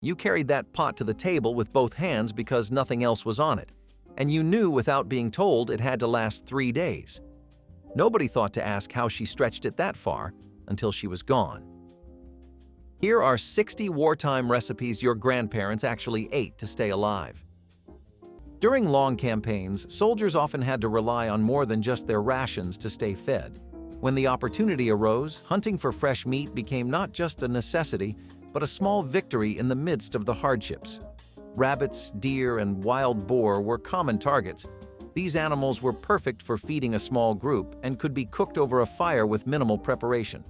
You carried that pot to the table with both hands because nothing else was on it, and you knew without being told it had to last 3 days. Nobody thought to ask how she stretched it that far until she was gone. Here are 60 wartime recipes your grandparents actually ate to stay alive. During long campaigns, soldiers often had to rely on more than just their rations to stay fed. When the opportunity arose, hunting for fresh meat became not just a necessity, but a small victory in the midst of the hardships. Rabbits, deer, and wild boar were common targets. These animals were perfect for feeding a small group and could be cooked over a fire with minimal preparation.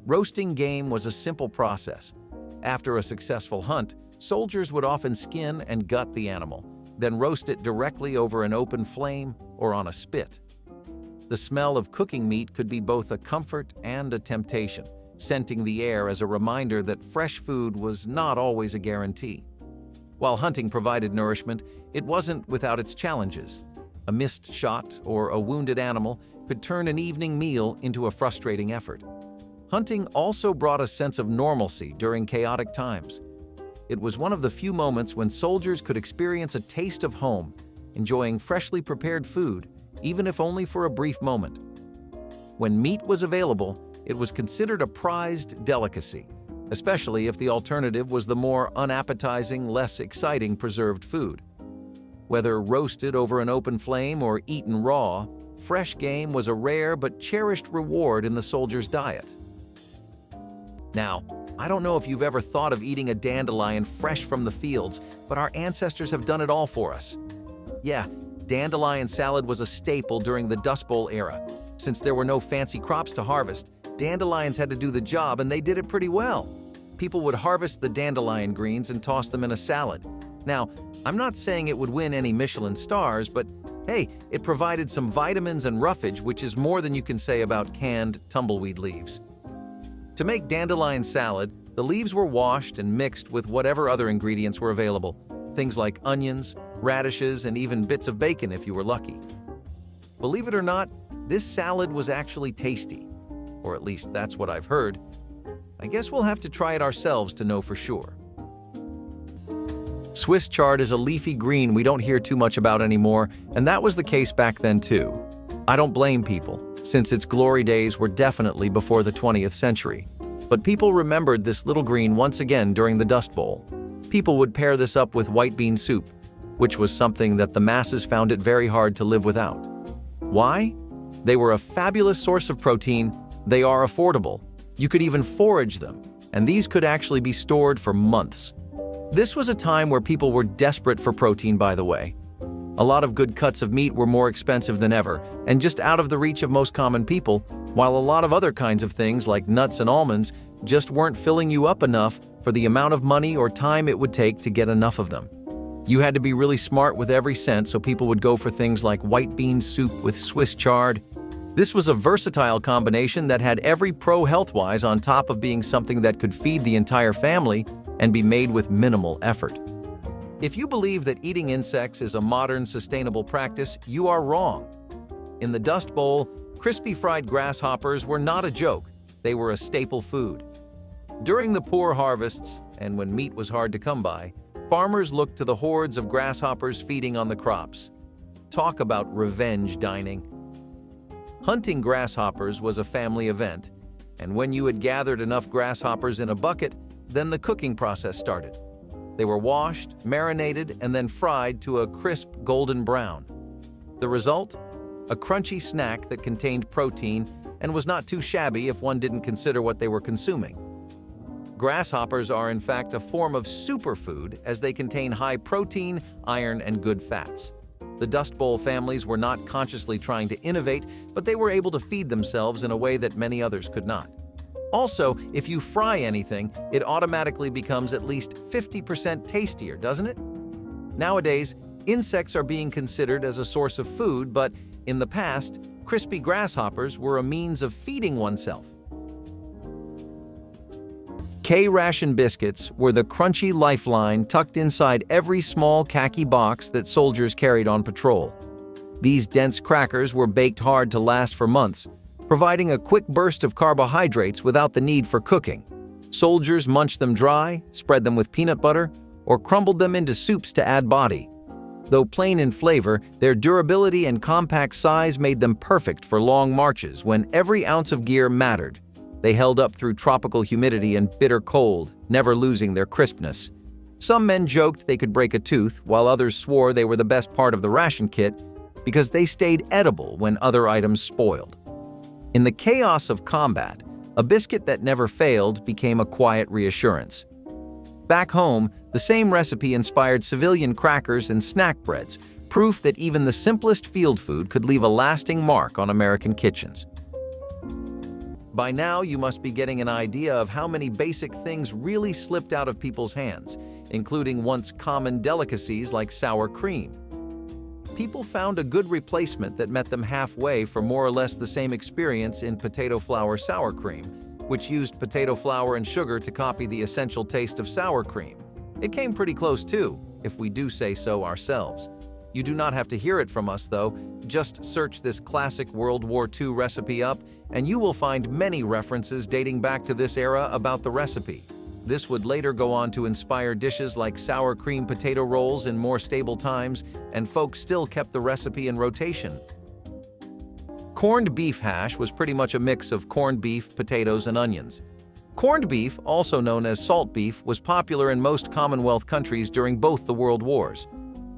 Roasting game was a simple process. After a successful hunt, soldiers would often skin and gut the animal, then roast it directly over an open flame or on a spit. The smell of cooking meat could be both a comfort and a temptation, scenting the air as a reminder that fresh food was not always a guarantee. While hunting provided nourishment, it wasn't without its challenges. A missed shot or a wounded animal could turn an evening meal into a frustrating effort. Hunting also brought a sense of normalcy during chaotic times. It was one of the few moments when soldiers could experience a taste of home, enjoying freshly prepared food, even if only for a brief moment. When meat was available, it was considered a prized delicacy, especially if the alternative was the more unappetizing, less exciting preserved food. Whether roasted over an open flame or eaten raw, fresh game was a rare but cherished reward in the soldier's diet. Now, I don't know if you've ever thought of eating a dandelion fresh from the fields, but our ancestors have done it all for us. Yeah, dandelion salad was a staple during the Dust Bowl era. Since there were no fancy crops to harvest, dandelions had to do the job, and they did it pretty well. People would harvest the dandelion greens and toss them in a salad. Now, I'm not saying it would win any Michelin stars, but hey, it provided some vitamins and roughage, which is more than you can say about canned tumbleweed leaves. To make dandelion salad, the leaves were washed and mixed with whatever other ingredients were available, things like onions, radishes, and even bits of bacon if you were lucky. Believe it or not, this salad was actually tasty, or at least that's what I've heard. I guess we'll have to try it ourselves to know for sure. Swiss chard is a leafy green we don't hear too much about anymore, and that was the case back then too. I don't blame people, since its glory days were definitely before the 20th century. But people remembered this little green once again during the Dust Bowl. People would pair this up with white bean soup, which was something that the masses found it very hard to live without. Why? They were a fabulous source of protein, they are affordable, you could even forage them, and these could actually be stored for months. This was a time where people were desperate for protein, by the way. A lot of good cuts of meat were more expensive than ever, and just out of the reach of most common people, while a lot of other kinds of things like nuts and almonds just weren't filling you up enough for the amount of money or time it would take to get enough of them. You had to be really smart with every cent, so people would go for things like white bean soup with Swiss chard. This was a versatile combination that had every pro health-wise on top of being something that could feed the entire family and be made with minimal effort. If you believe that eating insects is a modern, sustainable practice, you are wrong. In the Dust Bowl, crispy fried grasshoppers were not a joke, they were a staple food. During the poor harvests, and when meat was hard to come by, farmers looked to the hordes of grasshoppers feeding on the crops. Talk about revenge dining. Hunting grasshoppers was a family event, and when you had gathered enough grasshoppers in a bucket, then the cooking process started. They were washed, marinated, and then fried to a crisp golden brown. The result? A crunchy snack that contained protein and was not too shabby if one didn't consider what they were consuming. Grasshoppers are in fact a form of superfood as they contain high protein, iron, and good fats. The Dust Bowl families were not consciously trying to innovate, but they were able to feed themselves in a way that many others could not. Also, if you fry anything, it automatically becomes at least 50% tastier, doesn't it? Nowadays, insects are being considered as a source of food, but in the past, crispy grasshoppers were a means of feeding oneself. K-ration biscuits were the crunchy lifeline tucked inside every small khaki box that soldiers carried on patrol. These dense crackers were baked hard to last for months, providing a quick burst of carbohydrates without the need for cooking. Soldiers munched them dry, spread them with peanut butter, or crumbled them into soups to add body. Though plain in flavor, their durability and compact size made them perfect for long marches when every ounce of gear mattered. They held up through tropical humidity and bitter cold, never losing their crispness. Some men joked they could break a tooth, while others swore they were the best part of the ration kit because they stayed edible when other items spoiled. In the chaos of combat, a biscuit that never failed became a quiet reassurance. Back home, the same recipe inspired civilian crackers and snack breads, proof that even the simplest field food could leave a lasting mark on American kitchens. By now, you must be getting an idea of how many basic things really slipped out of people's hands, including once common delicacies like sour cream. People found a good replacement that met them halfway for more or less the same experience in potato flour sour cream, which used potato flour and sugar to copy the essential taste of sour cream. It came pretty close too, if we do say so ourselves. You do not have to hear it from us though, just search this classic World War II recipe up and you will find many references dating back to this era about the recipe. This would later go on to inspire dishes like sour cream potato rolls in more stable times, and folks still kept the recipe in rotation. Corned beef hash was pretty much a mix of corned beef, potatoes, and onions. Corned beef, also known as salt beef, was popular in most Commonwealth countries during both the World Wars.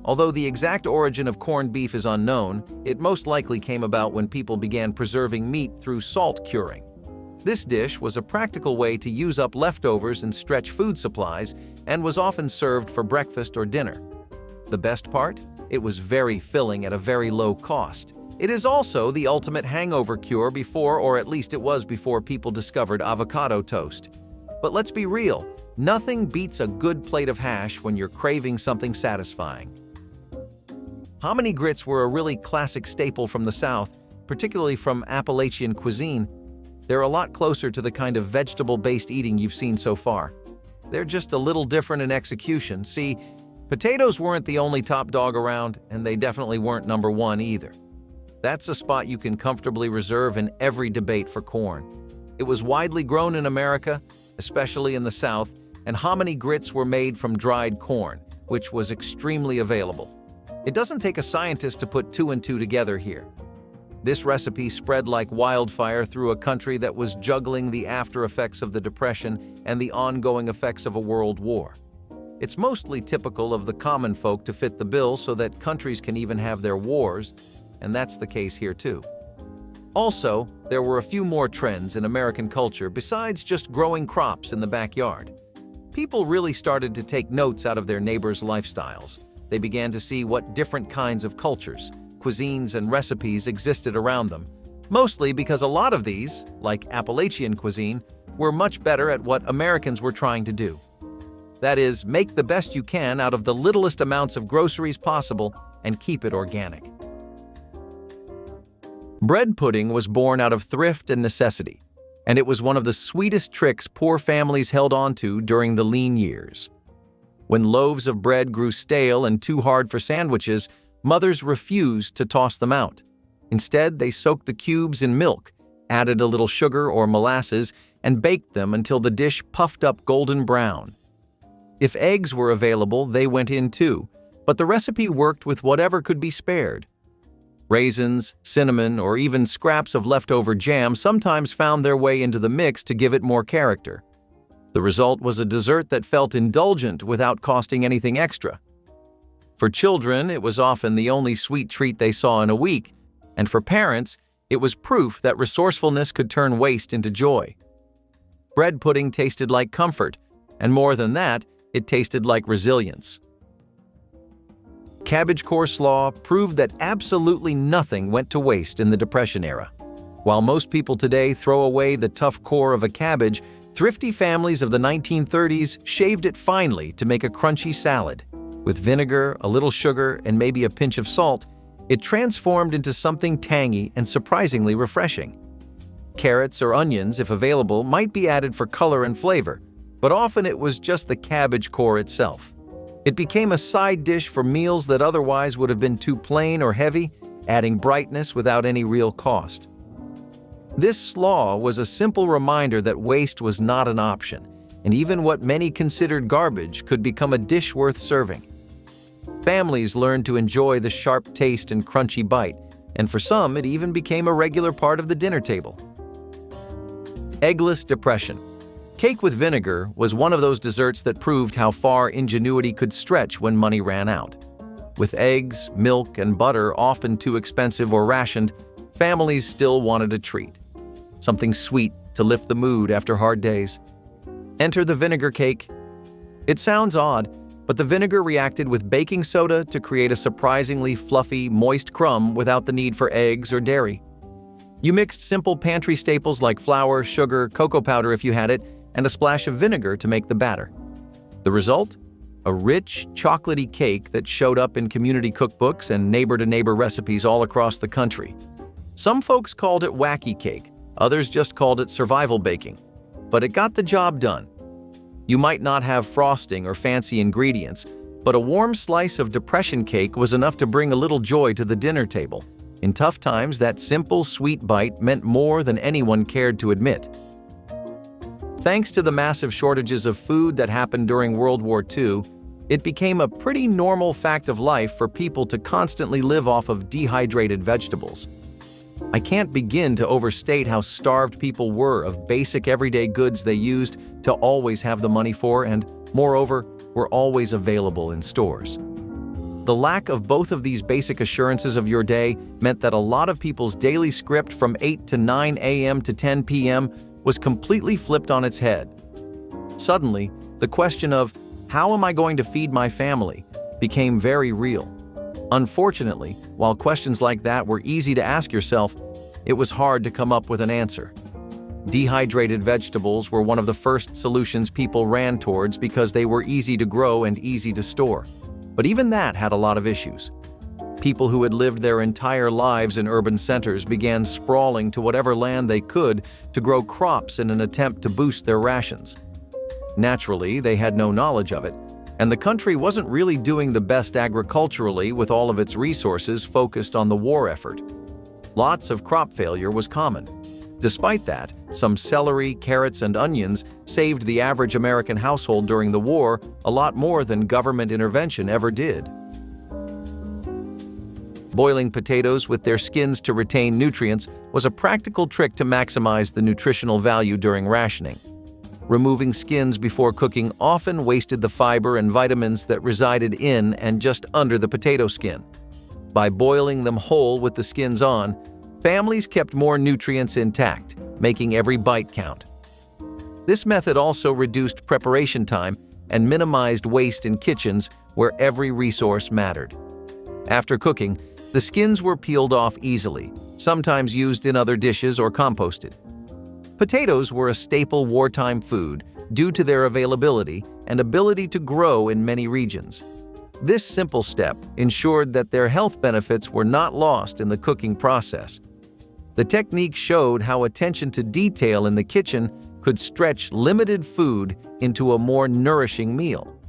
Although the exact origin of corned beef is unknown, it most likely came about when people began preserving meat through salt curing. This dish was a practical way to use up leftovers and stretch food supplies, and was often served for breakfast or dinner. The best part? It was very filling at a very low cost. It is also the ultimate hangover cure before, or at least it was before people discovered avocado toast. But let's be real, nothing beats a good plate of hash when you're craving something satisfying. Hominy grits were a really classic staple from the South, particularly from Appalachian cuisine. They're a lot closer to the kind of vegetable-based eating you've seen so far. They're just a little different in execution. See, potatoes weren't the only top dog around, and they definitely weren't number one either. That's a spot you can comfortably reserve in every debate for corn. It was widely grown in America, especially in the South, and hominy grits were made from dried corn, which was extremely available. It doesn't take a scientist to put two and two together here. This recipe spread like wildfire through a country that was juggling the after effects of the Depression and the ongoing effects of a world war. It's mostly typical of the common folk to fit the bill so that countries can even have their wars, and that's the case here too. Also, there were a few more trends in American culture besides just growing crops in the backyard. People really started to take notes out of their neighbors' lifestyles. They began to see what different kinds of cultures, cuisines, and recipes existed around them, mostly because a lot of these, like Appalachian cuisine, were much better at what Americans were trying to do. That is, make the best you can out of the littlest amounts of groceries possible and keep it organic. Bread pudding was born out of thrift and necessity, and it was one of the sweetest tricks poor families held on to during the lean years. When loaves of bread grew stale and too hard for sandwiches, mothers refused to toss them out. Instead, they soaked the cubes in milk, added a little sugar or molasses, and baked them until the dish puffed up golden brown. If eggs were available, they went in too, but the recipe worked with whatever could be spared. Raisins, cinnamon, or even scraps of leftover jam sometimes found their way into the mix to give it more character. The result was a dessert that felt indulgent without costing anything extra. For children, it was often the only sweet treat they saw in a week, and for parents, it was proof that resourcefulness could turn waste into joy. Bread pudding tasted like comfort, and more than that, it tasted like resilience. Cabbage coleslaw proved that absolutely nothing went to waste in the Depression era. While most people today throw away the tough core of a cabbage, thrifty families of the 1930s shaved it finely to make a crunchy salad. With vinegar, a little sugar, and maybe a pinch of salt, it transformed into something tangy and surprisingly refreshing. Carrots or onions, if available, might be added for color and flavor, but often it was just the cabbage core itself. It became a side dish for meals that otherwise would have been too plain or heavy, adding brightness without any real cost. This slaw was a simple reminder that waste was not an option, and even what many considered garbage could become a dish worth serving. Families learned to enjoy the sharp taste and crunchy bite, and for some, it even became a regular part of the dinner table. Eggless depression. Cake with vinegar was one of those desserts that proved how far ingenuity could stretch when money ran out. With eggs, milk, and butter often too expensive or rationed, families still wanted a treat. Something sweet to lift the mood after hard days. Enter the vinegar cake. It sounds odd, but the vinegar reacted with baking soda to create a surprisingly fluffy, moist crumb without the need for eggs or dairy. You mixed simple pantry staples like flour, sugar, cocoa powder if you had it, and a splash of vinegar to make the batter. The result? A rich, chocolatey cake that showed up in community cookbooks and neighbor-to-neighbor recipes all across the country. Some folks called it wacky cake, others just called it survival baking. But it got the job done. You might not have frosting or fancy ingredients, but a warm slice of depression cake was enough to bring a little joy to the dinner table. In tough times, that simple, sweet bite meant more than anyone cared to admit. Thanks to the massive shortages of food that happened during World War II, it became a pretty normal fact of life for people to constantly live off of dehydrated vegetables. I can't begin to overstate how starved people were of basic everyday goods they used to always have the money for and, moreover, were always available in stores. The lack of both of these basic assurances of your day meant that a lot of people's daily script from 8 to 9 a.m. to 10 p.m. was completely flipped on its head. Suddenly, the question of, how am I going to feed my family, became very real. Unfortunately, while questions like that were easy to ask yourself, it was hard to come up with an answer. Dehydrated vegetables were one of the first solutions people ran towards because they were easy to grow and easy to store. But even that had a lot of issues. People who had lived their entire lives in urban centers began sprawling to whatever land they could to grow crops in an attempt to boost their rations. Naturally, they had no knowledge of it, and the country wasn't really doing the best agriculturally with all of its resources focused on the war effort. Lots of crop failure was common. Despite that, some celery, carrots, and onions saved the average American household during the war a lot more than government intervention ever did. Boiling potatoes with their skins to retain nutrients was a practical trick to maximize the nutritional value during rationing. Removing skins before cooking often wasted the fiber and vitamins that resided in and just under the potato skin. By boiling them whole with the skins on, families kept more nutrients intact, making every bite count. This method also reduced preparation time and minimized waste in kitchens where every resource mattered. After cooking, the skins were peeled off easily, sometimes used in other dishes or composted. Potatoes were a staple wartime food due to their availability and ability to grow in many regions. This simple step ensured that their health benefits were not lost in the cooking process. The technique showed how attention to detail in the kitchen could stretch limited food into a more nourishing meal.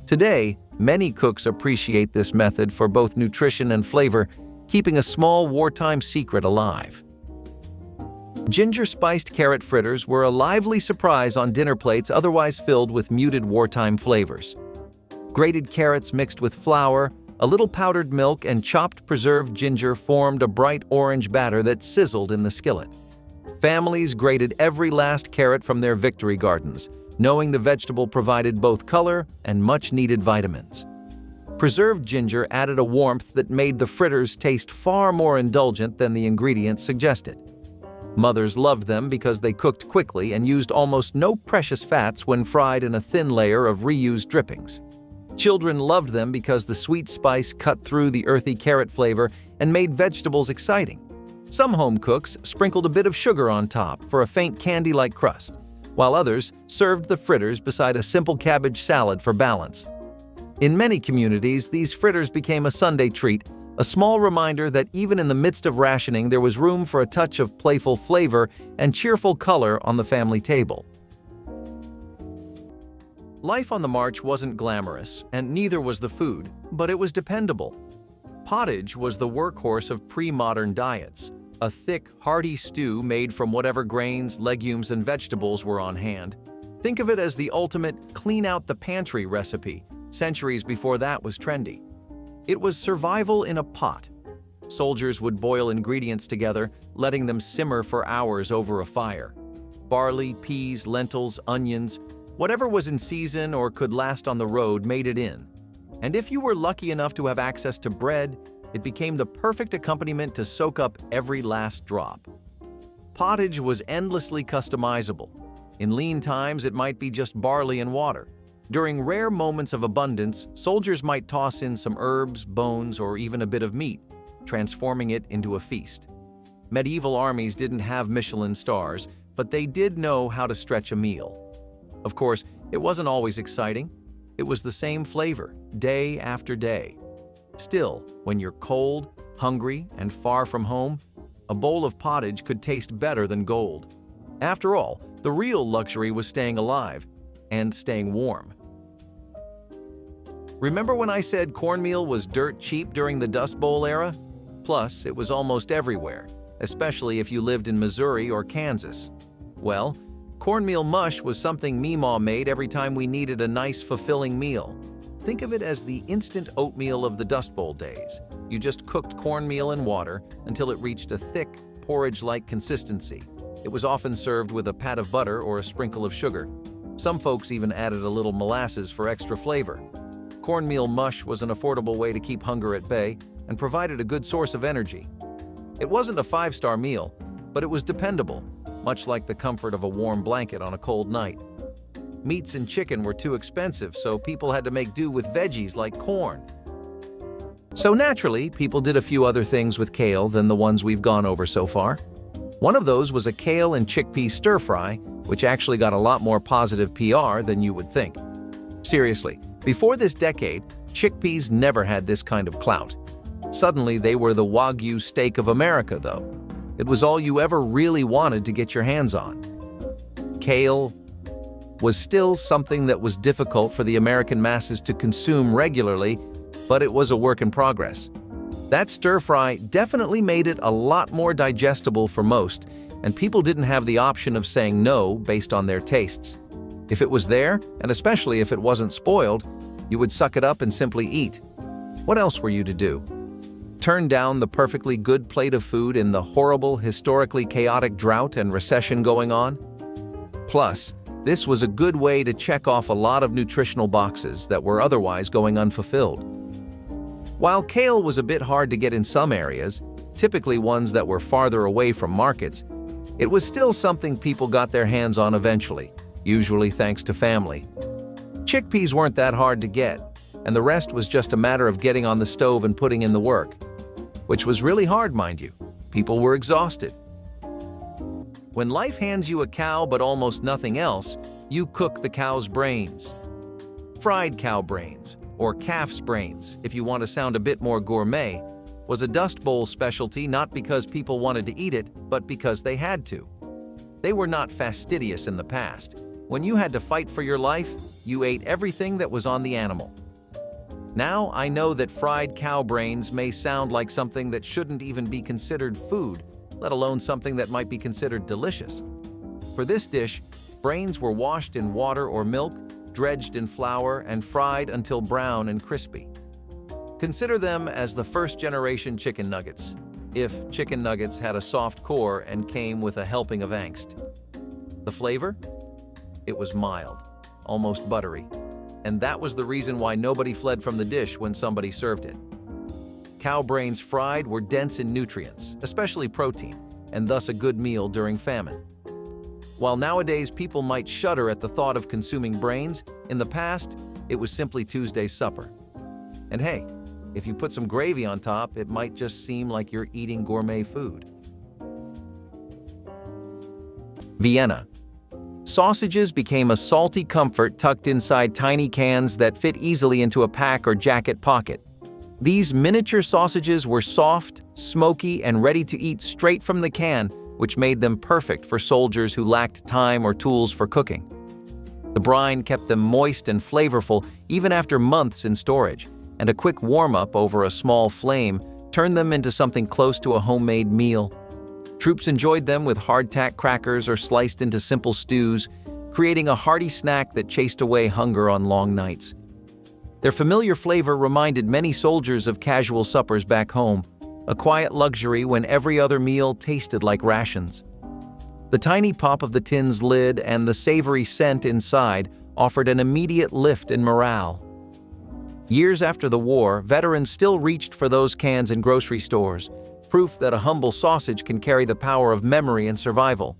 Today, many cooks appreciate this method for both nutrition and flavor, keeping a small wartime secret alive. Ginger-spiced carrot fritters were a lively surprise on dinner plates otherwise filled with muted wartime flavors. Grated carrots mixed with flour, a little powdered milk, and chopped preserved ginger formed a bright orange batter that sizzled in the skillet. Families grated every last carrot from their victory gardens, knowing the vegetable provided both color and much-needed vitamins. Preserved ginger added a warmth that made the fritters taste far more indulgent than the ingredients suggested. Mothers loved them because they cooked quickly and used almost no precious fats when fried in a thin layer of reused drippings. Children loved them because the sweet spice cut through the earthy carrot flavor and made vegetables exciting. Some home cooks sprinkled a bit of sugar on top for a faint candy-like crust, while others served the fritters beside a simple cabbage salad for balance. In many communities, these fritters became a Sunday treat, a small reminder that even in the midst of rationing, there was room for a touch of playful flavor and cheerful color on the family table. Life on the march wasn't glamorous, and neither was the food, but it was dependable. Pottage was the workhorse of pre-modern diets, a thick, hearty stew made from whatever grains, legumes, and vegetables were on hand. Think of it as the ultimate clean-out-the-pantry recipe, centuries before that was trendy. It was survival in a pot. Soldiers would boil ingredients together, letting them simmer for hours over a fire. Barley, peas, lentils, onions, whatever was in season or could last on the road made it in. And if you were lucky enough to have access to bread, it became the perfect accompaniment to soak up every last drop. Pottage was endlessly customizable. In lean times, it might be just barley and water. During rare moments of abundance, soldiers might toss in some herbs, bones, or even a bit of meat, transforming it into a feast. Medieval armies didn't have Michelin stars, but they did know how to stretch a meal. Of course, it wasn't always exciting. It was the same flavor, day after day. Still, when you're cold, hungry, and far from home, a bowl of pottage could taste better than gold. After all, the real luxury was staying alive and staying warm. Remember when I said cornmeal was dirt cheap during the Dust Bowl era? Plus, it was almost everywhere, especially if you lived in Missouri or Kansas. Well, cornmeal mush was something Meemaw made every time we needed a nice, fulfilling meal. Think of it as the instant oatmeal of the Dust Bowl days. You just cooked cornmeal in water until it reached a thick, porridge-like consistency. It was often served with a pat of butter or a sprinkle of sugar. Some folks even added a little molasses for extra flavor. Cornmeal mush was an affordable way to keep hunger at bay and provided a good source of energy. It wasn't a five-star meal, but it was dependable, much like the comfort of a warm blanket on a cold night. Meats and chicken were too expensive, so people had to make do with veggies like corn. So naturally, people did a few other things with kale than the ones we've gone over so far. One of those was a kale and chickpea stir-fry, which actually got a lot more positive PR than you would think. Seriously, before this decade, chickpeas never had this kind of clout. Suddenly, they were the Wagyu steak of America, though. It was all you ever really wanted to get your hands on. Kale was still something that was difficult for the American masses to consume regularly, but it was a work in progress. That stir-fry definitely made it a lot more digestible for most, and people didn't have the option of saying no based on their tastes. If it was there, and especially if it wasn't spoiled, you would suck it up and simply eat. What else were you to do? Turn down the perfectly good plate of food in the horrible, historically chaotic drought and recession going on? Plus, this was a good way to check off a lot of nutritional boxes that were otherwise going unfulfilled. While kale was a bit hard to get in some areas, typically ones that were farther away from markets, it was still something people got their hands on eventually, usually thanks to family. Chickpeas weren't that hard to get, and the rest was just a matter of getting on the stove and putting in the work. Which was really hard, mind you. People were exhausted. When life hands you a cow but almost nothing else, you cook the cow's brains. Fried cow brains, or calf's brains, if you want to sound a bit more gourmet, was a Dust Bowl specialty not because people wanted to eat it, but because they had to. They were not fastidious in the past. When you had to fight for your life, you ate everything that was on the animal. Now I know that fried cow brains may sound like something that shouldn't even be considered food, let alone something that might be considered delicious. For this dish, brains were washed in water or milk, dredged in flour, and fried until brown and crispy. Consider them as the first-generation chicken nuggets, if chicken nuggets had a soft core and came with a helping of angst. The flavor? It was mild, almost buttery, and that was the reason why nobody fled from the dish when somebody served it. Cow brains fried were dense in nutrients, especially protein, and thus a good meal during famine. While nowadays people might shudder at the thought of consuming brains, in the past, it was simply Tuesday's supper. And hey, if you put some gravy on top, it might just seem like you're eating gourmet food. Vienna. Sausages became a salty comfort tucked inside tiny cans that fit easily into a pack or jacket pocket. These miniature sausages were soft, smoky, and ready to eat straight from the can, which made them perfect for soldiers who lacked time or tools for cooking. The brine kept them moist and flavorful even after months in storage, and a quick warm-up over a small flame turned them into something close to a homemade meal. Troops enjoyed them with hardtack crackers or sliced into simple stews, creating a hearty snack that chased away hunger on long nights. Their familiar flavor reminded many soldiers of casual suppers back home, a quiet luxury when every other meal tasted like rations. The tiny pop of the tin's lid and the savory scent inside offered an immediate lift in morale. Years after the war, veterans still reached for those cans in grocery stores, proof that a humble sausage can carry the power of memory and survival.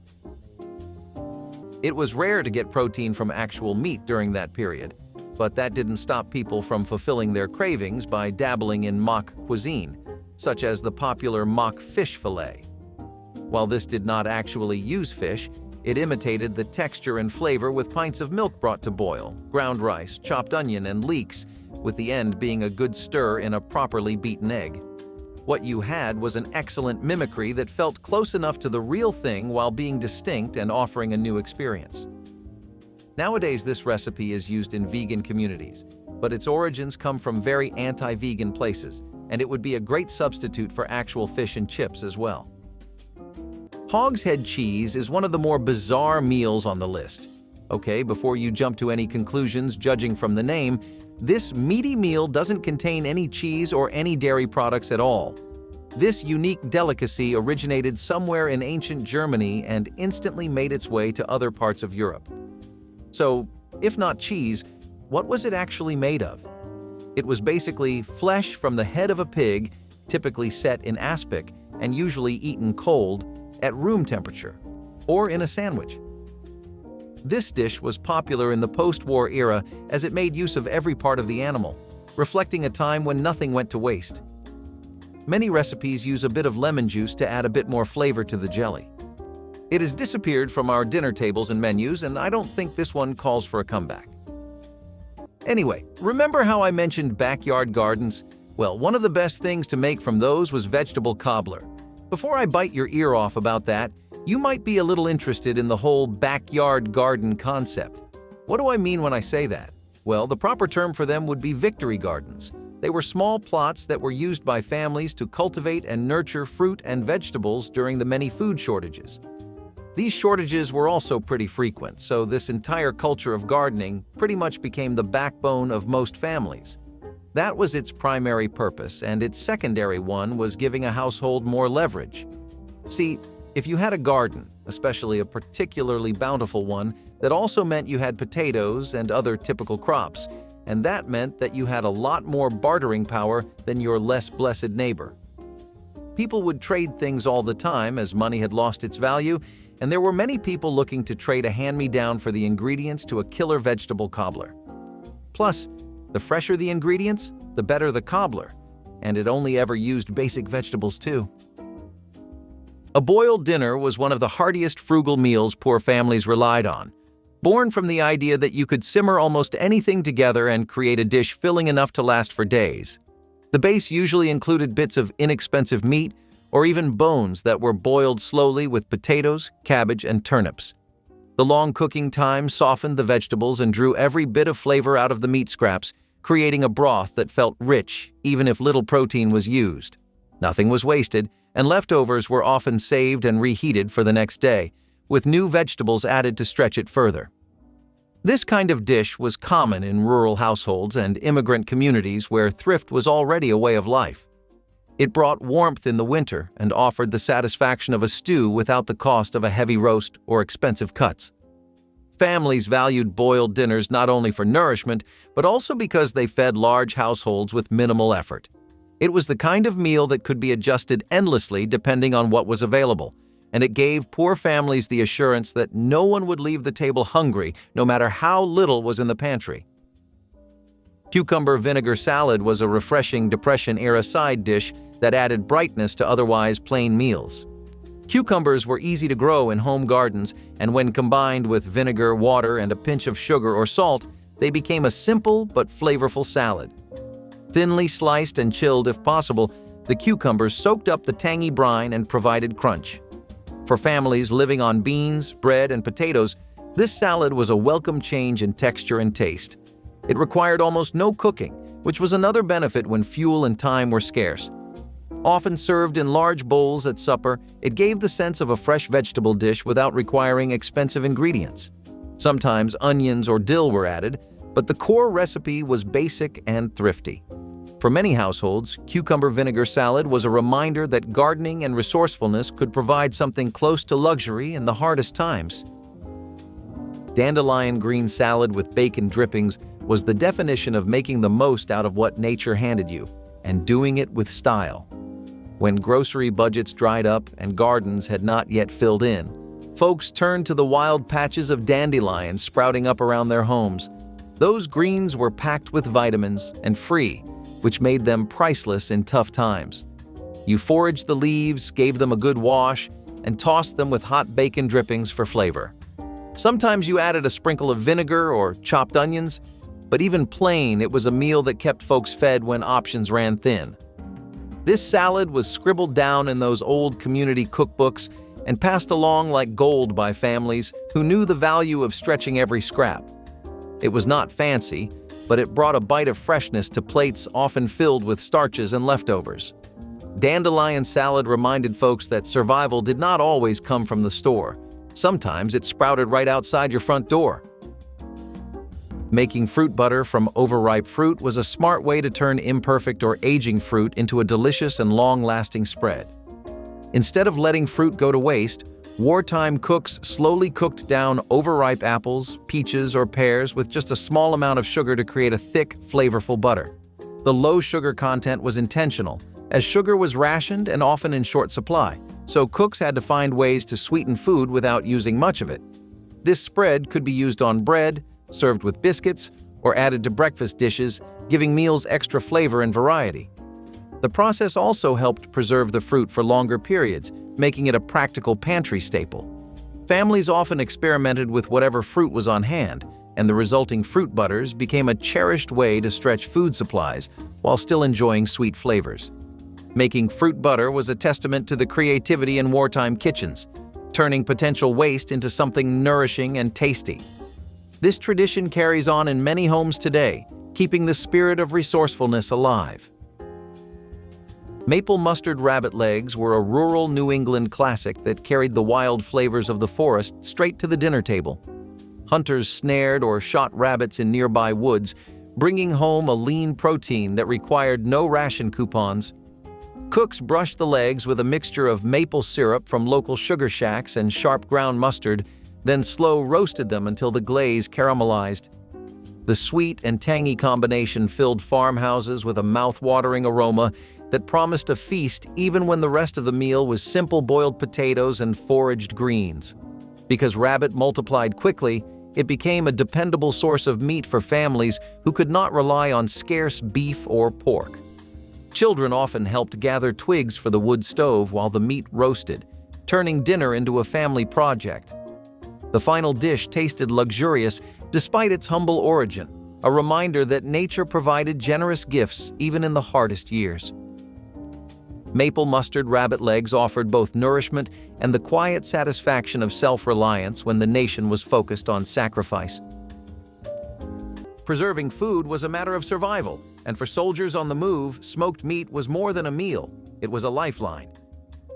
It was rare to get protein from actual meat during that period, but that didn't stop people from fulfilling their cravings by dabbling in mock cuisine, such as the popular mock fish fillet. While this did not actually use fish, it imitated the texture and flavor with pints of milk brought to boil, ground rice, chopped onion, and leeks, with the end being a good stir in a properly beaten egg. What you had was an excellent mimicry that felt close enough to the real thing while being distinct and offering a new experience. Nowadays, this recipe is used in vegan communities, but its origins come from very anti-vegan places, and it would be a great substitute for actual fish and chips as well. Hog's head cheese is one of the more bizarre meals on the list. Okay, before you jump to any conclusions judging from the name, this meaty meal doesn't contain any cheese or any dairy products at all. This unique delicacy originated somewhere in ancient Germany and instantly made its way to other parts of Europe. So, if not cheese, what was it actually made of? It was basically flesh from the head of a pig, typically set in aspic and usually eaten cold, at room temperature, or in a sandwich. This dish was popular in the post-war era as it made use of every part of the animal, reflecting a time when nothing went to waste. Many recipes use a bit of lemon juice to add a bit more flavor to the jelly. It has disappeared from our dinner tables and menus, and I don't think this one calls for a comeback. Anyway, remember how I mentioned backyard gardens? Well, one of the best things to make from those was vegetable cobbler. Before I bite your ear off about that, you might be a little interested in the whole backyard garden concept. What do I mean when I say that? Well, the proper term for them would be victory gardens. They were small plots that were used by families to cultivate and nurture fruit and vegetables during the many food shortages. These shortages were also pretty frequent, so this entire culture of gardening pretty much became the backbone of most families. That was its primary purpose, and its secondary one was giving a household more leverage. See, if you had a garden, especially a particularly bountiful one, that also meant you had potatoes and other typical crops, and that meant that you had a lot more bartering power than your less blessed neighbor. People would trade things all the time as money had lost its value, and there were many people looking to trade a hand-me-down for the ingredients to a killer vegetable cobbler. Plus, the fresher the ingredients, the better the cobbler, and it only ever used basic vegetables too. A boiled dinner was one of the heartiest frugal meals poor families relied on, born from the idea that you could simmer almost anything together and create a dish filling enough to last for days. The base usually included bits of inexpensive meat or even bones that were boiled slowly with potatoes, cabbage, and turnips. The long cooking time softened the vegetables and drew every bit of flavor out of the meat scraps, creating a broth that felt rich even if little protein was used. Nothing was wasted, and leftovers were often saved and reheated for the next day, with new vegetables added to stretch it further. This kind of dish was common in rural households and immigrant communities where thrift was already a way of life. It brought warmth in the winter and offered the satisfaction of a stew without the cost of a heavy roast or expensive cuts. Families valued boiled dinners not only for nourishment, but also because they fed large households with minimal effort. It was the kind of meal that could be adjusted endlessly depending on what was available, and it gave poor families the assurance that no one would leave the table hungry, no matter how little was in the pantry. Cucumber vinegar salad was a refreshing Depression-era side dish that added brightness to otherwise plain meals. Cucumbers were easy to grow in home gardens, and when combined with vinegar, water, and a pinch of sugar or salt, they became a simple but flavorful salad. Thinly sliced and chilled if possible, the cucumbers soaked up the tangy brine and provided crunch. For families living on beans, bread, and potatoes, this salad was a welcome change in texture and taste. It required almost no cooking, which was another benefit when fuel and time were scarce. Often served in large bowls at supper, it gave the sense of a fresh vegetable dish without requiring expensive ingredients. Sometimes onions or dill were added, but the core recipe was basic and thrifty. For many households, cucumber vinegar salad was a reminder that gardening and resourcefulness could provide something close to luxury in the hardest times. Dandelion green salad with bacon drippings was the definition of making the most out of what nature handed you, and doing it with style. When grocery budgets dried up and gardens had not yet filled in, folks turned to the wild patches of dandelions sprouting up around their homes. Those greens were packed with vitamins and free, which made them priceless in tough times. You foraged the leaves, gave them a good wash, and tossed them with hot bacon drippings for flavor. Sometimes you added a sprinkle of vinegar or chopped onions, but even plain, it was a meal that kept folks fed when options ran thin. This salad was scribbled down in those old community cookbooks and passed along like gold by families who knew the value of stretching every scrap. It was not fancy, but it brought a bite of freshness to plates often filled with starches and leftovers. Dandelion salad reminded folks that survival did not always come from the store. Sometimes it sprouted right outside your front door. Making fruit butter from overripe fruit was a smart way to turn imperfect or aging fruit into a delicious and long-lasting spread. Instead of letting fruit go to waste, wartime cooks slowly cooked down overripe apples, peaches, or pears with just a small amount of sugar to create a thick, flavorful butter. The low sugar content was intentional, as sugar was rationed and often in short supply, so cooks had to find ways to sweeten food without using much of it. This spread could be used on bread, served with biscuits, or added to breakfast dishes, giving meals extra flavor and variety. The process also helped preserve the fruit for longer periods, making it a practical pantry staple. Families often experimented with whatever fruit was on hand, and the resulting fruit butters became a cherished way to stretch food supplies while still enjoying sweet flavors. Making fruit butter was a testament to the creativity in wartime kitchens, turning potential waste into something nourishing and tasty. This tradition carries on in many homes today, keeping the spirit of resourcefulness alive. Maple mustard rabbit legs were a rural New England classic that carried the wild flavors of the forest straight to the dinner table. Hunters snared or shot rabbits in nearby woods, bringing home a lean protein that required no ration coupons. Cooks brushed the legs with a mixture of maple syrup from local sugar shacks and sharp ground mustard, then slow roasted them until the glaze caramelized. The sweet and tangy combination filled farmhouses with a mouth-watering aroma that promised a feast even when the rest of the meal was simple boiled potatoes and foraged greens. Because rabbit multiplied quickly, it became a dependable source of meat for families who could not rely on scarce beef or pork. Children often helped gather twigs for the wood stove while the meat roasted, turning dinner into a family project. The final dish tasted luxurious despite its humble origin, a reminder that nature provided generous gifts even in the hardest years. Maple mustard rabbit legs offered both nourishment and the quiet satisfaction of self-reliance when the nation was focused on sacrifice. Preserving food was a matter of survival, and for soldiers on the move, smoked meat was more than a meal, it was a lifeline.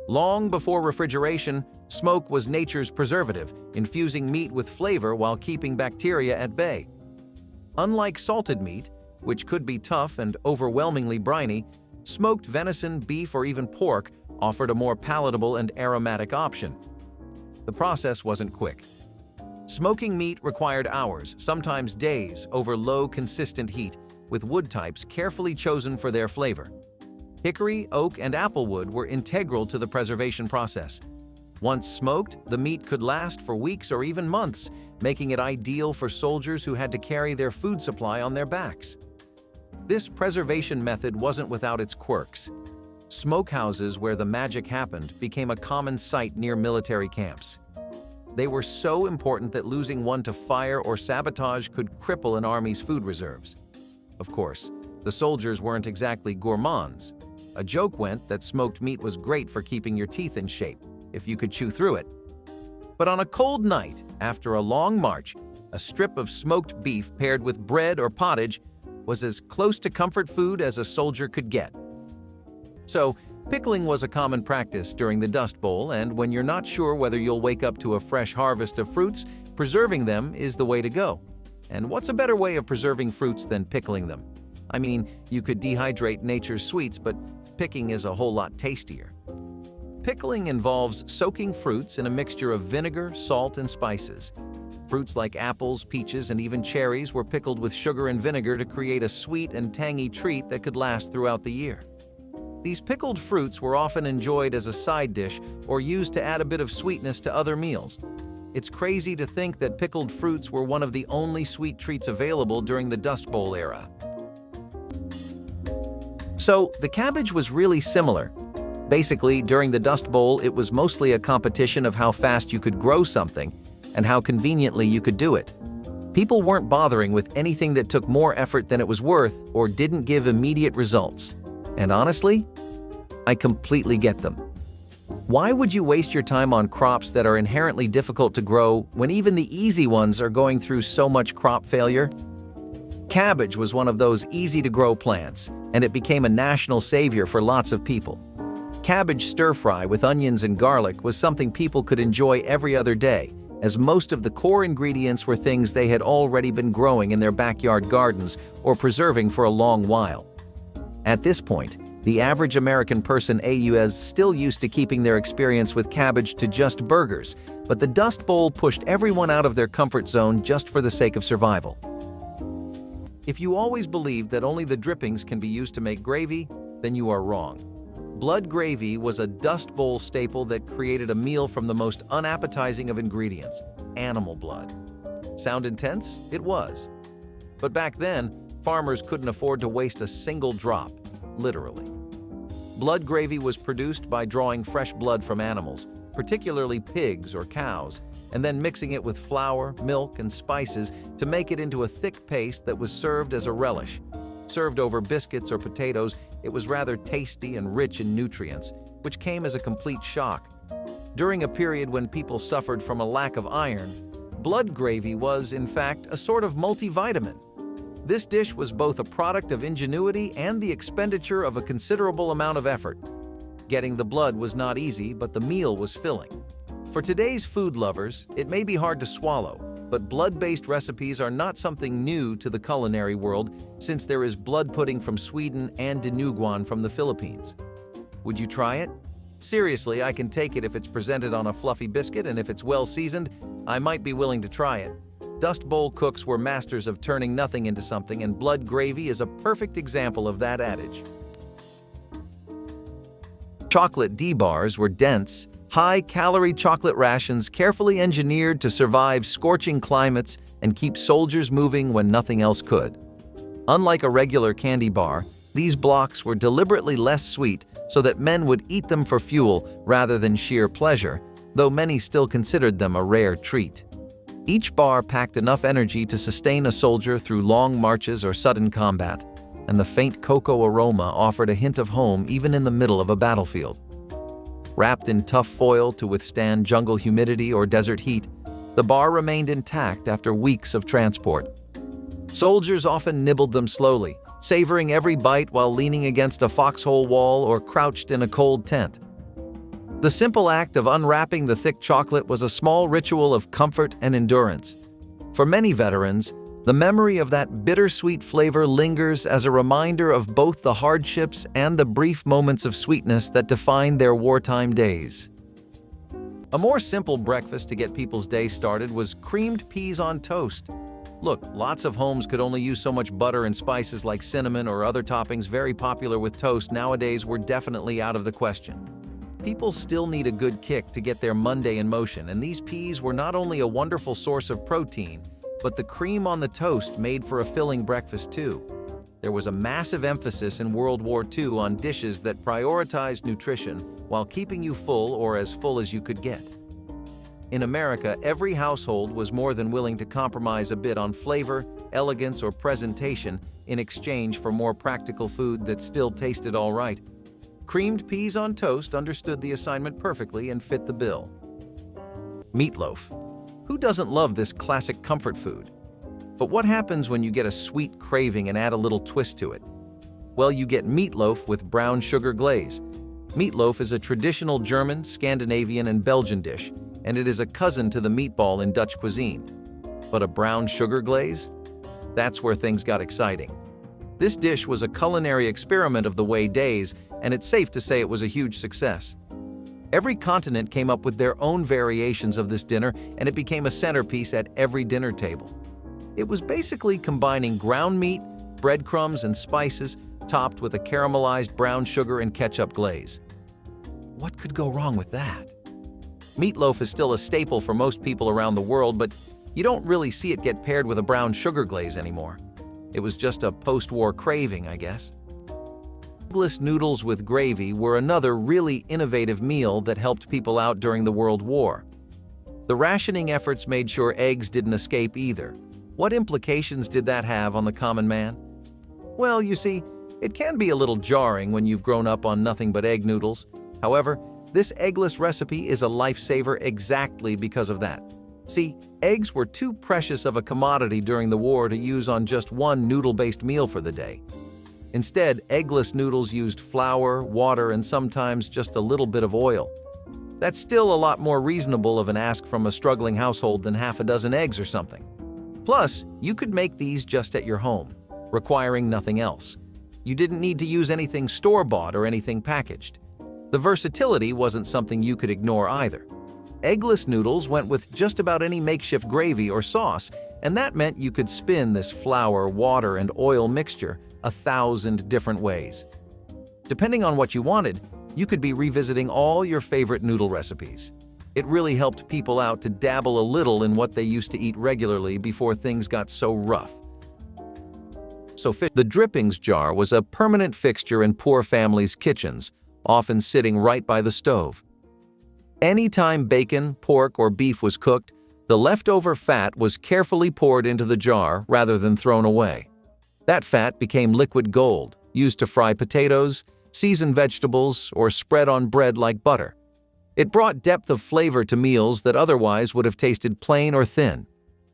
Long before refrigeration, smoke was nature's preservative, infusing meat with flavor while keeping bacteria at bay. Unlike salted meat, which could be tough and overwhelmingly briny, smoked venison, beef, or even pork offered a more palatable and aromatic option. The process wasn't quick. Smoking meat required hours, sometimes days, over low, consistent heat, with wood types carefully chosen for their flavor. Hickory, oak, and applewood were integral to the preservation process. Once smoked, the meat could last for weeks or even months, making it ideal for soldiers who had to carry their food supply on their backs. This preservation method wasn't without its quirks. Smokehouses where the magic happened became a common sight near military camps. They were so important that losing one to fire or sabotage could cripple an army's food reserves. Of course, the soldiers weren't exactly gourmands. A joke went that smoked meat was great for keeping your teeth in shape, if you could chew through it. But on a cold night, after a long march, a strip of smoked beef paired with bread or pottage was as close to comfort food as a soldier could get. So, Pickling was a common practice during the Dust Bowl, and when you're not sure whether you'll wake up to a fresh harvest of fruits, preserving them is the way to go. And what's a better way of preserving fruits than pickling them? I mean, you could dehydrate nature's sweets, but picking is a whole lot tastier. Pickling involves soaking fruits in a mixture of vinegar, salt, and spices. Fruits like apples, peaches, and even cherries were pickled with sugar and vinegar to create a sweet and tangy treat that could last throughout the year. These pickled fruits were often enjoyed as a side dish or used to add a bit of sweetness to other meals. It's crazy to think that pickled fruits were one of the only sweet treats available during the Dust Bowl era. So, the cabbage was really similar. Basically, during the Dust Bowl, it was mostly a competition of how fast you could grow something and how conveniently you could do it. People weren't bothering with anything that took more effort than it was worth or didn't give immediate results. And honestly, I completely get them. Why would you waste your time on crops that are inherently difficult to grow when even the easy ones are going through so much crop failure? Cabbage was one of those easy-to-grow plants, and it became a national savior for lots of people. Cabbage stir-fry with onions and garlic was something people could enjoy every other day, as most of the core ingredients were things they had already been growing in their backyard gardens or preserving for a long while. At this point, the average American person is still used to keeping their experience with cabbage to just burgers, but the Dust Bowl pushed everyone out of their comfort zone just for the sake of survival. If you always believed that only the drippings can be used to make gravy, then you are wrong. Blood gravy was a Dust Bowl staple that created a meal from the most unappetizing of ingredients, animal blood. Sound intense? It was. But back then, farmers couldn't afford to waste a single drop, literally. Blood gravy was produced by drawing fresh blood from animals, particularly pigs or cows, and then mixing it with flour, milk, and spices to make it into a thick paste that was served as a relish. Served over biscuits or potatoes, it was rather tasty and rich in nutrients, which came as a complete shock. During a period when people suffered from a lack of iron, blood gravy was, in fact, a sort of multivitamin. This dish was both a product of ingenuity and the expenditure of a considerable amount of effort. Getting the blood was not easy, but the meal was filling. For today's food lovers, it may be hard to swallow, but blood-based recipes are not something new to the culinary world, since there is blood pudding from Sweden and dinuguan from the Philippines. Would you try it? Seriously, I can take it if it's presented on a fluffy biscuit, and if it's well seasoned, I might be willing to try it. Dust Bowl cooks were masters of turning nothing into something, and blood gravy is a perfect example of that adage. Chocolate D-bars were dense, high-calorie chocolate rations carefully engineered to survive scorching climates and keep soldiers moving when nothing else could. Unlike a regular candy bar, these blocks were deliberately less sweet so that men would eat them for fuel rather than sheer pleasure, though many still considered them a rare treat. Each bar packed enough energy to sustain a soldier through long marches or sudden combat, and the faint cocoa aroma offered a hint of home even in the middle of a battlefield. Wrapped in tough foil to withstand jungle humidity or desert heat, the bar remained intact after weeks of transport. Soldiers often nibbled them slowly, savoring every bite while leaning against a foxhole wall or crouched in a cold tent. The simple act of unwrapping the thick chocolate was a small ritual of comfort and endurance. For many veterans, the memory of that bittersweet flavor lingers as a reminder of both the hardships and the brief moments of sweetness that defined their wartime days. A more simple breakfast to get people's day started was creamed peas on toast. Look, lots of homes could only use so much butter, and spices like cinnamon or other toppings very popular with toast nowadays were definitely out of the question. People still need a good kick to get their Monday in motion, and these peas were not only a wonderful source of protein, but the cream on the toast made for a filling breakfast too. There was a massive emphasis in World War II on dishes that prioritized nutrition while keeping you full, or as full as you could get. In America, every household was more than willing to compromise a bit on flavor, elegance, or presentation in exchange for more practical food that still tasted all right. Creamed peas on toast understood the assignment perfectly and fit the bill. Meatloaf. Who doesn't love this classic comfort food? But what happens when you get a sweet craving and add a little twist to it? Well, you get meatloaf with brown sugar glaze. Meatloaf is a traditional German, Scandinavian, and Belgian dish, and it is a cousin to the meatball in Dutch cuisine. But a brown sugar glaze? That's where things got exciting. This dish was a culinary experiment of the Wei days, and it's safe to say it was a huge success. Every continent came up with their own variations of this dinner, and it became a centerpiece at every dinner table. It was basically combining ground meat, breadcrumbs, and spices, topped with a caramelized brown sugar and ketchup glaze. What could go wrong with that? Meatloaf is still a staple for most people around the world, but you don't really see it get paired with a brown sugar glaze anymore. It was just a post-war craving, I guess. Eggless noodles with gravy were another really innovative meal that helped people out during the World War. The rationing efforts made sure eggs didn't escape either. What implications did that have on the common man? Well, you see, it can be a little jarring when you've grown up on nothing but egg noodles. However, this eggless recipe is a lifesaver exactly because of that. See, eggs were too precious of a commodity during the war to use on just one noodle-based meal for the day. Instead, eggless noodles used flour, water, and sometimes just a little bit of oil. That's still a lot more reasonable of an ask from a struggling household than half a dozen eggs or something. Plus, you could make these just at your home, requiring nothing else. You didn't need to use anything store-bought or anything packaged. The versatility wasn't something you could ignore either. Eggless noodles went with just about any makeshift gravy or sauce, and that meant you could spin this flour, water, and oil mixture 1,000 different ways. Depending on what you wanted, you could be revisiting all your favorite noodle recipes. It really helped people out to dabble a little in what they used to eat regularly before things got so rough. The drippings jar was a permanent fixture in poor families' kitchens, often sitting right by the stove. Anytime bacon, pork, or beef was cooked, the leftover fat was carefully poured into the jar rather than thrown away. That fat became liquid gold, used to fry potatoes, season vegetables, or spread on bread like butter. It brought depth of flavor to meals that otherwise would have tasted plain or thin.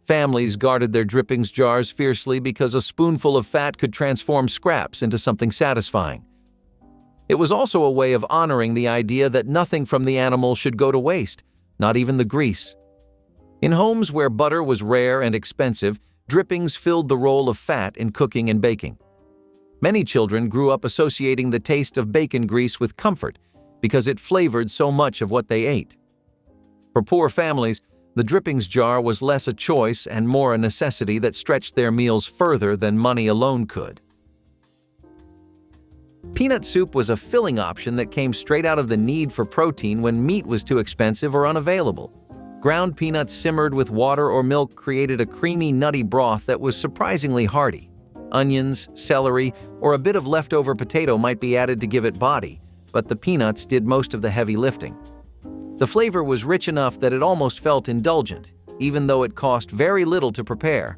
Families guarded their drippings jars fiercely because a spoonful of fat could transform scraps into something satisfying. It was also a way of honoring the idea that nothing from the animal should go to waste, not even the grease. In homes where butter was rare and expensive, drippings filled the role of fat in cooking and baking. Many children grew up associating the taste of bacon grease with comfort because it flavored so much of what they ate. For poor families, the drippings jar was less a choice and more a necessity that stretched their meals further than money alone could. Peanut soup was a filling option that came straight out of the need for protein when meat was too expensive or unavailable. Ground peanuts simmered with water or milk created a creamy, nutty broth that was surprisingly hearty. Onions, celery, or a bit of leftover potato might be added to give it body, but the peanuts did most of the heavy lifting. The flavor was rich enough that it almost felt indulgent, even though it cost very little to prepare.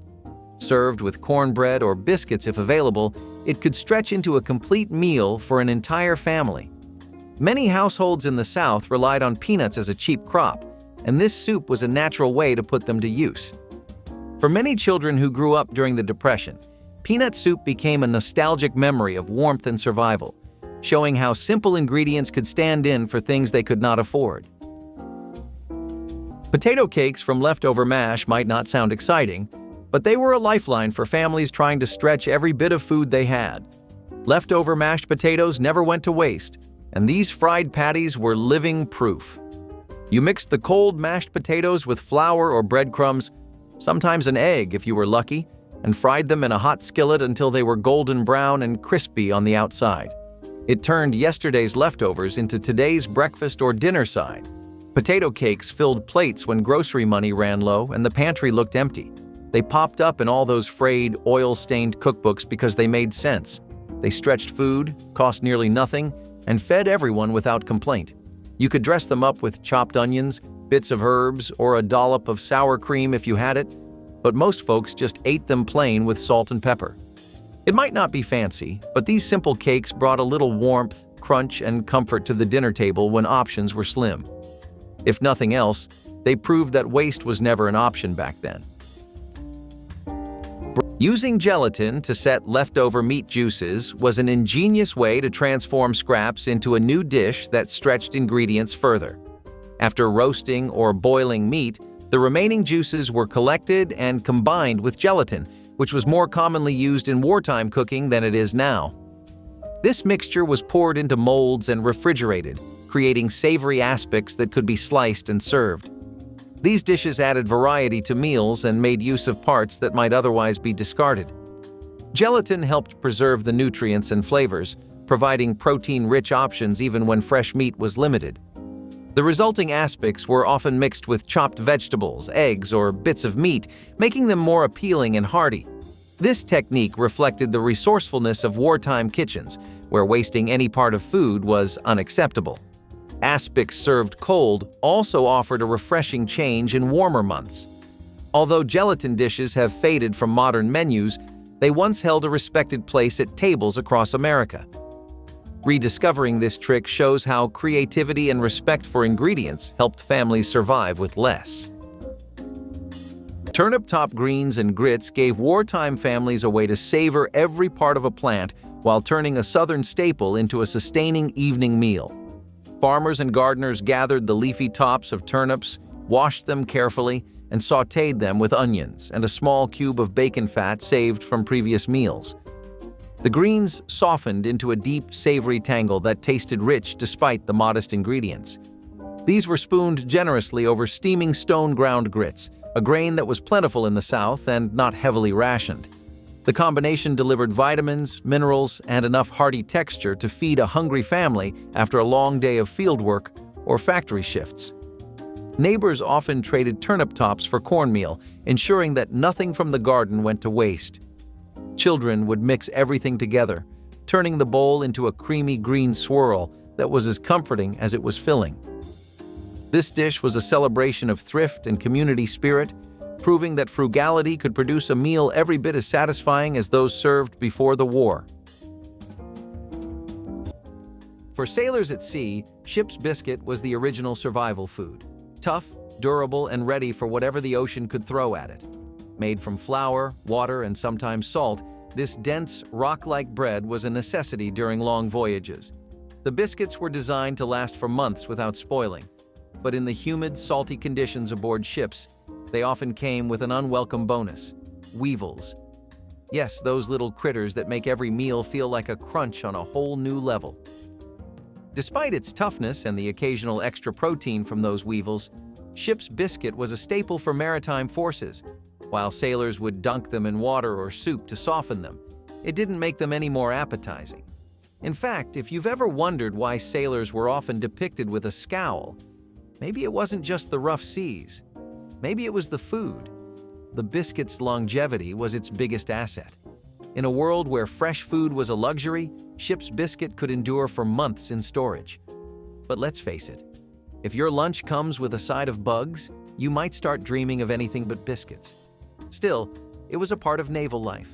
Served with cornbread or biscuits if available, it could stretch into a complete meal for an entire family. Many households in the South relied on peanuts as a cheap crop, and this soup was a natural way to put them to use. For many children who grew up during the Depression, peanut soup became a nostalgic memory of warmth and survival, showing how simple ingredients could stand in for things they could not afford. Potato cakes from leftover mash might not sound exciting, but they were a lifeline for families trying to stretch every bit of food they had. Leftover mashed potatoes never went to waste, and these fried patties were living proof. You mixed the cold mashed potatoes with flour or breadcrumbs, sometimes an egg if you were lucky, and fried them in a hot skillet until they were golden brown and crispy on the outside. It turned yesterday's leftovers into today's breakfast or dinner side. Potato cakes filled plates when grocery money ran low and the pantry looked empty. They popped up in all those frayed, oil-stained cookbooks because they made sense. They stretched food, cost nearly nothing, and fed everyone without complaint. You could dress them up with chopped onions, bits of herbs, or a dollop of sour cream if you had it, but most folks just ate them plain with salt and pepper. It might not be fancy, but these simple cakes brought a little warmth, crunch, and comfort to the dinner table when options were slim. If nothing else, they proved that waste was never an option back then. Using gelatin to set leftover meat juices was an ingenious way to transform scraps into a new dish that stretched ingredients further. After roasting or boiling meat, the remaining juices were collected and combined with gelatin, which was more commonly used in wartime cooking than it is now. This mixture was poured into molds and refrigerated, creating savory aspects that could be sliced and served. These dishes added variety to meals and made use of parts that might otherwise be discarded. Gelatin helped preserve the nutrients and flavors, providing protein-rich options even when fresh meat was limited. The resulting aspects were often mixed with chopped vegetables, eggs, or bits of meat, making them more appealing and hearty. This technique reflected the resourcefulness of wartime kitchens, where wasting any part of food was unacceptable. Aspics served cold also offered a refreshing change in warmer months. Although gelatin dishes have faded from modern menus, they once held a respected place at tables across America. Rediscovering this trick shows how creativity and respect for ingredients helped families survive with less. Turnip-top greens and grits gave wartime families a way to savor every part of a plant while turning a Southern staple into a sustaining evening meal. Farmers and gardeners gathered the leafy tops of turnips, washed them carefully, and sautéed them with onions and a small cube of bacon fat saved from previous meals. The greens softened into a deep, savory tangle that tasted rich despite the modest ingredients. These were spooned generously over steaming stone-ground grits, a grain that was plentiful in the South and not heavily rationed. The combination delivered vitamins, minerals, and enough hearty texture to feed a hungry family after a long day of fieldwork or factory shifts. Neighbors often traded turnip tops for cornmeal, ensuring that nothing from the garden went to waste. Children would mix everything together, turning the bowl into a creamy green swirl that was as comforting as it was filling. This dish was a celebration of thrift and community spirit, proving that frugality could produce a meal every bit as satisfying as those served before the war. For sailors at sea, ship's biscuit was the original survival food. Tough, durable, and ready for whatever the ocean could throw at it. Made from flour, water, and sometimes salt, this dense, rock-like bread was a necessity during long voyages. The biscuits were designed to last for months without spoiling, but in the humid, salty conditions aboard ships, they often came with an unwelcome bonus: weevils. Yes, those little critters that make every meal feel like a crunch on a whole new level. Despite its toughness and the occasional extra protein from those weevils, ship's biscuit was a staple for maritime forces. While sailors would dunk them in water or soup to soften them, it didn't make them any more appetizing. In fact, if you've ever wondered why sailors were often depicted with a scowl, maybe it wasn't just the rough seas. Maybe it was the food. The biscuit's longevity was its biggest asset. In a world where fresh food was a luxury, ship's biscuit could endure for months in storage. But let's face it, if your lunch comes with a side of bugs, you might start dreaming of anything but biscuits. Still, it was a part of naval life.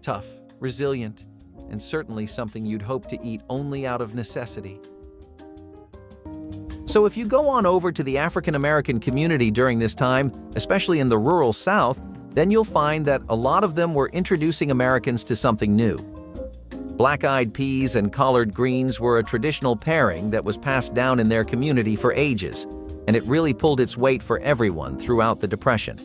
Tough, resilient, and certainly something you'd hope to eat only out of necessity. So if you go on over to the African American community during this time, especially in the rural South, then you'll find that a lot of them were introducing Americans to something new. Black-eyed peas and collard greens were a traditional pairing that was passed down in their community for ages, and it really pulled its weight for everyone throughout the Depression.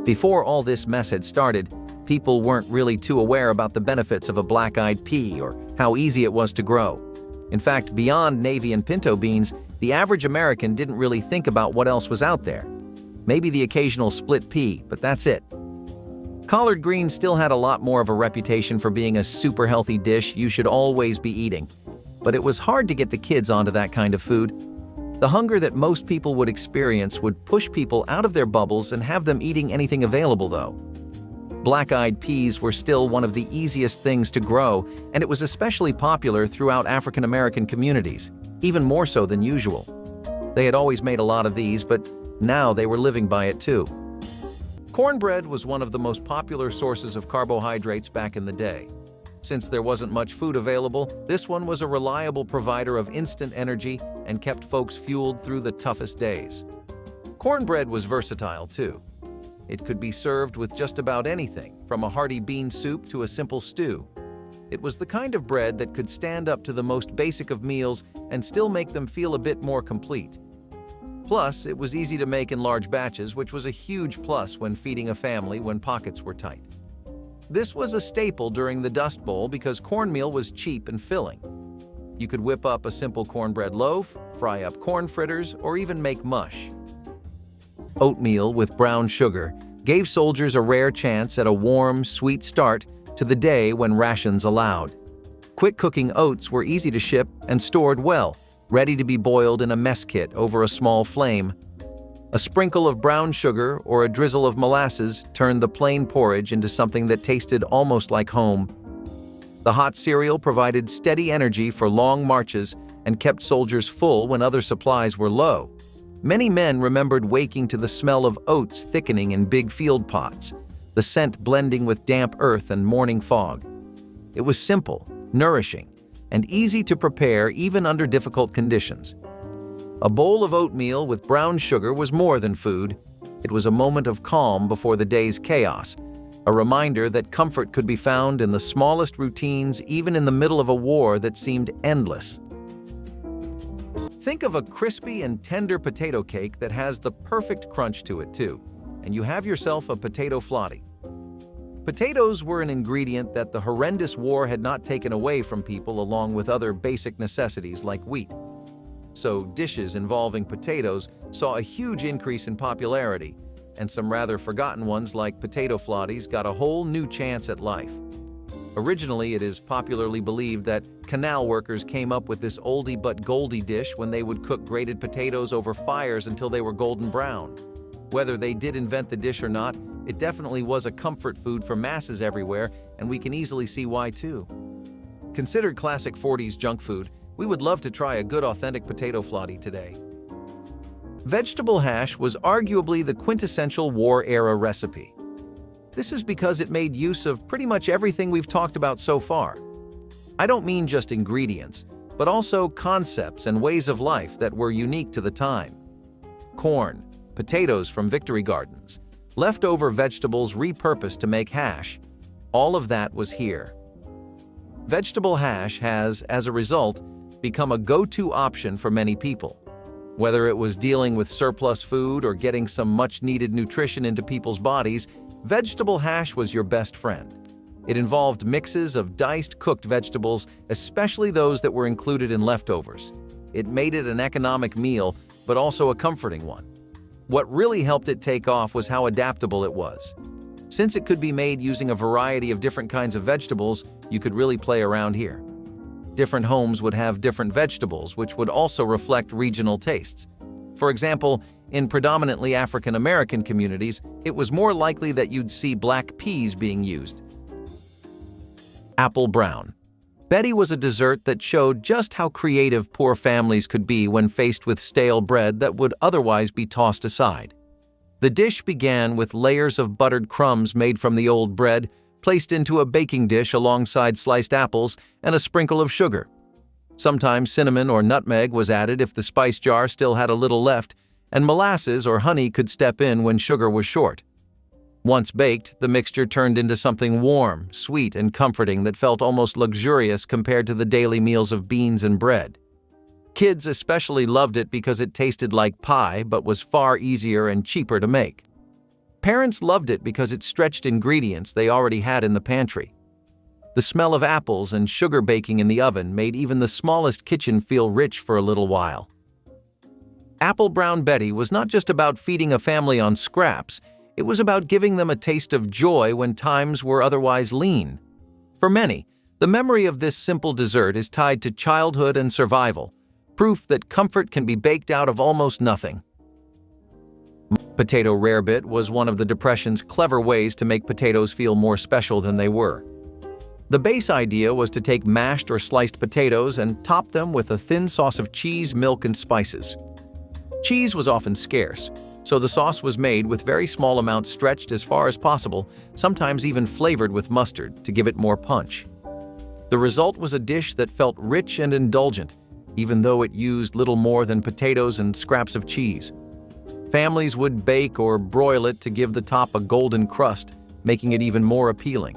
Before all this mess had started, people weren't really too aware about the benefits of a black-eyed pea or how easy it was to grow. In fact, beyond navy and pinto beans, the average American didn't really think about what else was out there. Maybe the occasional split pea, but that's it. Collard greens still had a lot more of a reputation for being a super healthy dish you should always be eating. But it was hard to get the kids onto that kind of food. The hunger that most people would experience would push people out of their bubbles and have them eating anything available, though. Black-eyed peas were still one of the easiest things to grow, and it was especially popular throughout African American communities, even more so than usual. They had always made a lot of these, but now they were living by it too. Cornbread was one of the most popular sources of carbohydrates back in the day. Since there wasn't much food available, this one was a reliable provider of instant energy and kept folks fueled through the toughest days. Cornbread was versatile too. It could be served with just about anything, from a hearty bean soup to a simple stew. It was the kind of bread that could stand up to the most basic of meals and still make them feel a bit more complete. Plus, it was easy to make in large batches, which was a huge plus when feeding a family when pockets were tight. This was a staple during the Dust Bowl because cornmeal was cheap and filling. You could whip up a simple cornbread loaf, fry up corn fritters, or even make mush. Oatmeal with brown sugar gave soldiers a rare chance at a warm, sweet start to the day when rations allowed. Quick-cooking oats were easy to ship and stored well, ready to be boiled in a mess kit over a small flame. A sprinkle of brown sugar or a drizzle of molasses turned the plain porridge into something that tasted almost like home. The hot cereal provided steady energy for long marches and kept soldiers full when other supplies were low. Many men remembered waking to the smell of oats thickening in big field pots, the scent blending with damp earth and morning fog. It was simple, nourishing, and easy to prepare even under difficult conditions. A bowl of oatmeal with brown sugar was more than food. It was a moment of calm before the day's chaos, a reminder that comfort could be found in the smallest routines, even in the middle of a war that seemed endless. Think of a crispy and tender potato cake that has the perfect crunch to it too, and you have yourself a potato flotty. Potatoes were an ingredient that the horrendous war had not taken away from people, along with other basic necessities like wheat. So dishes involving potatoes saw a huge increase in popularity, and some rather forgotten ones like potato flotties got a whole new chance at life. Originally, it is popularly believed that canal workers came up with this oldie but goldie dish when they would cook grated potatoes over fires until they were golden brown. Whether they did invent the dish or not, it definitely was a comfort food for masses everywhere, and we can easily see why too. Considered classic 40s junk food, we would love to try a good authentic potato flotty today. Vegetable hash was arguably the quintessential war-era recipe. This is because it made use of pretty much everything we've talked about so far. I don't mean just ingredients, but also concepts and ways of life that were unique to the time. Corn, potatoes from victory gardens, leftover vegetables repurposed to make hash, all of that was here. Vegetable hash has, as a result, become a go-to option for many people. Whether it was dealing with surplus food or getting some much-needed nutrition into people's bodies, vegetable hash was your best friend. It involved mixes of diced cooked vegetables, especially those that were included in leftovers. It made it an economic meal, but also a comforting one. What really helped it take off was how adaptable it was. Since it could be made using a variety of different kinds of vegetables, you could really play around here. Different homes would have different vegetables, which would also reflect regional tastes. For example, in predominantly African American communities, it was more likely that you'd see black peas being used. Apple brown. Betty was a dessert that showed just how creative poor families could be when faced with stale bread that would otherwise be tossed aside. The dish began with layers of buttered crumbs made from the old bread, placed into a baking dish alongside sliced apples and a sprinkle of sugar. Sometimes cinnamon or nutmeg was added if the spice jar still had a little left, and molasses or honey could step in when sugar was short. Once baked, the mixture turned into something warm, sweet, and comforting that felt almost luxurious compared to the daily meals of beans and bread. Kids especially loved it because it tasted like pie but was far easier and cheaper to make. Parents loved it because it stretched ingredients they already had in the pantry. The smell of apples and sugar baking in the oven made even the smallest kitchen feel rich for a little while. Apple Brown Betty was not just about feeding a family on scraps, it was about giving them a taste of joy when times were otherwise lean. For many, the memory of this simple dessert is tied to childhood and survival, proof that comfort can be baked out of almost nothing. Potato rarebit was one of the Depression's clever ways to make potatoes feel more special than they were. The base idea was to take mashed or sliced potatoes and top them with a thin sauce of cheese, milk, and spices. Cheese was often scarce, so the sauce was made with very small amounts stretched as far as possible, sometimes even flavored with mustard to give it more punch. The result was a dish that felt rich and indulgent, even though it used little more than potatoes and scraps of cheese. Families would bake or broil it to give the top a golden crust, making it even more appealing.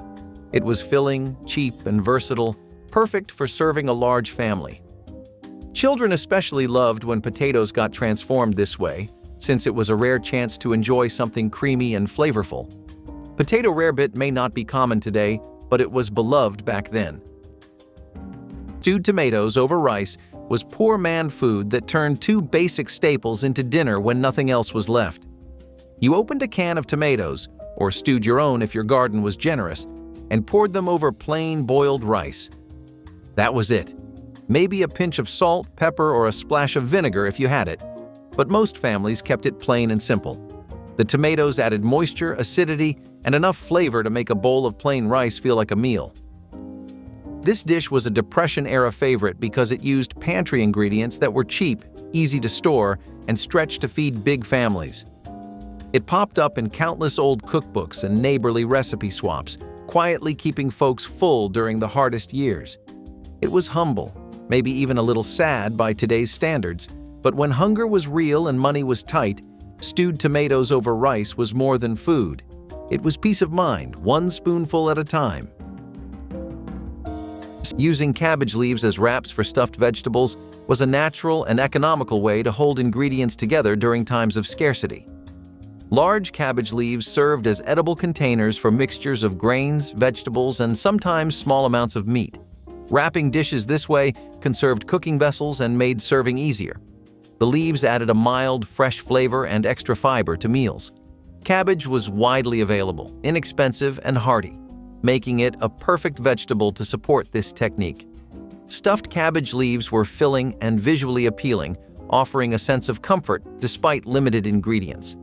It was filling, cheap, and versatile, perfect for serving a large family. Children especially loved when potatoes got transformed this way, since it was a rare chance to enjoy something creamy and flavorful. Potato rarebit may not be common today, but it was beloved back then. Stewed tomatoes over rice was poor man food that turned two basic staples into dinner when nothing else was left. You opened a can of tomatoes, or stewed your own if your garden was generous, and poured them over plain boiled rice. That was it. Maybe a pinch of salt, pepper, or a splash of vinegar if you had it, but most families kept it plain and simple. The tomatoes added moisture, acidity, and enough flavor to make a bowl of plain rice feel like a meal. This dish was a Depression-era favorite because it used pantry ingredients that were cheap, easy to store, and stretched to feed big families. It popped up in countless old cookbooks and neighborly recipe swaps, quietly keeping folks full during the hardest years. It was humble, maybe even a little sad by today's standards, but when hunger was real and money was tight, stewed tomatoes over rice was more than food. It was peace of mind, one spoonful at a time. Using cabbage leaves as wraps for stuffed vegetables was a natural and economical way to hold ingredients together during times of scarcity. Large cabbage leaves served as edible containers for mixtures of grains, vegetables, and sometimes small amounts of meat. Wrapping dishes this way conserved cooking vessels and made serving easier. The leaves added a mild, fresh flavor and extra fiber to meals. Cabbage was widely available, inexpensive, and hearty, making it a perfect vegetable to support this technique. Stuffed cabbage leaves were filling and visually appealing, offering a sense of comfort despite limited ingredients.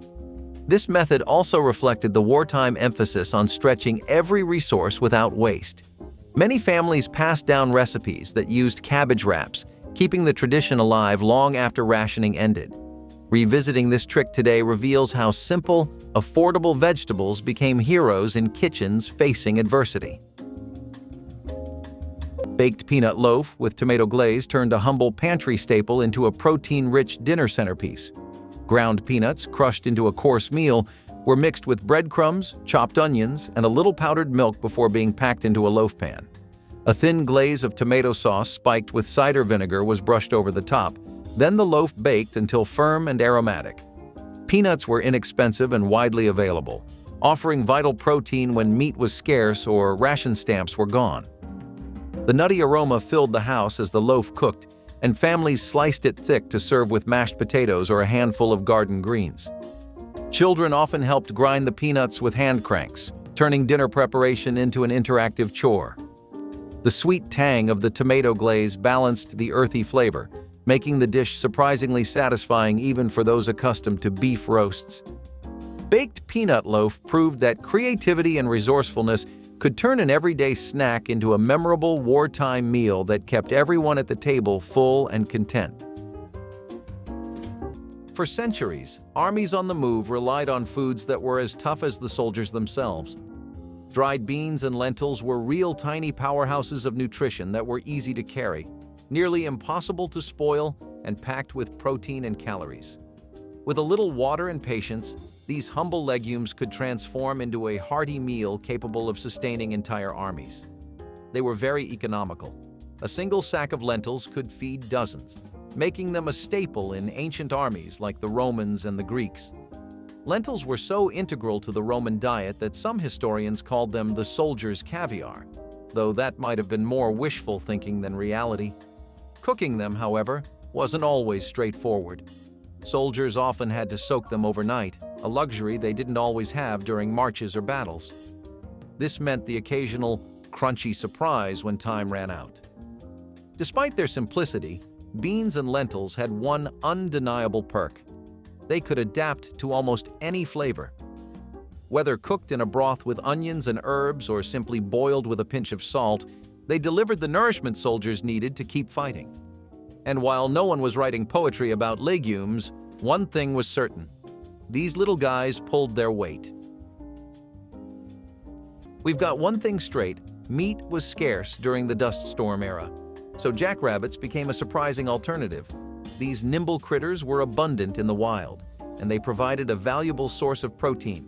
This method also reflected the wartime emphasis on stretching every resource without waste. Many families passed down recipes that used cabbage wraps, keeping the tradition alive long after rationing ended. Revisiting this trick today reveals how simple, affordable vegetables became heroes in kitchens facing adversity. Baked peanut loaf with tomato glaze turned a humble pantry staple into a protein-rich dinner centerpiece. Ground peanuts, crushed into a coarse meal, were mixed with breadcrumbs, chopped onions, and a little powdered milk before being packed into a loaf pan. A thin glaze of tomato sauce spiked with cider vinegar was brushed over the top. Then the loaf baked until firm and aromatic. Peanuts were inexpensive and widely available, offering vital protein when meat was scarce or ration stamps were gone. The nutty aroma filled the house as the loaf cooked, and families sliced it thick to serve with mashed potatoes or a handful of garden greens. Children often helped grind the peanuts with hand cranks, turning dinner preparation into an interactive chore. The sweet tang of the tomato glaze balanced the earthy flavor, making the dish surprisingly satisfying even for those accustomed to beef roasts. Baked peanut loaf proved that creativity and resourcefulness could turn an everyday snack into a memorable wartime meal that kept everyone at the table full and content. For centuries, armies on the move relied on foods that were as tough as the soldiers themselves. Dried beans and lentils were real tiny powerhouses of nutrition that were easy to carry, nearly impossible to spoil, and packed with protein and calories. With a little water and patience, these humble legumes could transform into a hearty meal capable of sustaining entire armies. They were very economical. A single sack of lentils could feed dozens, making them a staple in ancient armies like the Romans and the Greeks. Lentils were so integral to the Roman diet that some historians called them the soldier's caviar, though that might have been more wishful thinking than reality. Cooking them, however, wasn't always straightforward. Soldiers often had to soak them overnight, a luxury they didn't always have during marches or battles. This meant the occasional crunchy surprise when time ran out. Despite their simplicity, beans and lentils had one undeniable perk. They could adapt to almost any flavor. Whether cooked in a broth with onions and herbs or simply boiled with a pinch of salt, they delivered the nourishment soldiers needed to keep fighting. And while no one was writing poetry about legumes, one thing was certain: these little guys pulled their weight. We've got one thing straight: meat was scarce during the dust storm era, so jackrabbits became a surprising alternative. These nimble critters were abundant in the wild, and they provided a valuable source of protein.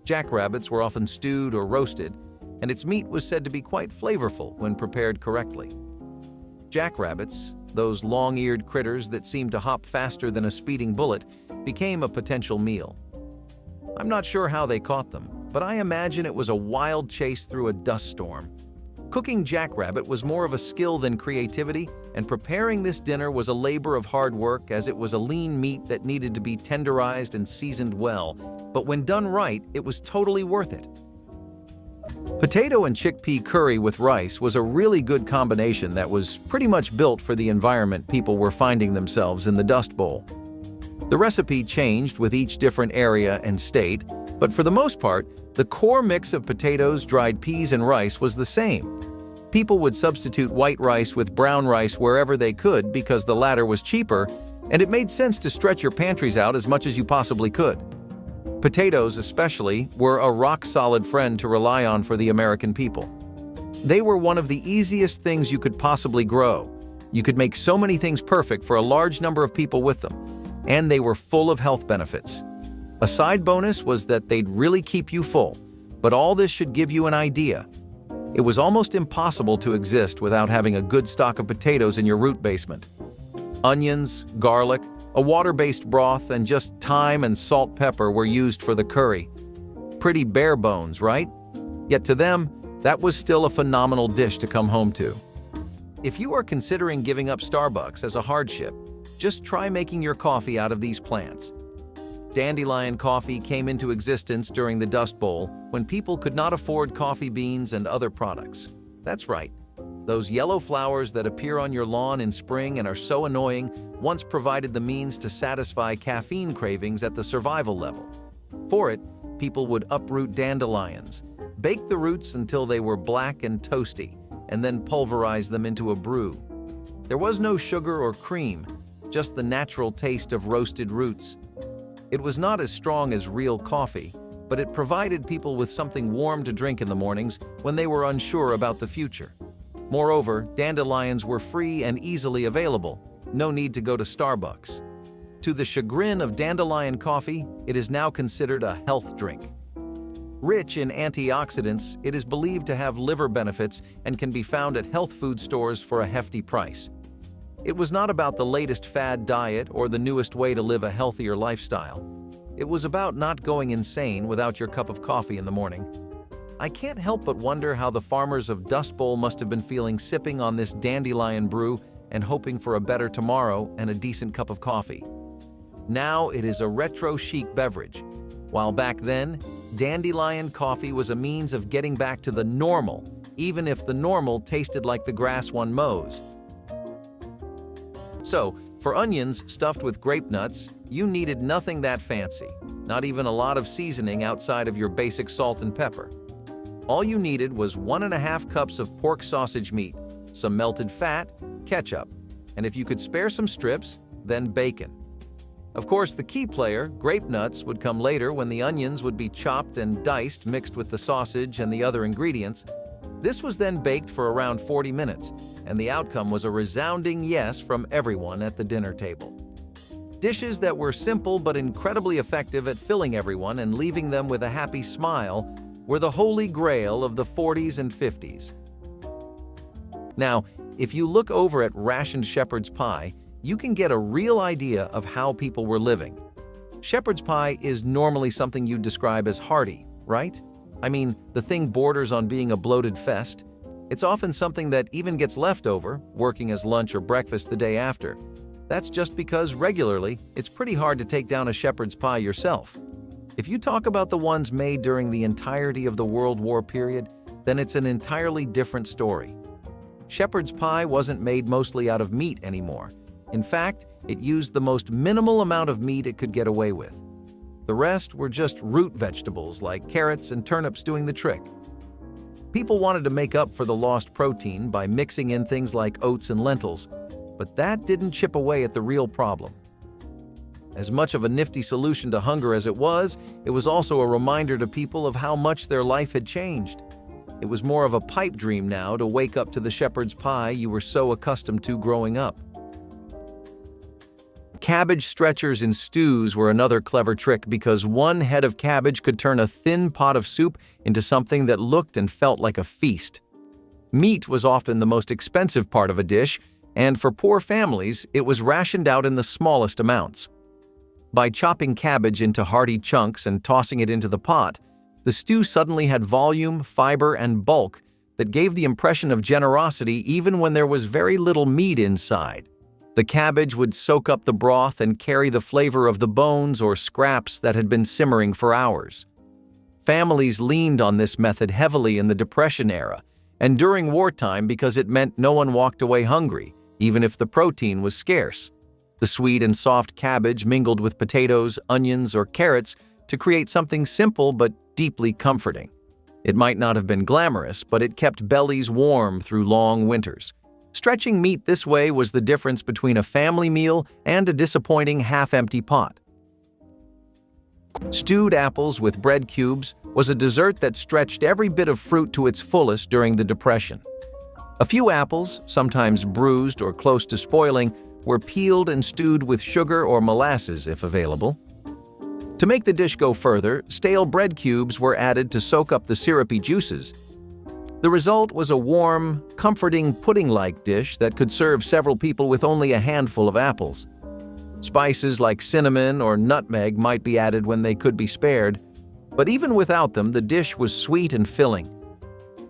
Jackrabbits were often stewed or roasted, and its meat was said to be quite flavorful when prepared correctly. Jackrabbits, those long-eared critters that seemed to hop faster than a speeding bullet, became a potential meal. I'm not sure how they caught them, but I imagine it was a wild chase through a dust storm. Cooking jackrabbit was more of a skill than creativity, and preparing this dinner was a labor of hard work, as it was a lean meat that needed to be tenderized and seasoned well, but when done right, it was totally worth it. Potato and chickpea curry with rice was a really good combination that was pretty much built for the environment people were finding themselves in the Dust Bowl. The recipe changed with each different area and state, but for the most part, the core mix of potatoes, dried peas, and rice was the same. People would substitute white rice with brown rice wherever they could because the latter was cheaper, and it made sense to stretch your pantries out as much as you possibly could. Potatoes, especially, were a rock-solid friend to rely on for the American people. They were one of the easiest things you could possibly grow. You could make so many things perfect for a large number of people with them, and they were full of health benefits. A side bonus was that they'd really keep you full, but all this should give you an idea. It was almost impossible to exist without having a good stock of potatoes in your root basement. Onions, garlic, a water-based broth, and just thyme and salt pepper were used for the curry. Pretty bare bones, right? Yet to them, that was still a phenomenal dish to come home to. If you are considering giving up Starbucks as a hardship, just try making your coffee out of these plants. Dandelion coffee came into existence during the Dust Bowl when people could not afford coffee beans and other products. That's right. Those yellow flowers that appear on your lawn in spring and are so annoying once provided the means to satisfy caffeine cravings at the survival level. For it, people would uproot dandelions, bake the roots until they were black and toasty, and then pulverize them into a brew. There was no sugar or cream, just the natural taste of roasted roots. It was not as strong as real coffee, but it provided people with something warm to drink in the mornings when they were unsure about the future. Moreover, dandelions were free and easily available. No need to go to Starbucks. To the chagrin of dandelion coffee, it is now considered a health drink. Rich in antioxidants, it is believed to have liver benefits and can be found at health food stores for a hefty price. It was not about the latest fad diet or the newest way to live a healthier lifestyle. It was about not going insane without your cup of coffee in the morning. I can't help but wonder how the farmers of Dust Bowl must have been feeling sipping on this dandelion brew and hoping for a better tomorrow and a decent cup of coffee. Now it is a retro chic beverage, while back then, dandelion coffee was a means of getting back to the normal, even if the normal tasted like the grass one mows. So, for onions stuffed with grape nuts, you needed nothing that fancy, not even a lot of seasoning outside of your basic salt and pepper. All you needed was 1.5 cups of pork sausage meat, some melted fat, ketchup, and if you could spare some strips, then bacon. Of course, the key player, grape nuts, would come later when the onions would be chopped and diced mixed with the sausage and the other ingredients. This was then baked for around 40 minutes, and the outcome was a resounding yes from everyone at the dinner table. Dishes that were simple but incredibly effective at filling everyone and leaving them with a happy smile were the holy grail of the 40s and 50s. Now, if you look over at rationed shepherd's pie, you can get a real idea of how people were living. Shepherd's pie is normally something you'd describe as hearty, right? I mean, the thing borders on being a bloated fest. It's often something that even gets left over, working as lunch or breakfast the day after. That's just because regularly, it's pretty hard to take down a shepherd's pie yourself. If you talk about the ones made during the entirety of the World War period, then it's an entirely different story. Shepherd's pie wasn't made mostly out of meat anymore. In fact, it used the most minimal amount of meat it could get away with. The rest were just root vegetables like carrots and turnips doing the trick. People wanted to make up for the lost protein by mixing in things like oats and lentils, but that didn't chip away at the real problem. As much of a nifty solution to hunger as it was also a reminder to people of how much their life had changed. It was more of a pipe dream now to wake up to the shepherd's pie you were so accustomed to growing up. Cabbage stretchers in stews were another clever trick because one head of cabbage could turn a thin pot of soup into something that looked and felt like a feast. Meat was often the most expensive part of a dish, and for poor families, it was rationed out in the smallest amounts. By chopping cabbage into hearty chunks and tossing it into the pot, the stew suddenly had volume, fiber, and bulk that gave the impression of generosity even when there was very little meat inside. The cabbage would soak up the broth and carry the flavor of the bones or scraps that had been simmering for hours. Families leaned on this method heavily in the Depression era and during wartime because it meant no one walked away hungry, even if the protein was scarce. The sweet and soft cabbage mingled with potatoes, onions, or carrots to create something simple but deeply comforting. It might not have been glamorous, but it kept bellies warm through long winters. Stretching meat this way was the difference between a family meal and a disappointing half-empty pot. Stewed apples with bread cubes was a dessert that stretched every bit of fruit to its fullest during the Depression. A few apples, sometimes bruised or close to spoiling, were peeled and stewed with sugar or molasses if available. To make the dish go further, stale bread cubes were added to soak up the syrupy juices. The result was a warm, comforting pudding-like dish that could serve several people with only a handful of apples. Spices like cinnamon or nutmeg might be added when they could be spared, but even without them, the dish was sweet and filling.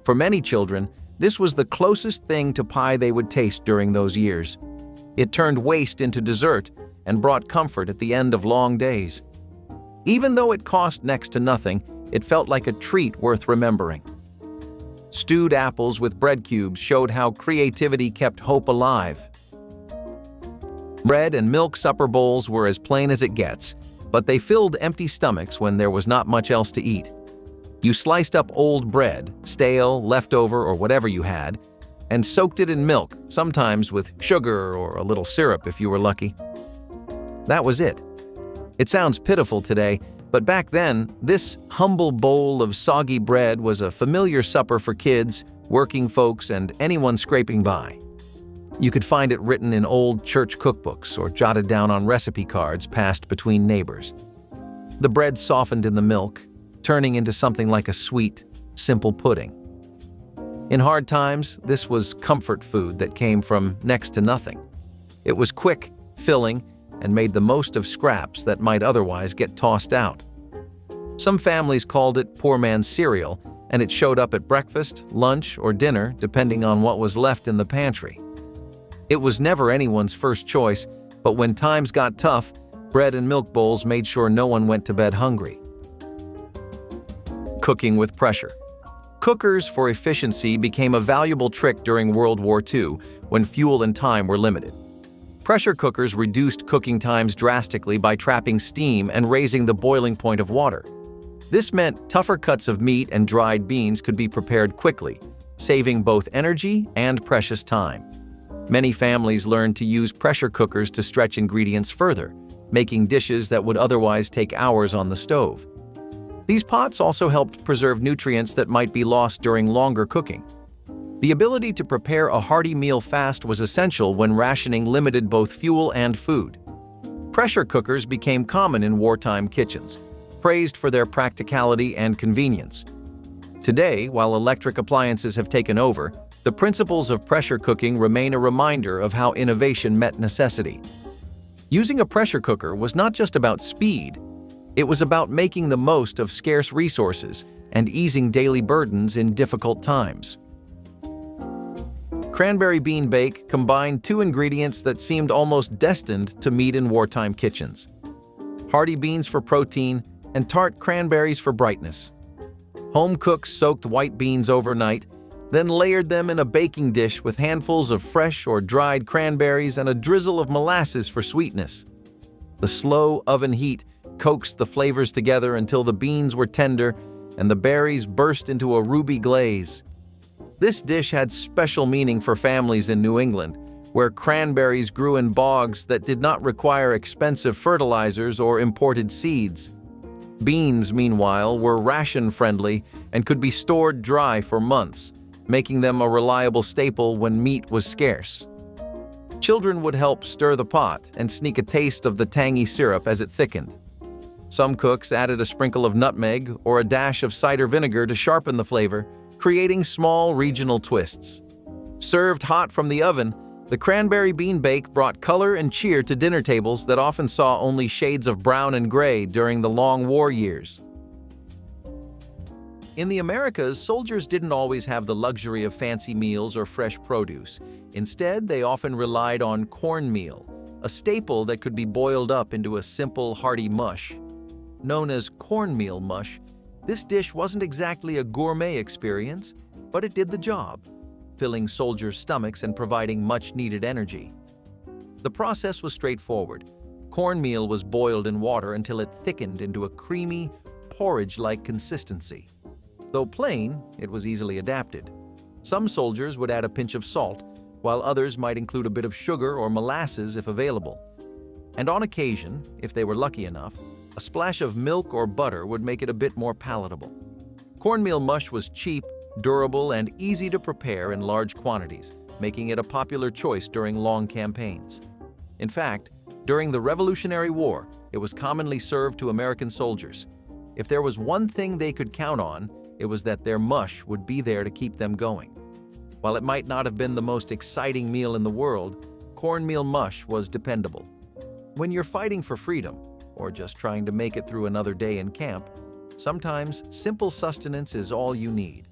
For many children, this was the closest thing to pie they would taste during those years. It turned waste into dessert and brought comfort at the end of long days. Even though it cost next to nothing, it felt like a treat worth remembering. Stewed apples with bread cubes showed how creativity kept hope alive. Bread and milk supper bowls were as plain as it gets, but they filled empty stomachs when there was not much else to eat. You sliced up old bread, stale, leftover, or whatever you had, and soaked it in milk, sometimes with sugar or a little syrup if you were lucky. That was it. It sounds pitiful today, but back then, this humble bowl of soggy bread was a familiar supper for kids, working folks, and anyone scraping by. You could find it written in old church cookbooks or jotted down on recipe cards passed between neighbors. The bread softened in the milk, turning into something like a sweet, simple pudding. In hard times, this was comfort food that came from next to nothing. It was quick, filling, and made the most of scraps that might otherwise get tossed out. Some families called it poor man's cereal, and it showed up at breakfast, lunch, or dinner, depending on what was left in the pantry. It was never anyone's first choice, but when times got tough, bread and milk bowls made sure no one went to bed hungry. Cooking with pressure. Cookers for efficiency became a valuable trick during World War II when fuel and time were limited. Pressure cookers reduced cooking times drastically by trapping steam and raising the boiling point of water. This meant tougher cuts of meat and dried beans could be prepared quickly, saving both energy and precious time. Many families learned to use pressure cookers to stretch ingredients further, making dishes that would otherwise take hours on the stove. These pots also helped preserve nutrients that might be lost during longer cooking. The ability to prepare a hearty meal fast was essential when rationing limited both fuel and food. Pressure cookers became common in wartime kitchens, praised for their practicality and convenience. Today, while electric appliances have taken over, the principles of pressure cooking remain a reminder of how innovation met necessity. Using a pressure cooker was not just about speed, it was about making the most of scarce resources and easing daily burdens in difficult times. Cranberry bean bake combined two ingredients that seemed almost destined to meet in wartime kitchens: hearty beans for protein and tart cranberries for brightness. Home cooks soaked white beans overnight, then layered them in a baking dish with handfuls of fresh or dried cranberries and a drizzle of molasses for sweetness. The slow oven heat coaxed the flavors together until the beans were tender and the berries burst into a ruby glaze. This dish had special meaning for families in New England, where cranberries grew in bogs that did not require expensive fertilizers or imported seeds. Beans, meanwhile, were ration-friendly and could be stored dry for months, making them a reliable staple when meat was scarce. Children would help stir the pot and sneak a taste of the tangy syrup as it thickened. Some cooks added a sprinkle of nutmeg or a dash of cider vinegar to sharpen the flavor, creating small regional twists. Served hot from the oven, the cranberry bean bake brought color and cheer to dinner tables that often saw only shades of brown and gray during the long war years. In the Americas, soldiers didn't always have the luxury of fancy meals or fresh produce. Instead, they often relied on cornmeal, a staple that could be boiled up into a simple, hearty mush. Known as cornmeal mush, this dish wasn't exactly a gourmet experience, but it did the job, filling soldiers' stomachs and providing much-needed energy. The process was straightforward. Cornmeal was boiled in water until it thickened into a creamy, porridge-like consistency. Though plain, it was easily adapted. Some soldiers would add a pinch of salt, while others might include a bit of sugar or molasses if available. And on occasion, if they were lucky enough, a splash of milk or butter would make it a bit more palatable. Cornmeal mush was cheap, durable, and easy to prepare in large quantities, making it a popular choice during long campaigns. In fact, during the Revolutionary War, it was commonly served to American soldiers. If there was one thing they could count on, it was that their mush would be there to keep them going. While it might not have been the most exciting meal in the world, cornmeal mush was dependable. When you're fighting for freedom, or just trying to make it through another day in camp, sometimes simple sustenance is all you need.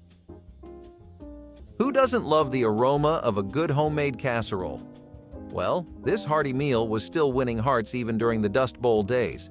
Who doesn't love the aroma of a good homemade casserole? Well, this hearty meal was still winning hearts even during the Dust Bowl days.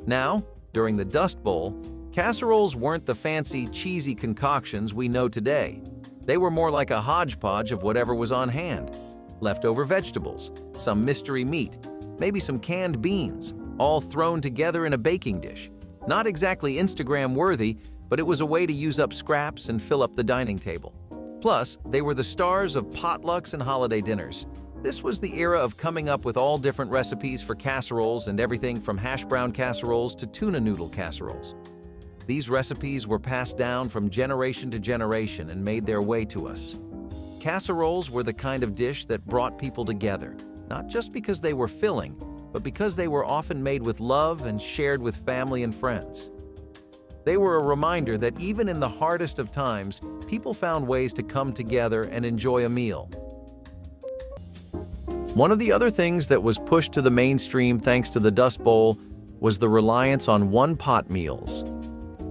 Now, during the Dust Bowl, casseroles weren't the fancy, cheesy concoctions we know today. They were more like a hodgepodge of whatever was on hand. Leftover vegetables, some mystery meat, maybe some canned beans, all thrown together in a baking dish. Not exactly Instagram-worthy, but it was a way to use up scraps and fill up the dining table. Plus, they were the stars of potlucks and holiday dinners. This was the era of coming up with all different recipes for casseroles and everything from hash brown casseroles to tuna noodle casseroles. These recipes were passed down from generation to generation and made their way to us. Casseroles were the kind of dish that brought people together, not just because they were filling, but because they were often made with love and shared with family and friends. They were a reminder that even in the hardest of times, people found ways to come together and enjoy a meal. One of the other things that was pushed to the mainstream thanks to the Dust Bowl was the reliance on one-pot meals.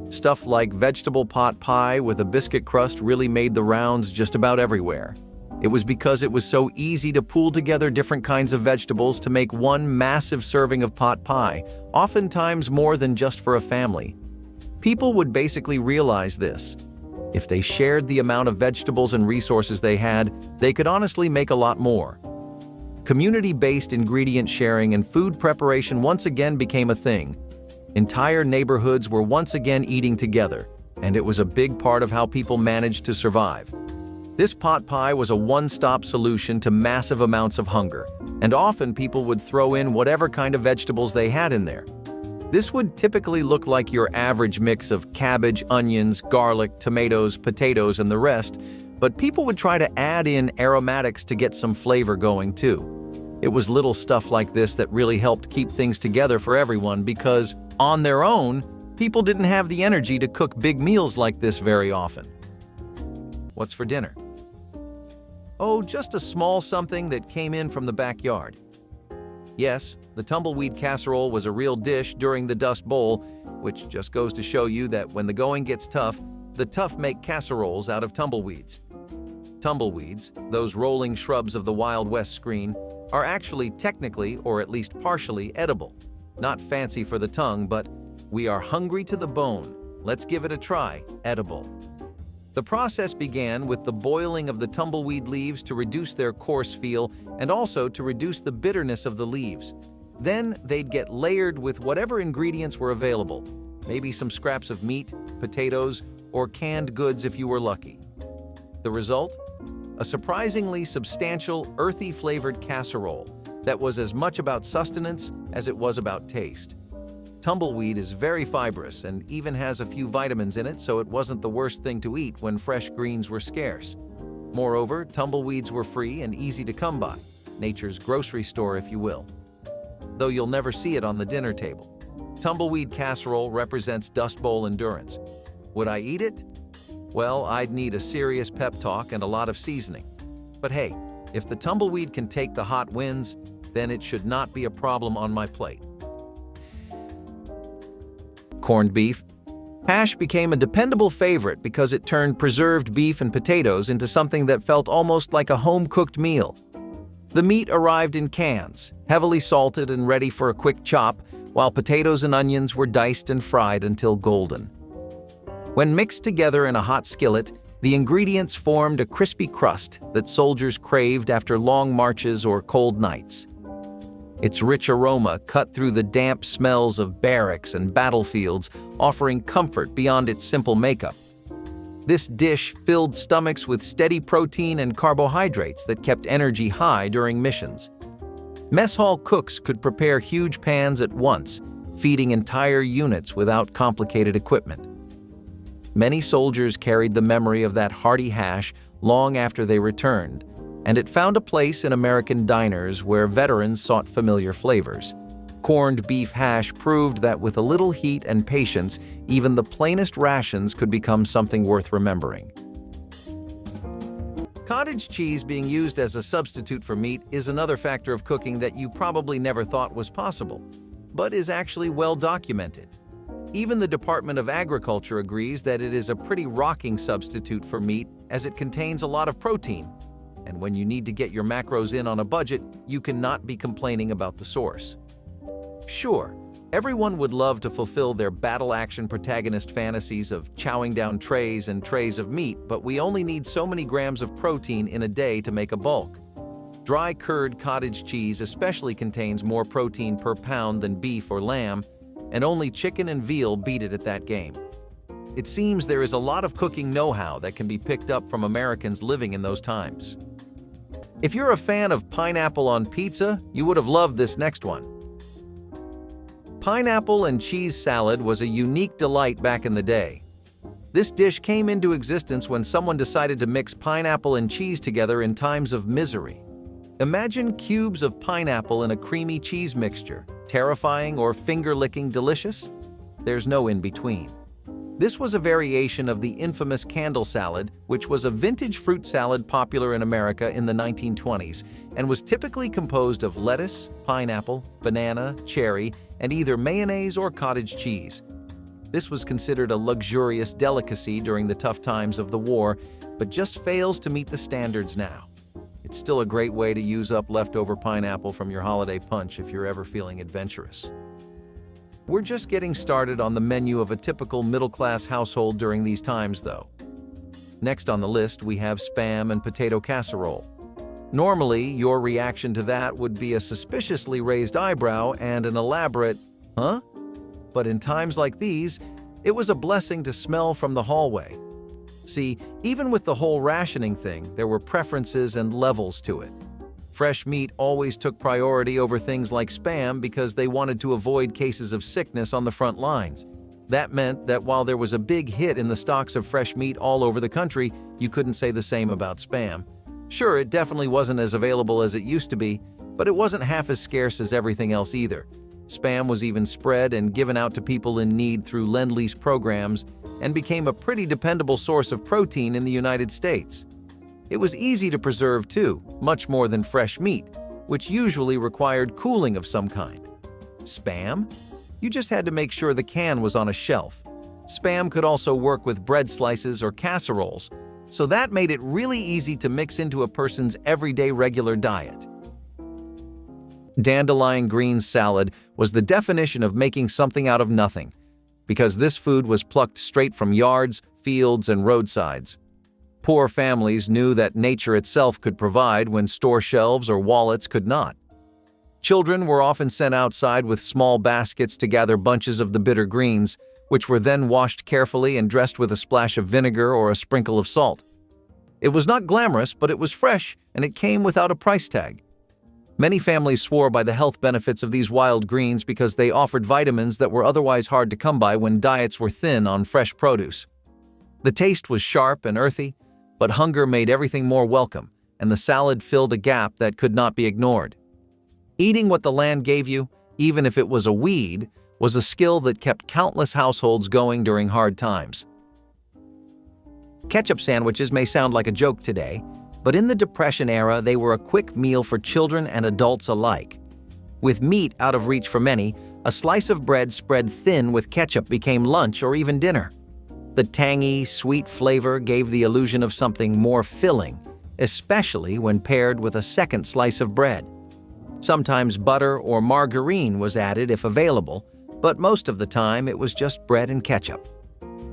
Stuff like vegetable pot pie with a biscuit crust really made the rounds just about everywhere. It was because it was so easy to pool together different kinds of vegetables to make one massive serving of pot pie, oftentimes more than just for a family. People would basically realize this. If they shared the amount of vegetables and resources they had, they could honestly make a lot more. Community-based ingredient sharing and food preparation once again became a thing. Entire neighborhoods were once again eating together, and it was a big part of how people managed to survive. This pot pie was a one-stop solution to massive amounts of hunger, and often people would throw in whatever kind of vegetables they had in there. This would typically look like your average mix of cabbage, onions, garlic, tomatoes, potatoes, and the rest, but people would try to add in aromatics to get some flavor going too. It was little stuff like this that really helped keep things together for everyone because, on their own, people didn't have the energy to cook big meals like this very often. What's for dinner? Oh, just a small something that came in from the backyard. Yes, the tumbleweed casserole was a real dish during the Dust Bowl, which just goes to show you that when the going gets tough, the tough make casseroles out of tumbleweeds. Tumbleweeds, those rolling shrubs of the Wild West screen, are actually technically, or at least partially, edible. Not fancy for the tongue, but we are hungry to the bone. Let's give it a try, edible. The process began with the boiling of the tumbleweed leaves to reduce their coarse feel and also to reduce the bitterness of the leaves. Then they'd get layered with whatever ingredients were available, maybe some scraps of meat, potatoes, or canned goods if you were lucky. The result? A surprisingly substantial, earthy flavored casserole that was as much about sustenance as it was about taste. Tumbleweed is very fibrous and even has a few vitamins in it, so it wasn't the worst thing to eat when fresh greens were scarce. Moreover, tumbleweeds were free and easy to come by. nature's grocery store, if you will. Though you'll never see it on the dinner table. Tumbleweed casserole represents Dust Bowl endurance. Would I eat it? Well, I'd need a serious pep talk and a lot of seasoning. But hey, if the tumbleweed can take the hot winds, then it should not be a problem on my plate. Corned beef. Hash became a dependable favorite because it turned preserved beef and potatoes into something that felt almost like a home-cooked meal. The meat arrived in cans, heavily salted and ready for a quick chop, while potatoes and onions were diced and fried until golden. When mixed together in a hot skillet, the ingredients formed a crispy crust that soldiers craved after long marches or cold nights. Its rich aroma cut through the damp smells of barracks and battlefields, offering comfort beyond its simple makeup. This dish filled stomachs with steady protein and carbohydrates that kept energy high during missions. Mess hall cooks could prepare huge pans at once, feeding entire units without complicated equipment. Many soldiers carried the memory of that hearty hash long after they returned, and it found a place in American diners where veterans sought familiar flavors. Corned beef hash proved that with a little heat and patience, even the plainest rations could become something worth remembering. Cottage cheese being used as a substitute for meat is another factor of cooking that you probably never thought was possible, but is actually well documented. Even the Department of Agriculture agrees that it is a pretty rocking substitute for meat as it contains a lot of protein. And when you need to get your macros in on a budget, you cannot be complaining about the source. Sure, everyone would love to fulfill their battle-action protagonist fantasies of chowing down trays and trays of meat, but we only need so many grams of protein in a day to make a bulk. Dry curd cottage cheese especially contains more protein per pound than beef or lamb, and only chicken and veal beat it at that game. It seems there is a lot of cooking know-how that can be picked up from Americans living in those times. If you're a fan of pineapple on pizza, you would have loved this next one. Pineapple and cheese salad was a unique delight back in the day. This dish came into existence when someone decided to mix pineapple and cheese together in times of misery. Imagine cubes of pineapple in a creamy cheese mixture, terrifying or finger-licking delicious? There's no in-between. This was a variation of the infamous candle salad, which was a vintage fruit salad popular in America in the 1920s and was typically composed of lettuce, pineapple, banana, cherry, and either mayonnaise or cottage cheese. This was considered a luxurious delicacy during the tough times of the war, but just fails to meet the standards now. It's still a great way to use up leftover pineapple from your holiday punch if you're ever feeling adventurous. We're just getting started on the menu of a typical middle-class household during these times, though. Next on the list, we have Spam and potato casserole. Normally, your reaction to that would be a suspiciously raised eyebrow and an elaborate, "Huh?" But in times like these, it was a blessing to smell from the hallway. See, even with the whole rationing thing, there were preferences and levels to it. Fresh meat always took priority over things like Spam because they wanted to avoid cases of sickness on the front lines. That meant that while there was a big hit in the stocks of fresh meat all over the country, you couldn't say the same about Spam. Sure, it definitely wasn't as available as it used to be, but it wasn't half as scarce as everything else either. Spam was even spread and given out to people in need through Lend-Lease programs and became a pretty dependable source of protein in the United States. It was easy to preserve too, much more than fresh meat, which usually required cooling of some kind. Spam? You just had to make sure the can was on a shelf. Spam could also work with bread slices or casseroles, so that made it really easy to mix into a person's everyday regular diet. Dandelion green salad was the definition of making something out of nothing, because this food was plucked straight from yards, fields, and roadsides. Poor families knew that nature itself could provide when store shelves or wallets could not. Children were often sent outside with small baskets to gather bunches of the bitter greens, which were then washed carefully and dressed with a splash of vinegar or a sprinkle of salt. It was not glamorous, but it was fresh, and it came without a price tag. Many families swore by the health benefits of these wild greens because they offered vitamins that were otherwise hard to come by when diets were thin on fresh produce. The taste was sharp and earthy, but hunger made everything more welcome, and the salad filled a gap that could not be ignored. Eating what the land gave you, even if it was a weed, was a skill that kept countless households going during hard times. Ketchup sandwiches may sound like a joke today, but in the Depression era, they were a quick meal for children and adults alike. With meat out of reach for many, a slice of bread spread thin with ketchup became lunch or even dinner. The tangy, sweet flavor gave the illusion of something more filling, especially when paired with a second slice of bread. Sometimes butter or margarine was added if available, but most of the time it was just bread and ketchup.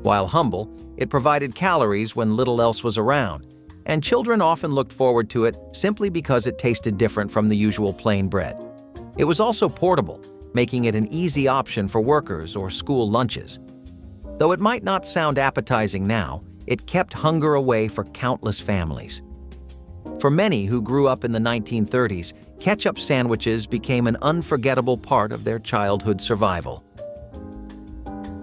While humble, it provided calories when little else was around, and children often looked forward to it simply because it tasted different from the usual plain bread. It was also portable, making it an easy option for workers or school lunches. Though it might not sound appetizing now, it kept hunger away for countless families. For many who grew up in the 1930s, ketchup sandwiches became an unforgettable part of their childhood survival.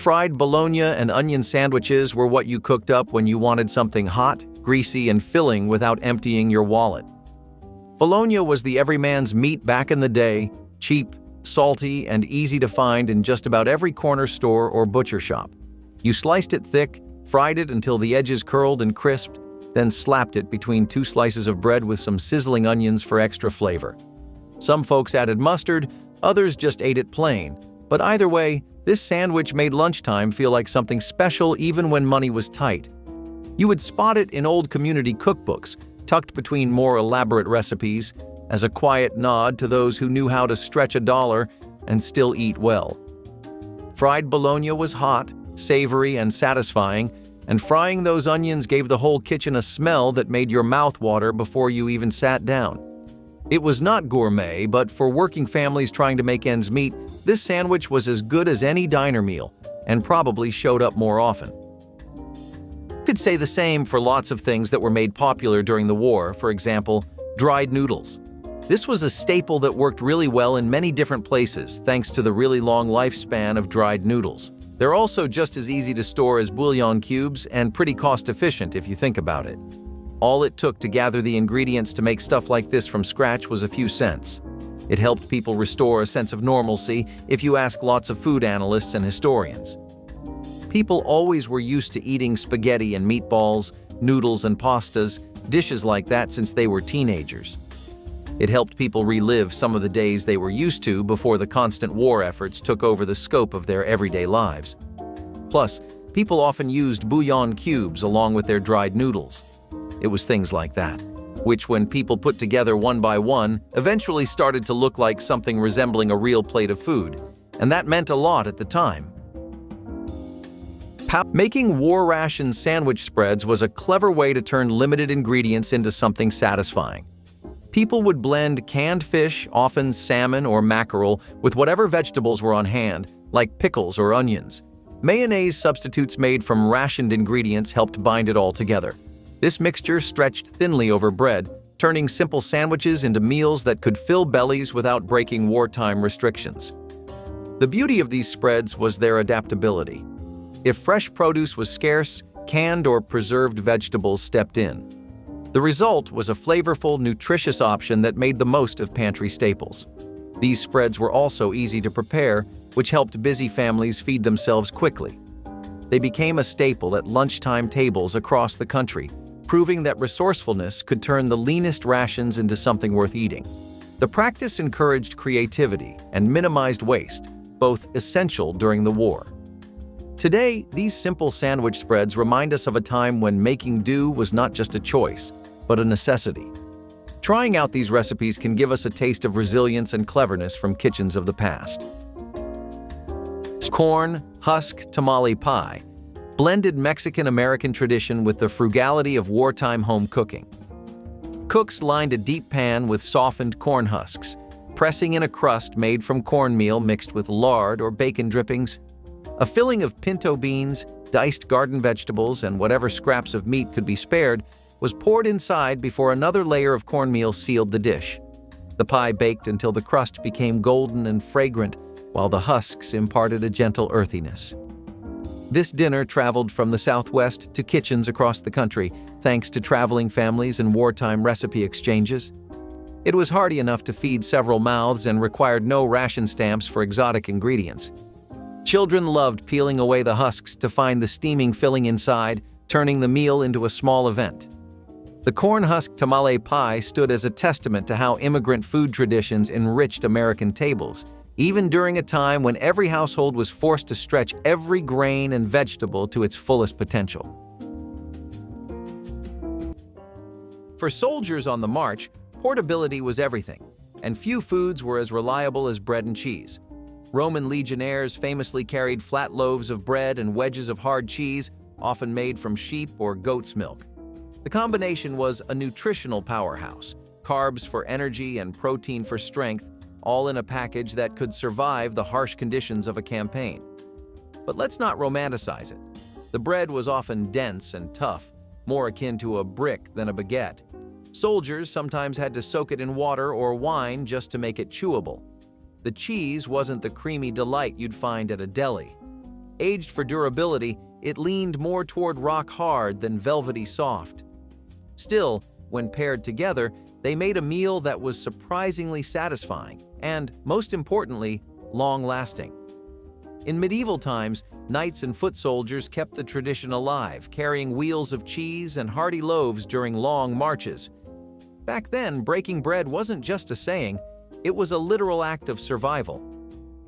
Fried bologna and onion sandwiches were what you cooked up when you wanted something hot, greasy, and filling without emptying your wallet. Bologna was the everyman's meat back in the day, cheap, salty, and easy to find in just about every corner store or butcher shop. You sliced it thick, fried it until the edges curled and crisped, then slapped it between two slices of bread with some sizzling onions for extra flavor. Some folks added mustard, others just ate it plain, but either way, this sandwich made lunchtime feel like something special even when money was tight. You would spot it in old community cookbooks, tucked between more elaborate recipes, as a quiet nod to those who knew how to stretch a dollar and still eat well. Fried bologna was hot, savory, and satisfying, and frying those onions gave the whole kitchen a smell that made your mouth water before you even sat down. It was not gourmet, but for working families trying to make ends meet, this sandwich was as good as any diner meal, and probably showed up more often. You could say the same for lots of things that were made popular during the war, for example, dried noodles. This was a staple that worked really well in many different places thanks to the really long lifespan of dried noodles. They're also just as easy to store as bouillon cubes and pretty cost-efficient if you think about it. All it took to gather the ingredients to make stuff like this from scratch was a few cents. It helped people restore a sense of normalcy if you ask lots of food analysts and historians. People always were used to eating spaghetti and meatballs, noodles and pastas, dishes like that since they were teenagers. It helped people relive some of the days they were used to before the constant war efforts took over the scope of their everyday lives. Plus, people often used bouillon cubes along with their dried noodles. It was things like that, which when people put together one by one, eventually started to look like something resembling a real plate of food, and that meant a lot at the time. Making war ration sandwich spreads was a clever way to turn limited ingredients into something satisfying. People would blend canned fish, often salmon or mackerel, with whatever vegetables were on hand, like pickles or onions. Mayonnaise substitutes made from rationed ingredients helped bind it all together. This mixture stretched thinly over bread, turning simple sandwiches into meals that could fill bellies without breaking wartime restrictions. The beauty of these spreads was their adaptability. If fresh produce was scarce, canned or preserved vegetables stepped in. The result was a flavorful, nutritious option that made the most of pantry staples. These spreads were also easy to prepare, which helped busy families feed themselves quickly. They became a staple at lunchtime tables across the country, proving that resourcefulness could turn the leanest rations into something worth eating. The practice encouraged creativity and minimized waste, both essential during the war. Today, these simple sandwich spreads remind us of a time when making do was not just a choice, but a necessity. Trying out these recipes can give us a taste of resilience and cleverness from kitchens of the past. Corn, husk, tamale pie blended Mexican-American tradition with the frugality of wartime home cooking. Cooks lined a deep pan with softened corn husks, pressing in a crust made from cornmeal mixed with lard or bacon drippings. A filling of pinto beans, diced garden vegetables, and whatever scraps of meat could be spared was poured inside before another layer of cornmeal sealed the dish. The pie baked until the crust became golden and fragrant, while the husks imparted a gentle earthiness. This dinner traveled from the Southwest to kitchens across the country, thanks to traveling families and wartime recipe exchanges. It was hearty enough to feed several mouths and required no ration stamps for exotic ingredients. Children loved peeling away the husks to find the steaming filling inside, turning the meal into a small event. The corn husk tamale pie stood as a testament to how immigrant food traditions enriched American tables, even during a time when every household was forced to stretch every grain and vegetable to its fullest potential. For soldiers on the march, portability was everything, and few foods were as reliable as bread and cheese. Roman legionnaires famously carried flat loaves of bread and wedges of hard cheese, often made from sheep or goat's milk. The combination was a nutritional powerhouse, carbs for energy and protein for strength, all in a package that could survive the harsh conditions of a campaign. But let's not romanticize it. The bread was often dense and tough, more akin to a brick than a baguette. Soldiers sometimes had to soak it in water or wine just to make it chewable. The cheese wasn't the creamy delight you'd find at a deli. Aged for durability, it leaned more toward rock hard than velvety soft. Still, when paired together, they made a meal that was surprisingly satisfying and, most importantly, long-lasting. In medieval times, knights and foot soldiers kept the tradition alive, carrying wheels of cheese and hearty loaves during long marches. Back then, breaking bread wasn't just a saying, it was a literal act of survival.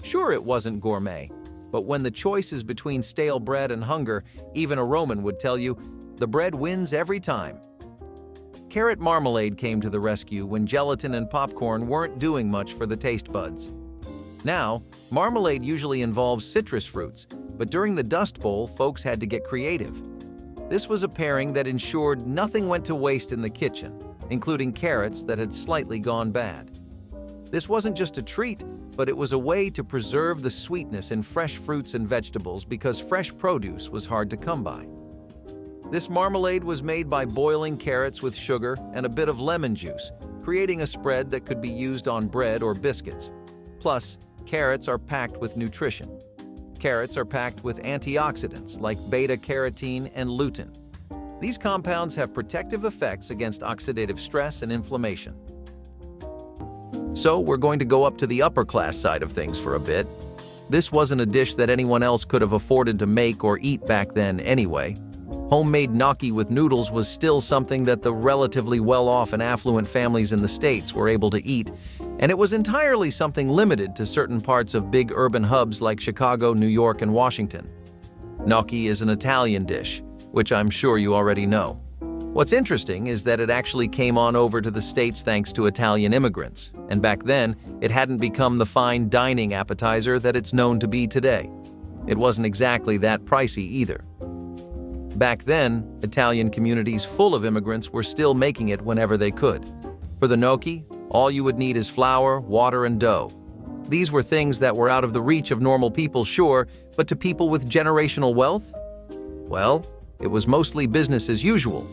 Sure, it wasn't gourmet, but when the choice is between stale bread and hunger, even a Roman would tell you, the bread wins every time. Carrot marmalade came to the rescue when gelatin and popcorn weren't doing much for the taste buds. Now, marmalade usually involves citrus fruits, but during the Dust Bowl, folks had to get creative. This was a pairing that ensured nothing went to waste in the kitchen, including carrots that had slightly gone bad. This wasn't just a treat, but it was a way to preserve the sweetness in fresh fruits and vegetables because fresh produce was hard to come by. This marmalade was made by boiling carrots with sugar and a bit of lemon juice, creating a spread that could be used on bread or biscuits. Plus, carrots are packed with nutrition. Carrots are packed with antioxidants like beta-carotene and lutein. These compounds have protective effects against oxidative stress and inflammation. So we're going to go up to the upper class side of things for a bit. This wasn't a dish that anyone else could have afforded to make or eat back then anyway. Homemade gnocchi with noodles was still something that the relatively well-off and affluent families in the States were able to eat, and it was entirely something limited to certain parts of big urban hubs like Chicago, New York, and Washington. Gnocchi is an Italian dish, which I'm sure you already know. What's interesting is that it actually came on over to the States thanks to Italian immigrants, and back then, it hadn't become the fine dining appetizer that it's known to be today. It wasn't exactly that pricey either. Back then, Italian communities full of immigrants were still making it whenever they could. For the gnocchi, all you would need is flour, water, and dough. These were things that were out of the reach of normal people, sure, but to people with generational wealth? Well, it was mostly business as usual.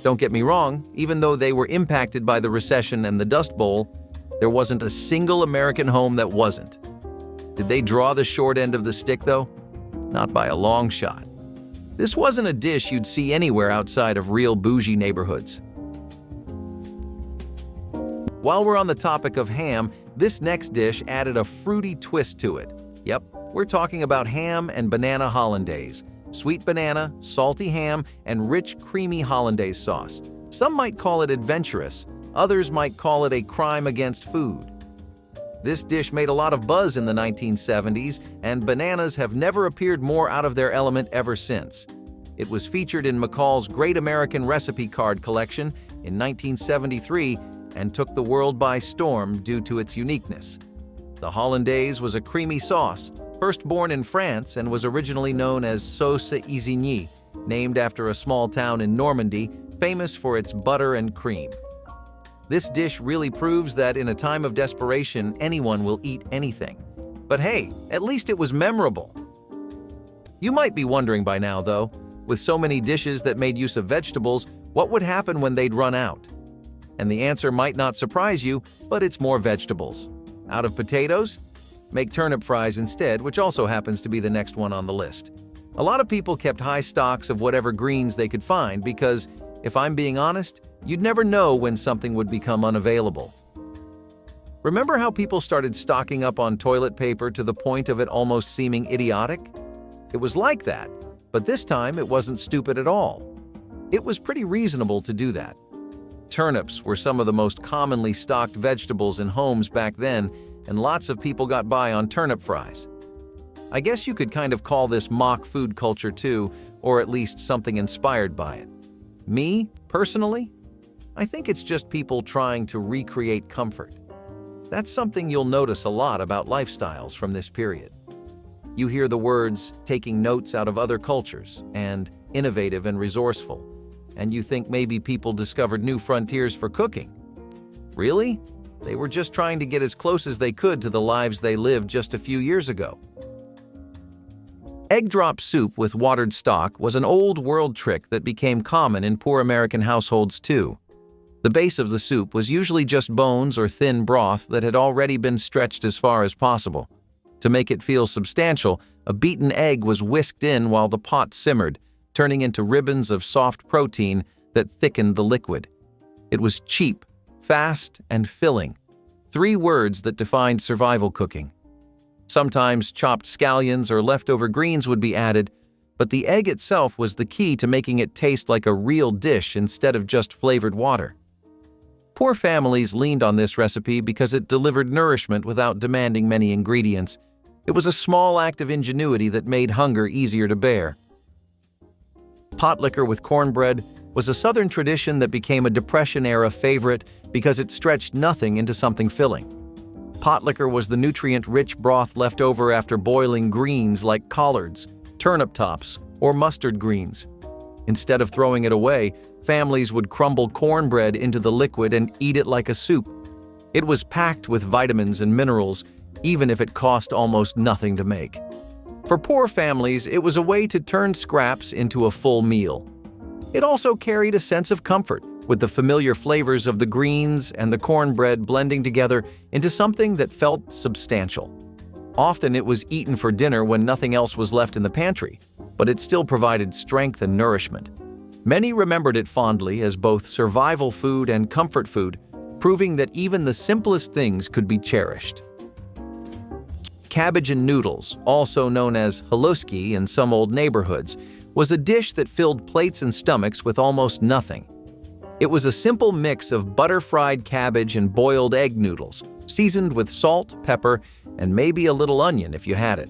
Don't get me wrong, even though they were impacted by the recession and the Dust Bowl, there wasn't a single American home that wasn't. Did they draw the short end of the stick, though? Not by a long shot. This wasn't a dish you'd see anywhere outside of real bougie neighborhoods. While we're on the topic of ham, this next dish added a fruity twist to it. Yep, we're talking about ham and banana hollandaise. Sweet banana, salty ham, and rich, creamy hollandaise sauce. Some might call it adventurous, others might call it a crime against food. This dish made a lot of buzz in the 1970s, and bananas have never appeared more out of their element ever since. It was featured in McCall's Great American Recipe Card collection in 1973 and took the world by storm due to its uniqueness. The hollandaise was a creamy sauce, first born in France and was originally known as sauce Isigny, named after a small town in Normandy famous for its butter and cream. This dish really proves that in a time of desperation, anyone will eat anything. But hey, at least it was memorable. You might be wondering by now, though, with so many dishes that made use of vegetables, what would happen when they'd run out? And the answer might not surprise you, but it's more vegetables. Out of potatoes? Make turnip fries instead, which also happens to be the next one on the list. A lot of people kept high stocks of whatever greens they could find because, if I'm being honest, you'd never know when something would become unavailable. Remember how people started stocking up on toilet paper to the point of it almost seeming idiotic? It was like that, but this time it wasn't stupid at all. It was pretty reasonable to do that. Turnips were some of the most commonly stocked vegetables in homes back then, and lots of people got by on turnip fries. I guess you could kind of call this mock food culture too, or at least something inspired by it. Me, personally, I think it's just people trying to recreate comfort. That's something you'll notice a lot about lifestyles from this period. You hear the words taking notes out of other cultures and innovative and resourceful, and you think maybe people discovered new frontiers for cooking. Really? They were just trying to get as close as they could to the lives they lived just a few years ago. Egg drop soup with watered stock was an old world trick that became common in poor American households too. The base of the soup was usually just bones or thin broth that had already been stretched as far as possible. To make it feel substantial, a beaten egg was whisked in while the pot simmered, turning into ribbons of soft protein that thickened the liquid. It was cheap, fast, and filling, 3 words that defined survival cooking. Sometimes chopped scallions or leftover greens would be added, but the egg itself was the key to making it taste like a real dish instead of just flavored water. Poor families leaned on this recipe because it delivered nourishment without demanding many ingredients. It was a small act of ingenuity that made hunger easier to bear. Pot liquor with cornbread was a Southern tradition that became a Depression-era favorite because it stretched nothing into something filling. Pot liquor was the nutrient-rich broth left over after boiling greens like collards, turnip tops, or mustard greens. Instead of throwing it away, families would crumble cornbread into the liquid and eat it like a soup. It was packed with vitamins and minerals, even if it cost almost nothing to make. For poor families, it was a way to turn scraps into a full meal. It also carried a sense of comfort, with the familiar flavors of the greens and the cornbread blending together into something that felt substantial. Often it was eaten for dinner when nothing else was left in the pantry, but it still provided strength and nourishment. Many remembered it fondly as both survival food and comfort food, proving that even the simplest things could be cherished. Cabbage and noodles, also known as haluski in some old neighborhoods, was a dish that filled plates and stomachs with almost nothing. It was a simple mix of butter-fried cabbage and boiled egg noodles, seasoned with salt, pepper, and maybe a little onion if you had it.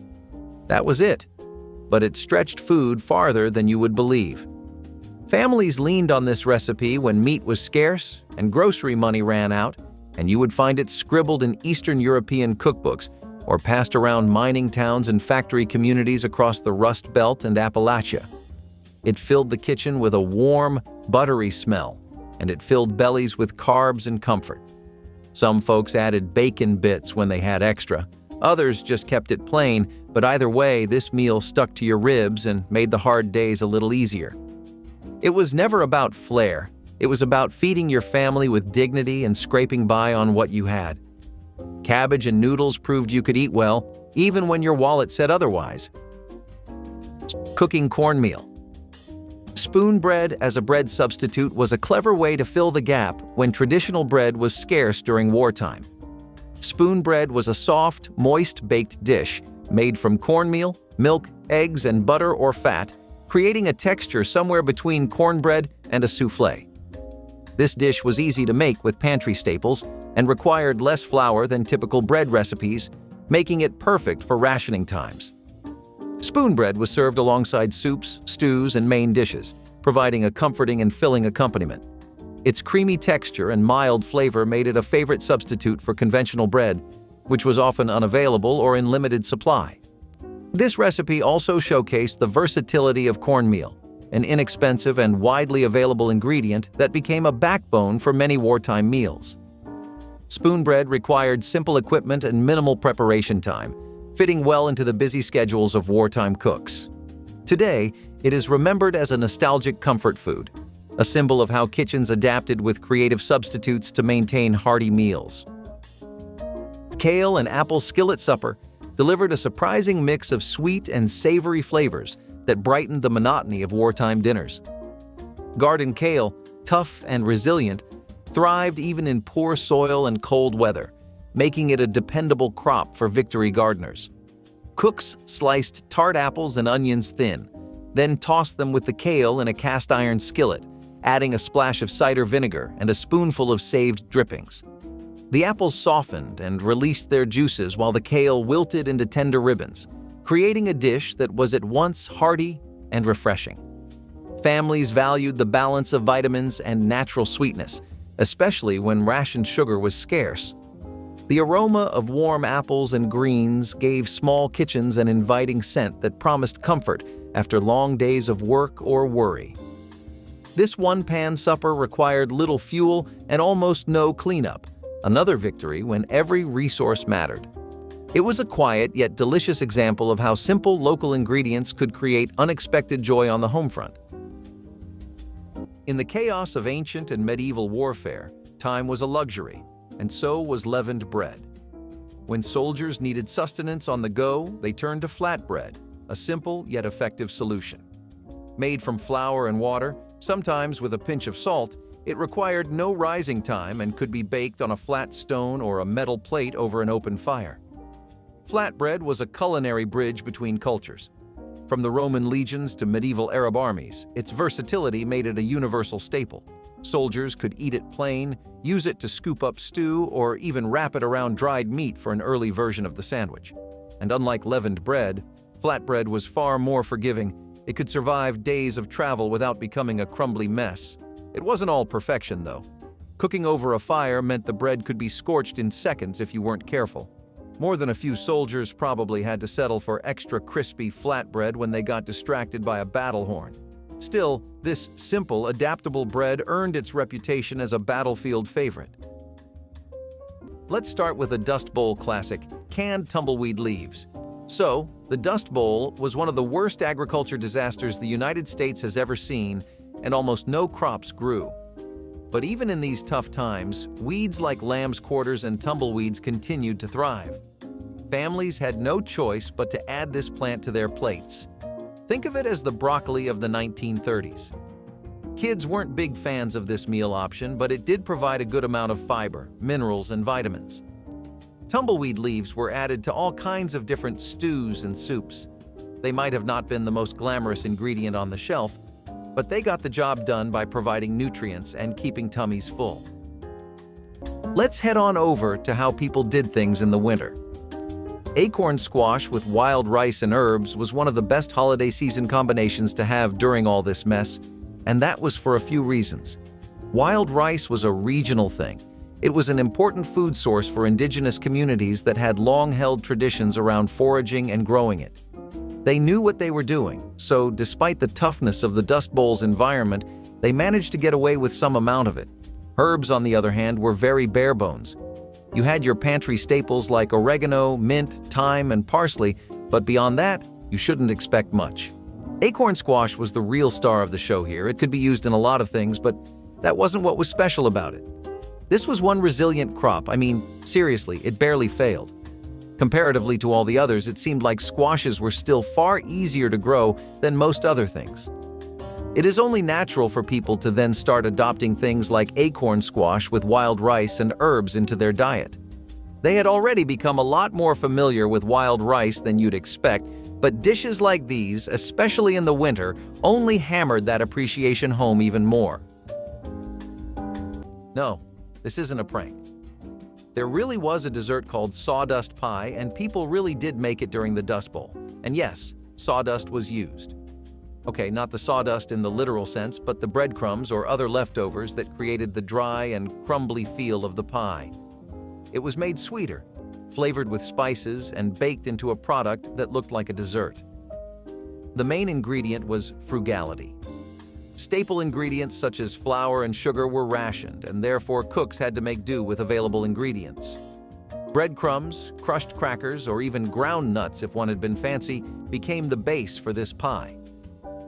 That was it, but it stretched food farther than you would believe. Families leaned on this recipe when meat was scarce and grocery money ran out, and you would find it scribbled in Eastern European cookbooks or passed around mining towns and factory communities across the Rust Belt and Appalachia. It filled the kitchen with a warm, buttery smell, and it filled bellies with carbs and comfort. Some folks added bacon bits when they had extra. Others just kept it plain, but either way, this meal stuck to your ribs and made the hard days a little easier. It was never about flair. It was about feeding your family with dignity and scraping by on what you had. Cabbage and noodles proved you could eat well, even when your wallet said otherwise. Cooking cornmeal. Spoon bread as a bread substitute was a clever way to fill the gap when traditional bread was scarce during wartime. Spoon bread was a soft, moist-baked dish made from cornmeal, milk, eggs, and butter or fat, creating a texture somewhere between cornbread and a soufflé. This dish was easy to make with pantry staples and required less flour than typical bread recipes, making it perfect for rationing times. Spoon bread was served alongside soups, stews, and main dishes, providing a comforting and filling accompaniment. Its creamy texture and mild flavor made it a favorite substitute for conventional bread, which was often unavailable or in limited supply. This recipe also showcased the versatility of cornmeal, an inexpensive and widely available ingredient that became a backbone for many wartime meals. Spoon bread required simple equipment and minimal preparation time, fitting well into the busy schedules of wartime cooks. Today, it is remembered as a nostalgic comfort food, a symbol of how kitchens adapted with creative substitutes to maintain hearty meals. Kale and apple skillet supper delivered a surprising mix of sweet and savory flavors that brightened the monotony of wartime dinners. Garden kale, tough and resilient, thrived even in poor soil and cold weather, making it a dependable crop for victory gardeners. Cooks sliced tart apples and onions thin, then tossed them with the kale in a cast-iron skillet, adding a splash of cider vinegar and a spoonful of saved drippings. The apples softened and released their juices while the kale wilted into tender ribbons, creating a dish that was at once hearty and refreshing. Families valued the balance of vitamins and natural sweetness, especially when rationed sugar was scarce. The aroma of warm apples and greens gave small kitchens an inviting scent that promised comfort after long days of work or worry. This one-pan supper required little fuel and almost no cleanup, another victory when every resource mattered. It was a quiet yet delicious example of how simple local ingredients could create unexpected joy on the home front. In the chaos of ancient and medieval warfare, time was a luxury, and so was leavened bread. When soldiers needed sustenance on the go, they turned to flatbread, a simple yet effective solution. Made from flour and water, sometimes with a pinch of salt, it required no rising time and could be baked on a flat stone or a metal plate over an open fire. Flatbread was a culinary bridge between cultures. From the Roman legions to medieval Arab armies, its versatility made it a universal staple. Soldiers could eat it plain, use it to scoop up stew, or even wrap it around dried meat for an early version of the sandwich. And unlike leavened bread, flatbread was far more forgiving. It could survive days of travel without becoming a crumbly mess. It wasn't all perfection, though. Cooking over a fire meant the bread could be scorched in seconds if you weren't careful. More than a few soldiers probably had to settle for extra crispy flatbread when they got distracted by a battle horn. Still, this simple, adaptable bread earned its reputation as a battlefield favorite. Let's start with a Dust Bowl classic, canned tumbleweed leaves. So, the Dust Bowl was one of the worst agriculture disasters the United States has ever seen, and almost no crops grew. But even in these tough times, weeds like lamb's quarters and tumbleweeds continued to thrive. Families had no choice but to add this plant to their plates. Think of it as the broccoli of the 1930s. Kids weren't big fans of this meal option, but it did provide a good amount of fiber, minerals, and vitamins. Tumbleweed leaves were added to all kinds of different stews and soups. They might have not been the most glamorous ingredient on the shelf, but they got the job done by providing nutrients and keeping tummies full. Let's head on over to how people did things in the winter. Acorn squash with wild rice and herbs was one of the best holiday season combinations to have during all this mess, and that was for a few reasons. Wild rice was a regional thing. It was an important food source for indigenous communities that had long-held traditions around foraging and growing it. They knew what they were doing, so despite the toughness of the Dust Bowl's environment, they managed to get away with some amount of it. Herbs, on the other hand, were very bare bones. You had your pantry staples like oregano, mint, thyme, and parsley, but beyond that, you shouldn't expect much. Acorn squash was the real star of the show here. It could be used in a lot of things, but that wasn't what was special about it. This was one resilient crop. I mean, seriously, it barely failed. Comparatively to all the others, it seemed like squashes were still far easier to grow than most other things. It is only natural for people to then start adopting things like acorn squash with wild rice and herbs into their diet. They had already become a lot more familiar with wild rice than you'd expect, but dishes like these, especially in the winter, only hammered that appreciation home even more. No, this isn't a prank. There really was a dessert called sawdust pie, and people really did make it during the Dust Bowl. And yes, sawdust was used. Okay, not the sawdust in the literal sense, but the breadcrumbs or other leftovers that created the dry and crumbly feel of the pie. It was made sweeter, flavored with spices, and baked into a product that looked like a dessert. The main ingredient was frugality. Staple ingredients such as flour and sugar were rationed, and therefore cooks had to make do with available ingredients. Breadcrumbs, crushed crackers, or even ground nuts, if one had been fancy, became the base for this pie.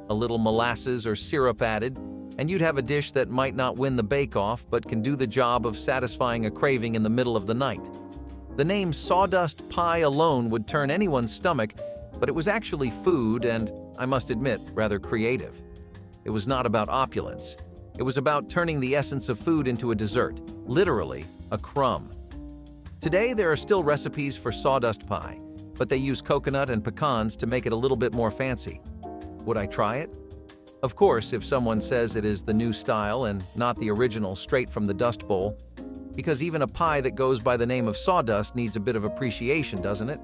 A little molasses or syrup added, and you'd have a dish that might not win the bake-off but can do the job of satisfying a craving in the middle of the night. The name sawdust pie alone would turn anyone's stomach, but it was actually food and, I must admit, rather creative. It was not about opulence. It was about turning the essence of food into a dessert, literally a crumb. Today, there are still recipes for sawdust pie, but they use coconut and pecans to make it a little bit more fancy. Would I try it? Of course, if someone says it is the new style and not the original straight from the Dust Bowl, because even a pie that goes by the name of sawdust needs a bit of appreciation, doesn't it?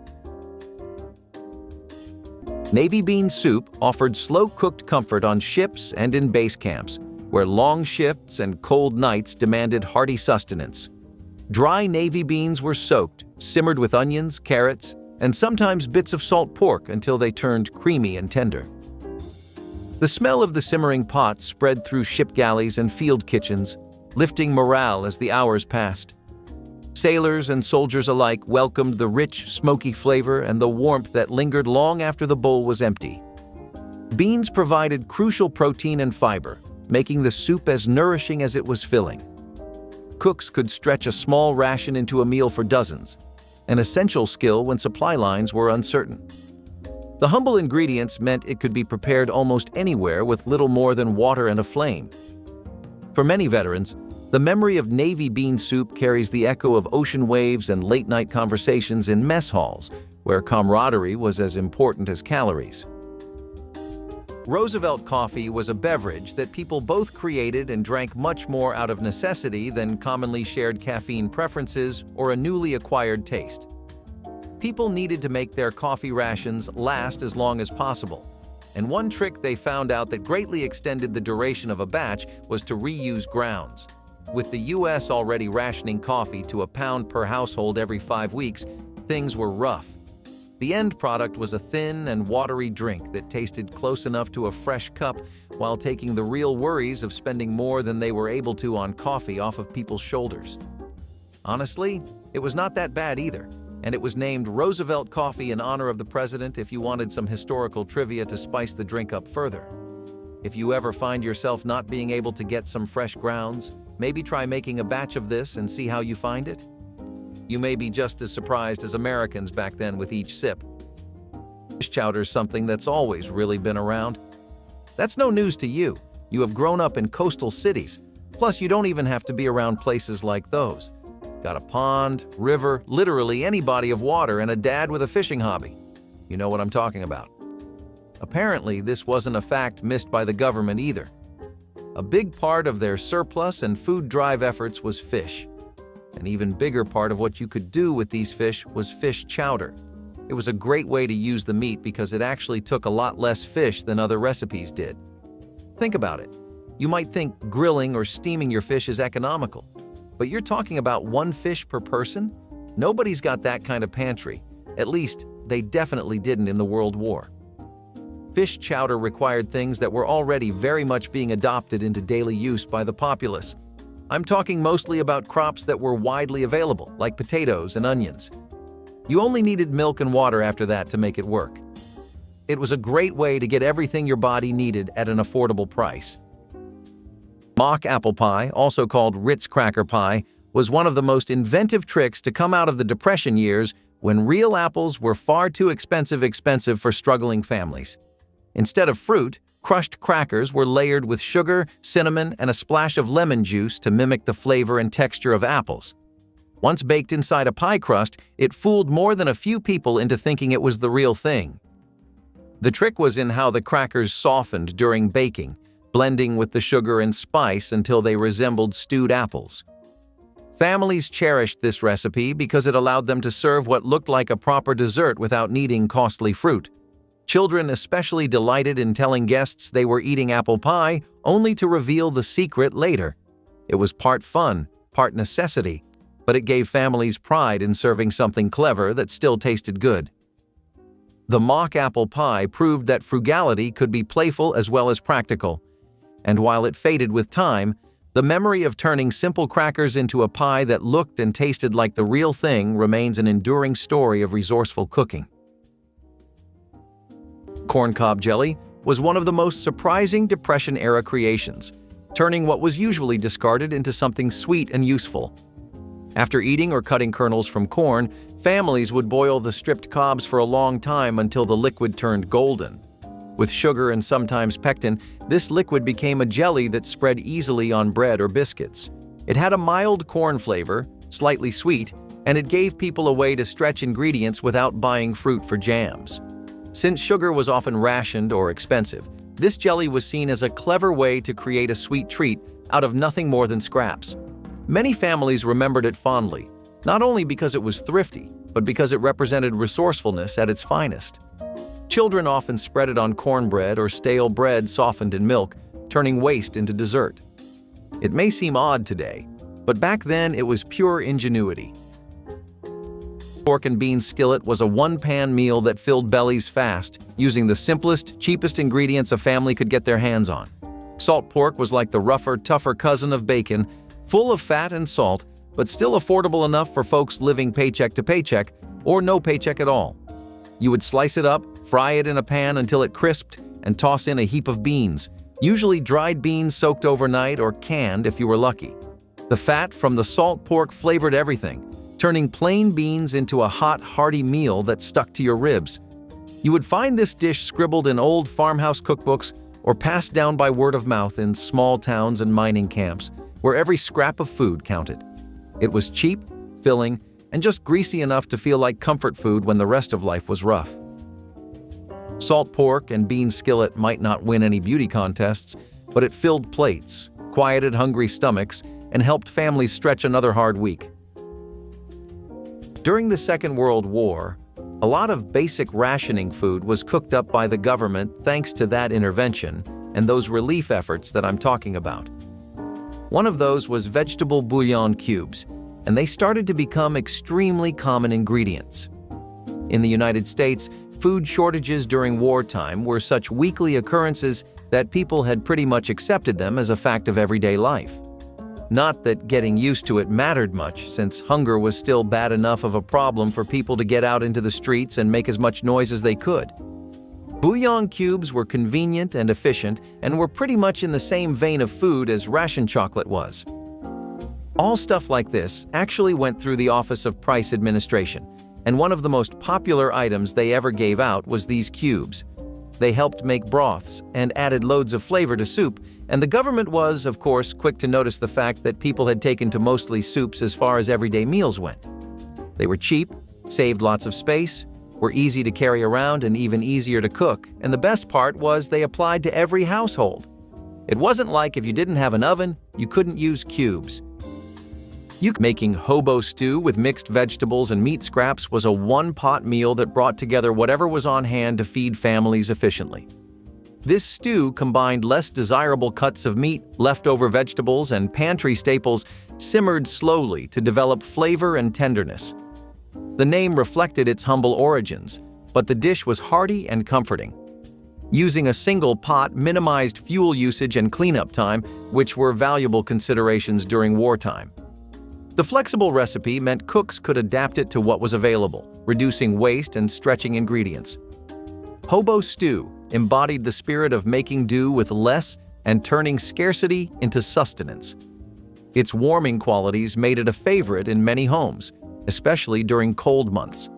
Navy bean soup offered slow-cooked comfort on ships and in base camps, where long shifts and cold nights demanded hearty sustenance. Dry navy beans were soaked, simmered with onions, carrots, and sometimes bits of salt pork until they turned creamy and tender. The smell of the simmering pot spread through ship galleys and field kitchens, lifting morale as the hours passed. Sailors and soldiers alike welcomed the rich, smoky flavor and the warmth that lingered long after the bowl was empty. Beans provided crucial protein and fiber, making the soup as nourishing as it was filling. Cooks could stretch a small ration into a meal for dozens, an essential skill when supply lines were uncertain. The humble ingredients meant it could be prepared almost anywhere with little more than water and a flame. For many veterans, the memory of Navy bean soup carries the echo of ocean waves and late-night conversations in mess halls, where camaraderie was as important as calories. Roosevelt coffee was a beverage that people both created and drank much more out of necessity than commonly shared caffeine preferences or a newly acquired taste. People needed to make their coffee rations last as long as possible, and one trick they found out that greatly extended the duration of a batch was to reuse grounds. With the U.S. already rationing coffee to a pound per household every 5 weeks, things were rough. The end product was a thin and watery drink that tasted close enough to a fresh cup while taking the real worries of spending more than they were able to on coffee off of people's shoulders. Honestly, it was not that bad either, and it was named Roosevelt coffee in honor of the president if you wanted some historical trivia to spice the drink up further. If you ever find yourself not being able to get some fresh grounds, maybe try making a batch of this and see how you find it. You may be just as surprised as Americans back then with each sip. Fish chowder's something that's always really been around. That's no news to you. You have grown up in coastal cities. Plus, you don't even have to be around places like those. Got a pond, river, literally any body of water, and a dad with a fishing hobby. You know what I'm talking about. Apparently, this wasn't a fact missed by the government either. A big part of their surplus and food drive efforts was fish. An even bigger part of what you could do with these fish was fish chowder. It was a great way to use the meat because it actually took a lot less fish than other recipes did. Think about it. You might think grilling or steaming your fish is economical, but you're talking about 1 fish per person? Nobody's got that kind of pantry. At least, they definitely didn't in the World War. Fish chowder required things that were already very much being adopted into daily use by the populace. I'm talking mostly about crops that were widely available, like potatoes and onions. You only needed milk and water after that to make it work. It was a great way to get everything your body needed at an affordable price. Mock apple pie, also called Ritz cracker pie, was one of the most inventive tricks to come out of the Depression years when real apples were far too expensive for struggling families. Instead of fruit, crushed crackers were layered with sugar, cinnamon, and a splash of lemon juice to mimic the flavor and texture of apples. Once baked inside a pie crust, it fooled more than a few people into thinking it was the real thing. The trick was in how the crackers softened during baking, blending with the sugar and spice until they resembled stewed apples. Families cherished this recipe because it allowed them to serve what looked like a proper dessert without needing costly fruit. Children especially delighted in telling guests they were eating apple pie, only to reveal the secret later. It was part fun, part necessity, but it gave families pride in serving something clever that still tasted good. The mock apple pie proved that frugality could be playful as well as practical. And while it faded with time, the memory of turning simple crackers into a pie that looked and tasted like the real thing remains an enduring story of resourceful cooking. Corncob jelly was one of the most surprising Depression-era creations, turning what was usually discarded into something sweet and useful. After eating or cutting kernels from corn, families would boil the stripped cobs for a long time until the liquid turned golden. With sugar and sometimes pectin, this liquid became a jelly that spread easily on bread or biscuits. It had a mild corn flavor, slightly sweet, and it gave people a way to stretch ingredients without buying fruit for jams. Since sugar was often rationed or expensive, this jelly was seen as a clever way to create a sweet treat out of nothing more than scraps. Many families remembered it fondly, not only because it was thrifty, but because it represented resourcefulness at its finest. Children often spread it on cornbread or stale bread softened in milk, turning waste into dessert. It may seem odd today, but back then it was pure ingenuity. Pork and bean skillet was a one-pan meal that filled bellies fast, using the simplest, cheapest ingredients a family could get their hands on. Salt pork was like the rougher, tougher cousin of bacon, full of fat and salt, but still affordable enough for folks living paycheck to paycheck or no paycheck at all. You would slice it up, fry it in a pan until it crisped, and toss in a heap of beans, usually dried beans soaked overnight or canned if you were lucky. The fat from the salt pork flavored everything, turning plain beans into a hot, hearty meal that stuck to your ribs. You would find this dish scribbled in old farmhouse cookbooks or passed down by word of mouth in small towns and mining camps, where every scrap of food counted. It was cheap, filling, and just greasy enough to feel like comfort food when the rest of life was rough. Salt pork and bean skillet might not win any beauty contests, but it filled plates, quieted hungry stomachs, and helped families stretch another hard week. During the Second World War, a lot of basic rationing food was cooked up by the government thanks to that intervention and those relief efforts that I'm talking about. One of those was vegetable bouillon cubes, and they started to become extremely common ingredients. In the United States, food shortages during wartime were such weekly occurrences that people had pretty much accepted them as a fact of everyday life. Not that getting used to it mattered much, since hunger was still bad enough of a problem for people to get out into the streets and make as much noise as they could. Bouillon cubes were convenient and efficient and were pretty much in the same vein of food as ration chocolate was. All stuff like this actually went through the Office of Price Administration, and one of the most popular items they ever gave out was these cubes. They helped make broths and added loads of flavor to soup, and the government was, of course, quick to notice the fact that people had taken to mostly soups as far as everyday meals went. They were cheap, saved lots of space, were easy to carry around and even easier to cook, and the best part was they applied to every household. It wasn't like if you didn't have an oven, you couldn't use cubes. Making hobo stew with mixed vegetables and meat scraps was a one-pot meal that brought together whatever was on hand to feed families efficiently. This stew combined less desirable cuts of meat, leftover vegetables, and pantry staples simmered slowly to develop flavor and tenderness. The name reflected its humble origins, but the dish was hearty and comforting. Using a single pot minimized fuel usage and cleanup time, which were valuable considerations during wartime. The flexible recipe meant cooks could adapt it to what was available, reducing waste and stretching ingredients. Hobo stew embodied the spirit of making do with less and turning scarcity into sustenance. Its warming qualities made it a favorite in many homes, especially during cold months.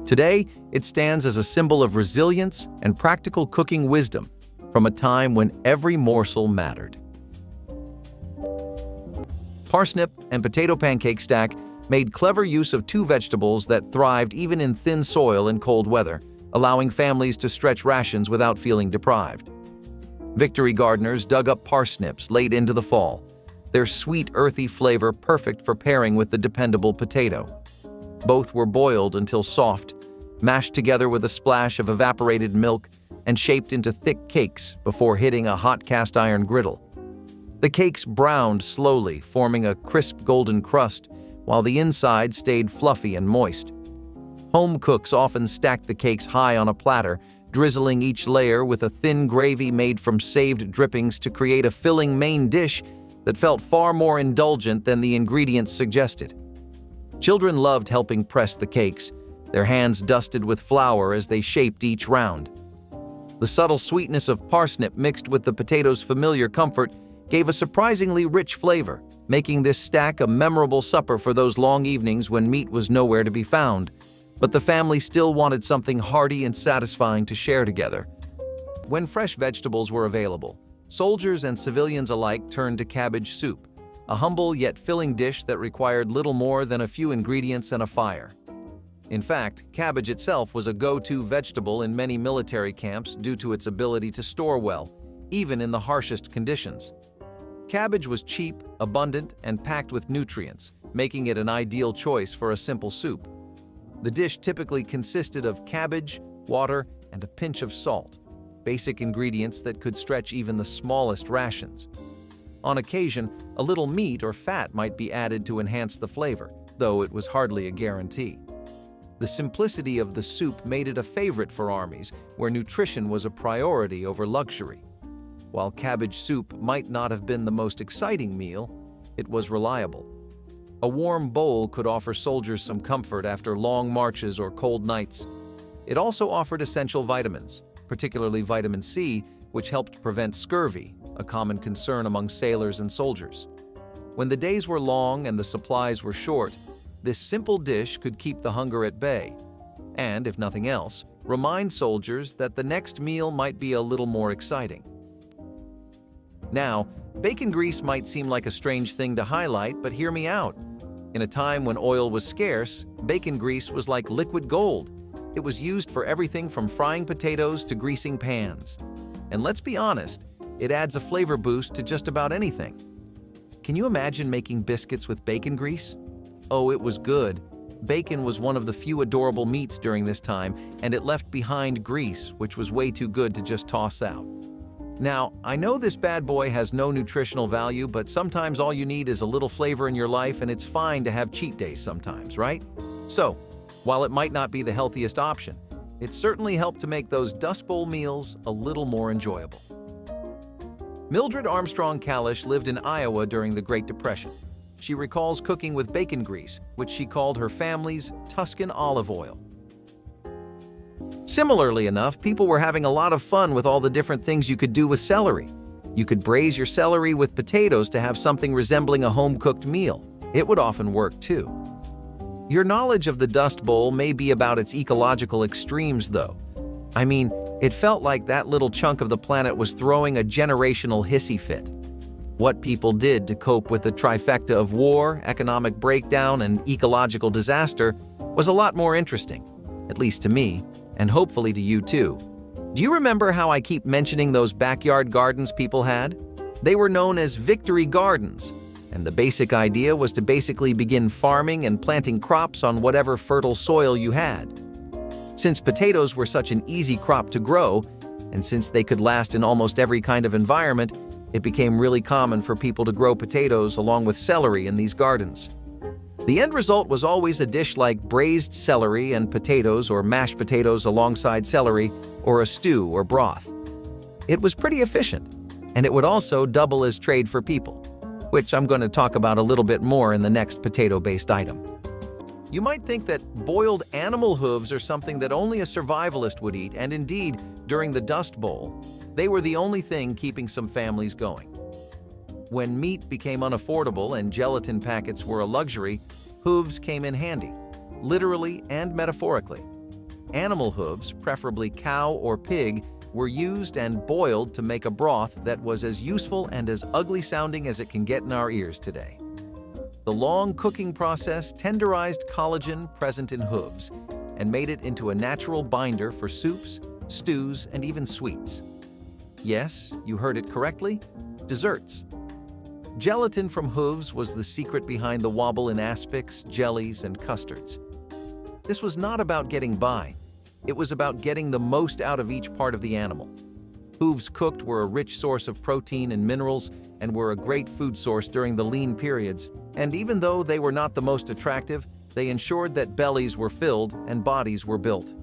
Today, it stands as a symbol of resilience and practical cooking wisdom from a time when every morsel mattered. Parsnip and potato pancake stack made clever use of two vegetables that thrived even in thin soil in cold weather, allowing families to stretch rations without feeling deprived. Victory gardeners dug up parsnips late into the fall, their sweet, earthy flavor perfect for pairing with the dependable potato. Both were boiled until soft, mashed together with a splash of evaporated milk, and shaped into thick cakes before hitting a hot cast iron griddle. The cakes browned slowly, forming a crisp golden crust, while the inside stayed fluffy and moist. Home cooks often stacked the cakes high on a platter, drizzling each layer with a thin gravy made from saved drippings to create a filling main dish that felt far more indulgent than the ingredients suggested. Children loved helping press the cakes, their hands dusted with flour as they shaped each round. The subtle sweetness of parsnip mixed with the potato's familiar comfort gave a surprisingly rich flavor, making this stack a memorable supper for those long evenings when meat was nowhere to be found, but the family still wanted something hearty and satisfying to share together. When fresh vegetables were available, soldiers and civilians alike turned to cabbage soup, a humble yet filling dish that required little more than a few ingredients and a fire. In fact, cabbage itself was a go-to vegetable in many military camps due to its ability to store well, even in the harshest conditions. Cabbage was cheap, abundant, and packed with nutrients, making it an ideal choice for a simple soup. The dish typically consisted of cabbage, water, and a pinch of salt, basic ingredients that could stretch even the smallest rations. On occasion, a little meat or fat might be added to enhance the flavor, though it was hardly a guarantee. The simplicity of the soup made it a favorite for armies where nutrition was a priority over luxury. While cabbage soup might not have been the most exciting meal, it was reliable. A warm bowl could offer soldiers some comfort after long marches or cold nights. It also offered essential vitamins, particularly vitamin C, which helped prevent scurvy, a common concern among sailors and soldiers. When the days were long and the supplies were short, this simple dish could keep the hunger at bay, and, if nothing else, remind soldiers that the next meal might be a little more exciting. Now, bacon grease might seem like a strange thing to highlight, but hear me out. In a time when oil was scarce, bacon grease was like liquid gold. It was used for everything from frying potatoes to greasing pans. And let's be honest, it adds a flavor boost to just about anything. Can you imagine making biscuits with bacon grease? Oh, it was good. Bacon was one of the few adorable meats during this time, and it left behind grease, which was way too good to just toss out. Now, I know this bad boy has no nutritional value, but sometimes all you need is a little flavor in your life, and it's fine to have cheat days sometimes, right? So, while it might not be the healthiest option, it certainly helped to make those Dust Bowl meals a little more enjoyable. Mildred Armstrong Kalish lived in Iowa during the Great Depression. She recalls cooking with bacon grease, which she called her family's Tuscan olive oil. Similarly enough, people were having a lot of fun with all the different things you could do with celery. You could braise your celery with potatoes to have something resembling a home-cooked meal. It would often work too. Your knowledge of the Dust Bowl may be about its ecological extremes, though. I mean, it felt like that little chunk of the planet was throwing a generational hissy fit. What people did to cope with the trifecta of war, economic breakdown, and ecological disaster was a lot more interesting, at least to me, and hopefully to you too. Do you remember how I keep mentioning those backyard gardens people had? They were known as victory gardens, and the basic idea was to basically begin farming and planting crops on whatever fertile soil you had. Since potatoes were such an easy crop to grow, and since they could last in almost every kind of environment, it became really common for people to grow potatoes along with celery in these gardens. The end result was always a dish like braised celery and potatoes or mashed potatoes alongside celery, or a stew or broth. It was pretty efficient, and it would also double as trade for people, which I'm going to talk about a little bit more in the next potato-based item. You might think that boiled animal hooves are something that only a survivalist would eat, and indeed, during the Dust Bowl, they were the only thing keeping some families going. When meat became unaffordable and gelatin packets were a luxury, hooves came in handy, literally and metaphorically. Animal hooves, preferably cow or pig, were used and boiled to make a broth that was as useful and as ugly sounding as it can get in our ears today. The long cooking process tenderized collagen present in hooves and made it into a natural binder for soups, stews, and even sweets. Yes, you heard it correctly, desserts. Gelatin from hooves was the secret behind the wobble in aspics, jellies, and custards. This was not about getting by. It was about getting the most out of each part of the animal. Hooves cooked were a rich source of protein and minerals and were a great food source during the lean periods. And even though they were not the most attractive, they ensured that bellies were filled and bodies were built.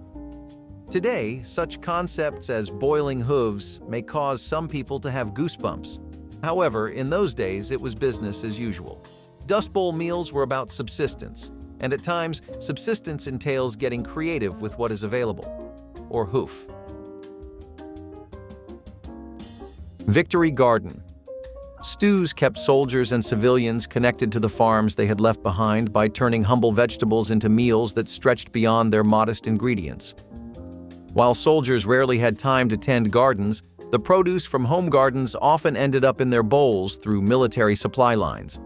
Today, such concepts as boiling hooves may cause some people to have goosebumps. However, in those days, it was business as usual. Dust Bowl meals were about subsistence, and at times, subsistence entails getting creative with what is available, or hoof. Victory Garden. Stews kept soldiers and civilians connected to the farms they had left behind by turning humble vegetables into meals that stretched beyond their modest ingredients. While soldiers rarely had time to tend gardens, the produce from home gardens often ended up in their bowls through military supply lines.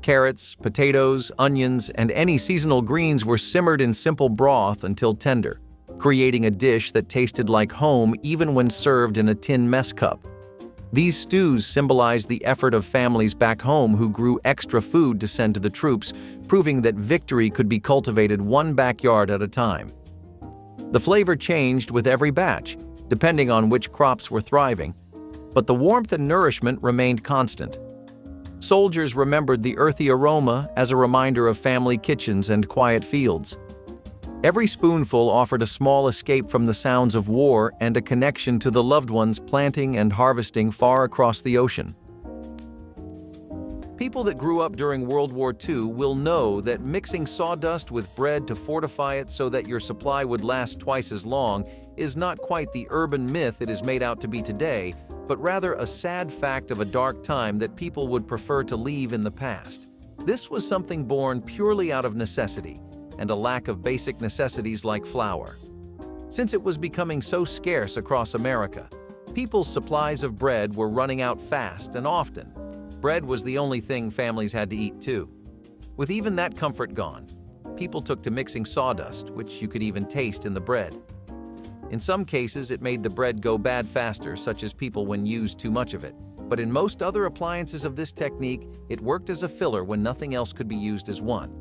Carrots, potatoes, onions, and any seasonal greens were simmered in simple broth until tender, creating a dish that tasted like home even when served in a tin mess cup. These stews symbolized the effort of families back home who grew extra food to send to the troops, proving that victory could be cultivated one backyard at a time. The flavor changed with every batch, depending on which crops were thriving, but the warmth and nourishment remained constant. Soldiers remembered the earthy aroma as a reminder of family kitchens and quiet fields. Every spoonful offered a small escape from the sounds of war and a connection to the loved ones planting and harvesting far across the ocean. People that grew up during World War II will know that mixing sawdust with bread to fortify it so that your supply would last twice as long is not quite the urban myth it is made out to be today, but rather a sad fact of a dark time that people would prefer to leave in the past. This was something born purely out of necessity, and a lack of basic necessities like flour. Since it was becoming so scarce across America, people's supplies of bread were running out fast and often. Bread was the only thing families had to eat too. With even that comfort gone, people took to mixing sawdust, which you could even taste in the bread. In some cases, it made the bread go bad faster, such as people when used too much of it. But in most other appliances of this technique, it worked as a filler when nothing else could be used as one.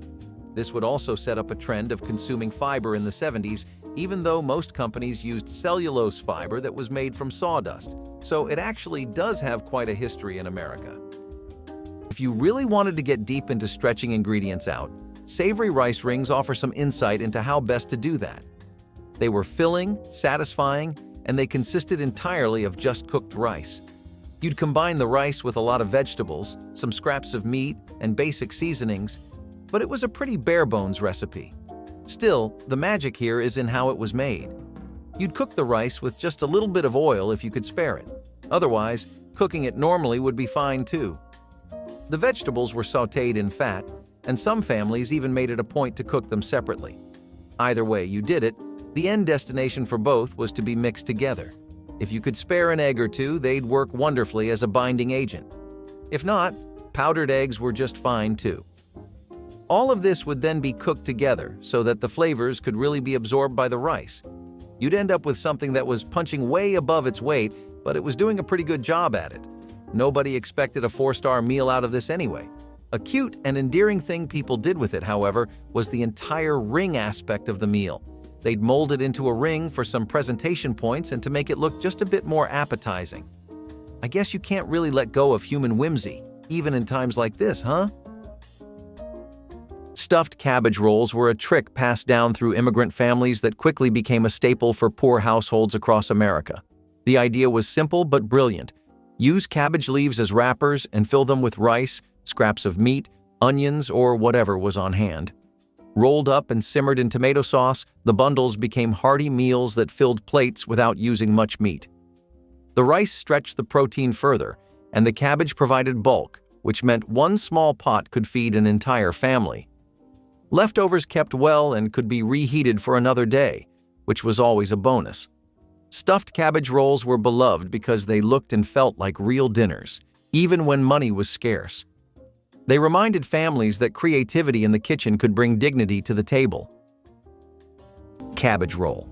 This would also set up a trend of consuming fiber in the 70s, even though most companies used cellulose fiber that was made from sawdust. So it actually does have quite a history in America. If you really wanted to get deep into stretching ingredients out, savory rice rings offer some insight into how best to do that. They were filling, satisfying, and they consisted entirely of just cooked rice. You'd combine the rice with a lot of vegetables, some scraps of meat, and basic seasonings, but it was a pretty bare-bones recipe. Still, the magic here is in how it was made. You'd cook the rice with just a little bit of oil if you could spare it. Otherwise, cooking it normally would be fine too. The vegetables were sautéed in fat, and some families even made it a point to cook them separately. Either way you did it, the end destination for both was to be mixed together. If you could spare an egg or two, they'd work wonderfully as a binding agent. If not, powdered eggs were just fine too. All of this would then be cooked together so that the flavors could really be absorbed by the rice. You'd end up with something that was punching way above its weight, but it was doing a pretty good job at it. Nobody expected a 4-star meal out of this anyway. A cute and endearing thing people did with it, however, was the entire ring aspect of the meal. They'd mold it into a ring for some presentation points and to make it look just a bit more appetizing. I guess you can't really let go of human whimsy, even in times like this, huh? Stuffed cabbage rolls were a trick passed down through immigrant families that quickly became a staple for poor households across America. The idea was simple but brilliant. Use cabbage leaves as wrappers and fill them with rice, scraps of meat, onions, or whatever was on hand. Rolled up and simmered in tomato sauce, the bundles became hearty meals that filled plates without using much meat. The rice stretched the protein further, and the cabbage provided bulk, which meant one small pot could feed an entire family. Leftovers kept well and could be reheated for another day, which was always a bonus. Stuffed cabbage rolls were beloved because they looked and felt like real dinners, even when money was scarce. They reminded families that creativity in the kitchen could bring dignity to the table. Cabbage roll.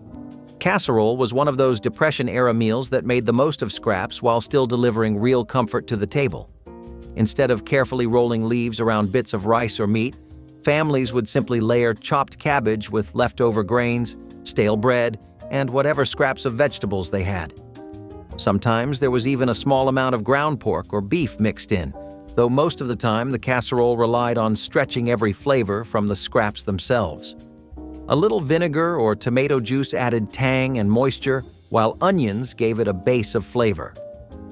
Casserole was one of those Depression-era meals that made the most of scraps while still delivering real comfort to the table. Instead of carefully rolling leaves around bits of rice or meat, families would simply layer chopped cabbage with leftover grains, stale bread, and whatever scraps of vegetables they had. Sometimes there was even a small amount of ground pork or beef mixed in, though most of the time the casserole relied on stretching every flavor from the scraps themselves. A little vinegar or tomato juice added tang and moisture, while onions gave it a base of flavor.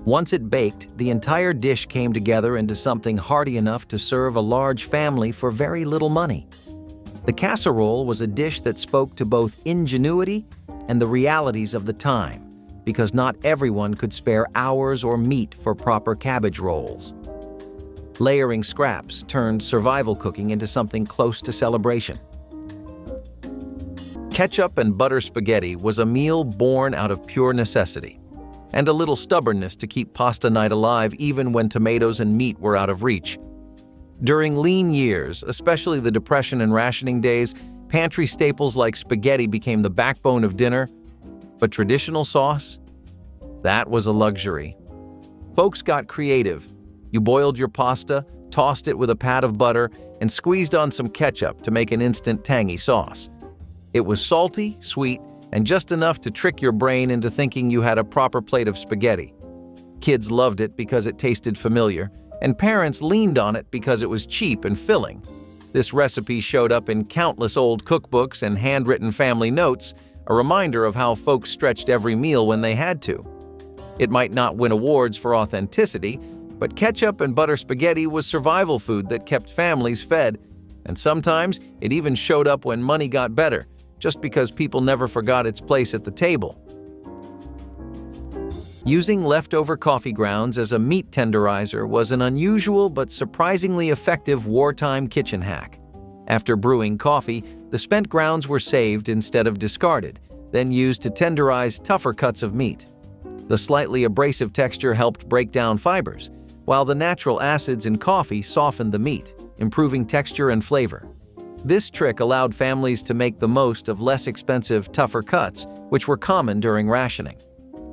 Once it baked, the entire dish came together into something hearty enough to serve a large family for very little money. The casserole was a dish that spoke to both ingenuity and the realities of the time, because not everyone could spare hours or meat for proper cabbage rolls. Layering scraps turned survival cooking into something close to celebration. Ketchup and butter spaghetti was a meal born out of pure necessity, and a little stubbornness to keep pasta night alive even when tomatoes and meat were out of reach. During lean years, especially the Depression and rationing days, pantry staples like spaghetti became the backbone of dinner, but traditional sauce? That was a luxury. Folks got creative. You boiled your pasta, tossed it with a pat of butter, and squeezed on some ketchup to make an instant tangy sauce. It was salty, sweet, and just enough to trick your brain into thinking you had a proper plate of spaghetti. Kids loved it because it tasted familiar, and parents leaned on it because it was cheap and filling. This recipe showed up in countless old cookbooks and handwritten family notes, a reminder of how folks stretched every meal when they had to. It might not win awards for authenticity, but ketchup and butter spaghetti was survival food that kept families fed, and sometimes it even showed up when money got better, just because people never forgot its place at the table. Using leftover coffee grounds as a meat tenderizer was an unusual but surprisingly effective wartime kitchen hack. After brewing coffee, the spent grounds were saved instead of discarded, then used to tenderize tougher cuts of meat. The slightly abrasive texture helped break down fibers, while the natural acids in coffee softened the meat, improving texture and flavor. This trick allowed families to make the most of less expensive, tougher cuts, which were common during rationing.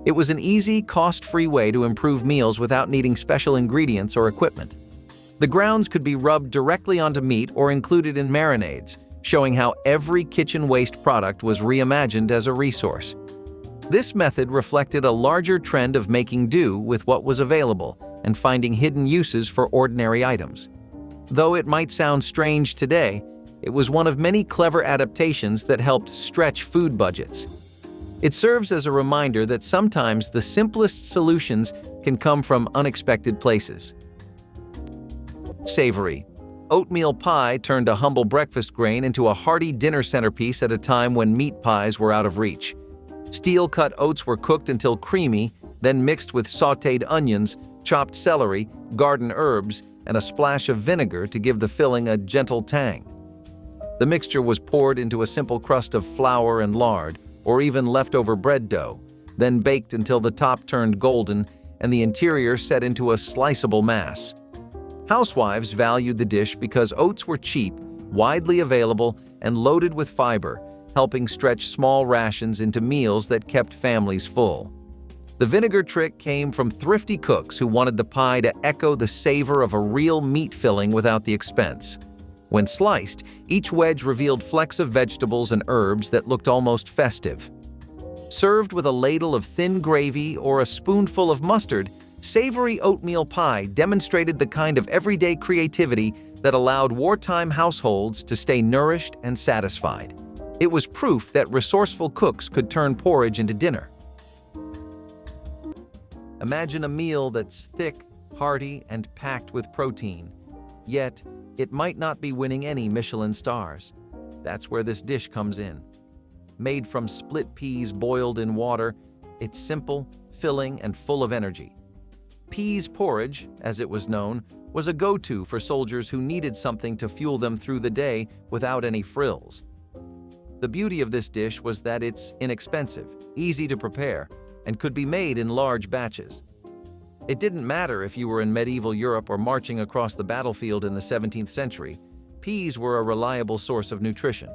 It was an easy, cost-free way to improve meals without needing special ingredients or equipment. The grounds could be rubbed directly onto meat or included in marinades, showing how every kitchen waste product was reimagined as a resource. This method reflected a larger trend of making do with what was available and finding hidden uses for ordinary items. Though it might sound strange today, it was one of many clever adaptations that helped stretch food budgets. It serves as a reminder that sometimes the simplest solutions can come from unexpected places. Savory. Oatmeal pie turned a humble breakfast grain into a hearty dinner centerpiece at a time when meat pies were out of reach. Steel-cut oats were cooked until creamy, then mixed with sautéed onions, chopped celery, garden herbs, and a splash of vinegar to give the filling a gentle tang. The mixture was poured into a simple crust of flour and lard, or even leftover bread dough, then baked until the top turned golden and the interior set into a sliceable mass. Housewives valued the dish because oats were cheap, widely available, and loaded with fiber, helping stretch small rations into meals that kept families full. The vinegar trick came from thrifty cooks who wanted the pie to echo the savor of a real meat filling without the expense. When sliced, each wedge revealed flecks of vegetables and herbs that looked almost festive. Served with a ladle of thin gravy or a spoonful of mustard, savory oatmeal pie demonstrated the kind of everyday creativity that allowed wartime households to stay nourished and satisfied. It was proof that resourceful cooks could turn porridge into dinner. Imagine a meal that's thick, hearty, and packed with protein. Yet, it might not be winning any Michelin stars. That's where this dish comes in. Made from split peas boiled in water, it's simple, filling, and full of energy. Peas porridge, as it was known, was a go-to for soldiers who needed something to fuel them through the day without any frills. The beauty of this dish was that it's inexpensive, easy to prepare, and could be made in large batches. It didn't matter if you were in medieval Europe or marching across the battlefield in the 17th century, peas were a reliable source of nutrition.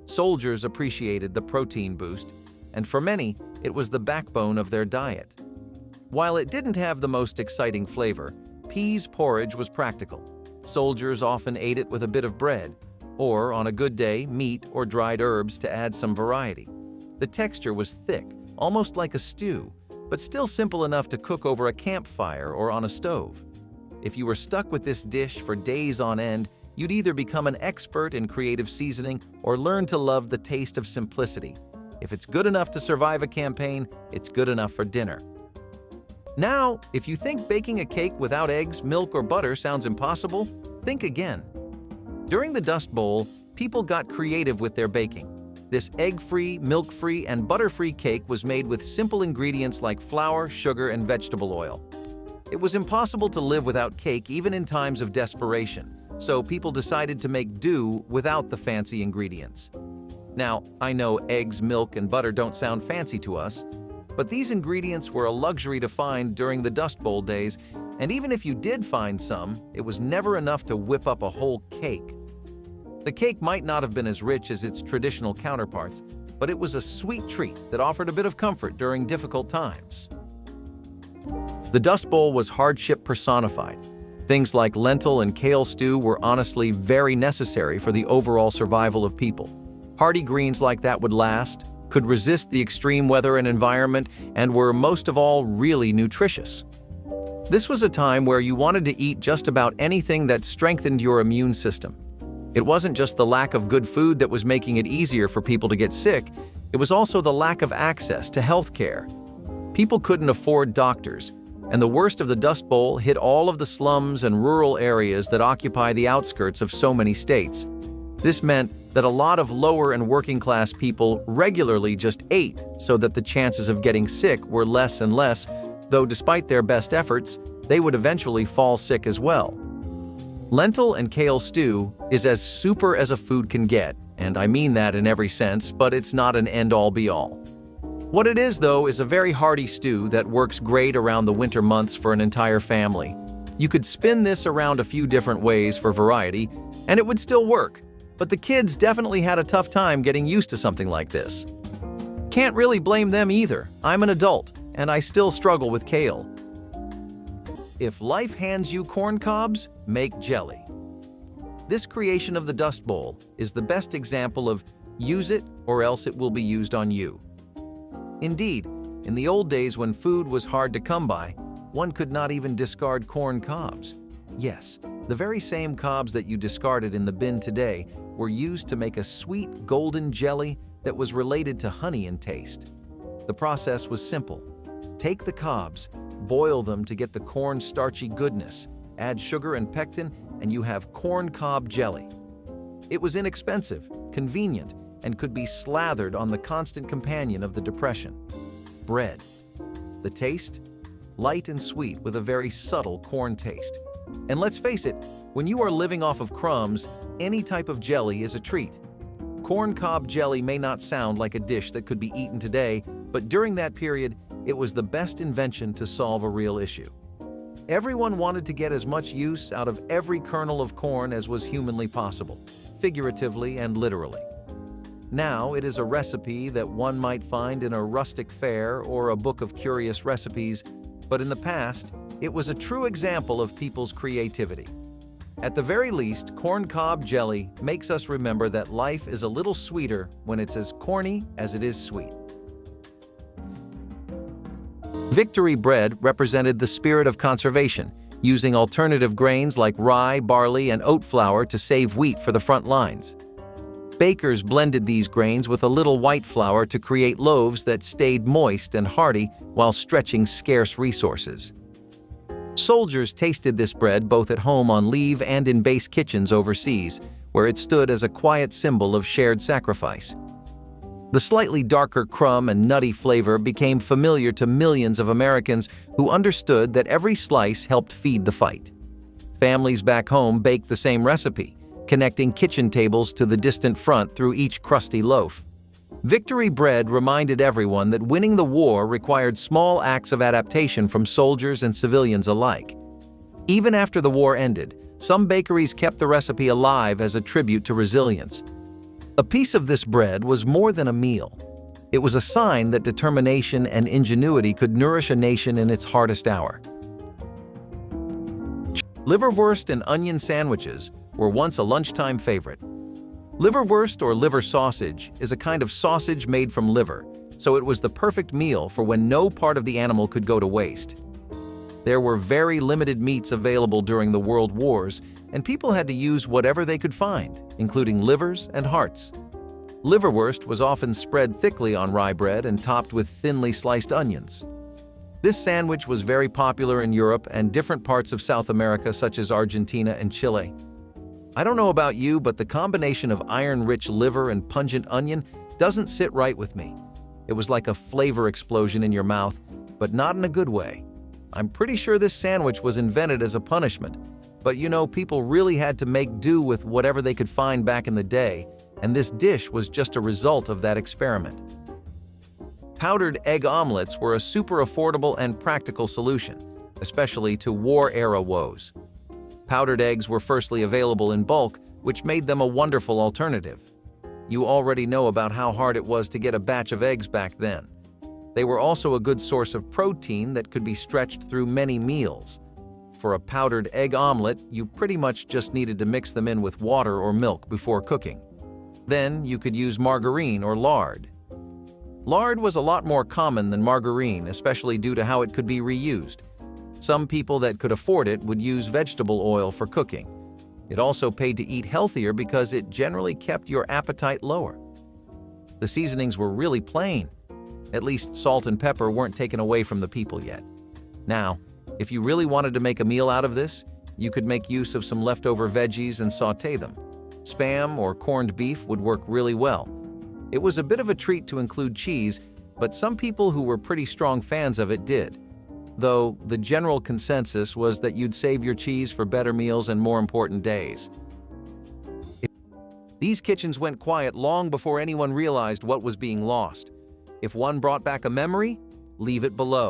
Soldiers appreciated the protein boost, and for many, it was the backbone of their diet. While it didn't have the most exciting flavor, peas porridge was practical. Soldiers often ate it with a bit of bread, or on a good day, meat or dried herbs to add some variety. The texture was thick, almost like a stew, but still simple enough to cook over a campfire or on a stove. If you were stuck with this dish for days on end, you'd either become an expert in creative seasoning or learn to love the taste of simplicity. If it's good enough to survive a campaign, it's good enough for dinner. Now, if you think baking a cake without eggs, milk, or butter sounds impossible, think again. During the Dust Bowl, people got creative with their baking. This egg-free, milk-free, and butter-free cake was made with simple ingredients like flour, sugar, and vegetable oil. It was impossible to live without cake even in times of desperation, so people decided to make do without the fancy ingredients. Now, I know eggs, milk, and butter don't sound fancy to us, but these ingredients were a luxury to find during the Dust Bowl days, and even if you did find some, it was never enough to whip up a whole cake. The cake might not have been as rich as its traditional counterparts, but it was a sweet treat that offered a bit of comfort during difficult times. The Dust Bowl was hardship personified. Things like lentil and kale stew were honestly very necessary for the overall survival of people. Hearty greens like that would last, could resist the extreme weather and environment, and were most of all really nutritious. This was a time where you wanted to eat just about anything that strengthened your immune system. It wasn't just the lack of good food that was making it easier for people to get sick, it was also the lack of access to health care. People couldn't afford doctors, and the worst of the Dust Bowl hit all of the slums and rural areas that occupy the outskirts of so many states. This meant that a lot of lower and working class people regularly just ate so that the chances of getting sick were less and less, though despite their best efforts, they would eventually fall sick as well. Lentil and kale stew is as super as a food can get, and I mean that in every sense, but it's not an end-all be-all. What it is, though, is a very hearty stew that works great around the winter months for an entire family. You could spin this around a few different ways for variety, and it would still work, but the kids definitely had a tough time getting used to something like this. Can't really blame them either. I'm an adult, and I still struggle with kale. If life hands you corn cobs, make jelly. This creation of the Dust Bowl is the best example of use it or else it will be used on you. Indeed, in the old days when food was hard to come by, one could not even discard corn cobs. Yes, the very same cobs that you discarded in the bin today were used to make a sweet golden jelly that was related to honey in taste. The process was simple. Take the cobs, boil them to get the corn starchy goodness, add sugar and pectin, and you have corn cob jelly. It was inexpensive, convenient, and could be slathered on the constant companion of the Depression: bread. The taste? Light and sweet with a very subtle corn taste. And let's face it, when you are living off of crumbs, any type of jelly is a treat. Corn cob jelly may not sound like a dish that could be eaten today, but during that period, it was the best invention to solve a real issue. Everyone wanted to get as much use out of every kernel of corn as was humanly possible, figuratively and literally. Now it is a recipe that one might find in a rustic fare or a book of curious recipes, but in the past, it was a true example of people's creativity. At the very least, corn cob jelly makes us remember that life is a little sweeter when it's as corny as it is sweet. Victory bread represented the spirit of conservation, using alternative grains like rye, barley, and oat flour to save wheat for the front lines. Bakers blended these grains with a little white flour to create loaves that stayed moist and hearty while stretching scarce resources. Soldiers tasted this bread both at home on leave and in base kitchens overseas, where it stood as a quiet symbol of shared sacrifice. The slightly darker crumb and nutty flavor became familiar to millions of Americans who understood that every slice helped feed the fight. Families back home baked the same recipe, connecting kitchen tables to the distant front through each crusty loaf. Victory bread reminded everyone that winning the war required small acts of adaptation from soldiers and civilians alike. Even after the war ended, some bakeries kept the recipe alive as a tribute to resilience. A piece of this bread was more than a meal. It was a sign that determination and ingenuity could nourish a nation in its hardest hour. Liverwurst and onion sandwiches were once a lunchtime favorite. Liverwurst or liver sausage is a kind of sausage made from liver, so it was the perfect meal for when no part of the animal could go to waste. There were very limited meats available during the World Wars, and people had to use whatever they could find, including livers and hearts. Liverwurst was often spread thickly on rye bread and topped with thinly sliced onions. This sandwich was very popular in Europe and different parts of South America, such as Argentina and Chile. I don't know about you, but the combination of iron-rich liver and pungent onion doesn't sit right with me. It was like a flavor explosion in your mouth, but not in a good way. I'm pretty sure this sandwich was invented as a punishment, but people really had to make do with whatever they could find back in the day, and this dish was just a result of that experiment. Powdered egg omelets were a super affordable and practical solution, especially to war-era woes. Powdered eggs were firstly available in bulk, which made them a wonderful alternative. You already know about how hard it was to get a batch of eggs back then. They were also a good source of protein that could be stretched through many meals. For a powdered egg omelet, you pretty much just needed to mix them in with water or milk before cooking. Then you could use margarine or lard. Lard was a lot more common than margarine, especially due to how it could be reused. Some people that could afford it would use vegetable oil for cooking. It also paid to eat healthier because it generally kept your appetite lower. The seasonings were really plain. At least salt and pepper weren't taken away from the people yet. Now, if you really wanted to make a meal out of this, you could make use of some leftover veggies and sauté them. Spam or corned beef would work really well. It was a bit of a treat to include cheese, but some people who were pretty strong fans of it did. Though the general consensus was that you'd save your cheese for better meals and more important days. These kitchens went quiet long before anyone realized what was being lost. If one brought back a memory, leave it below.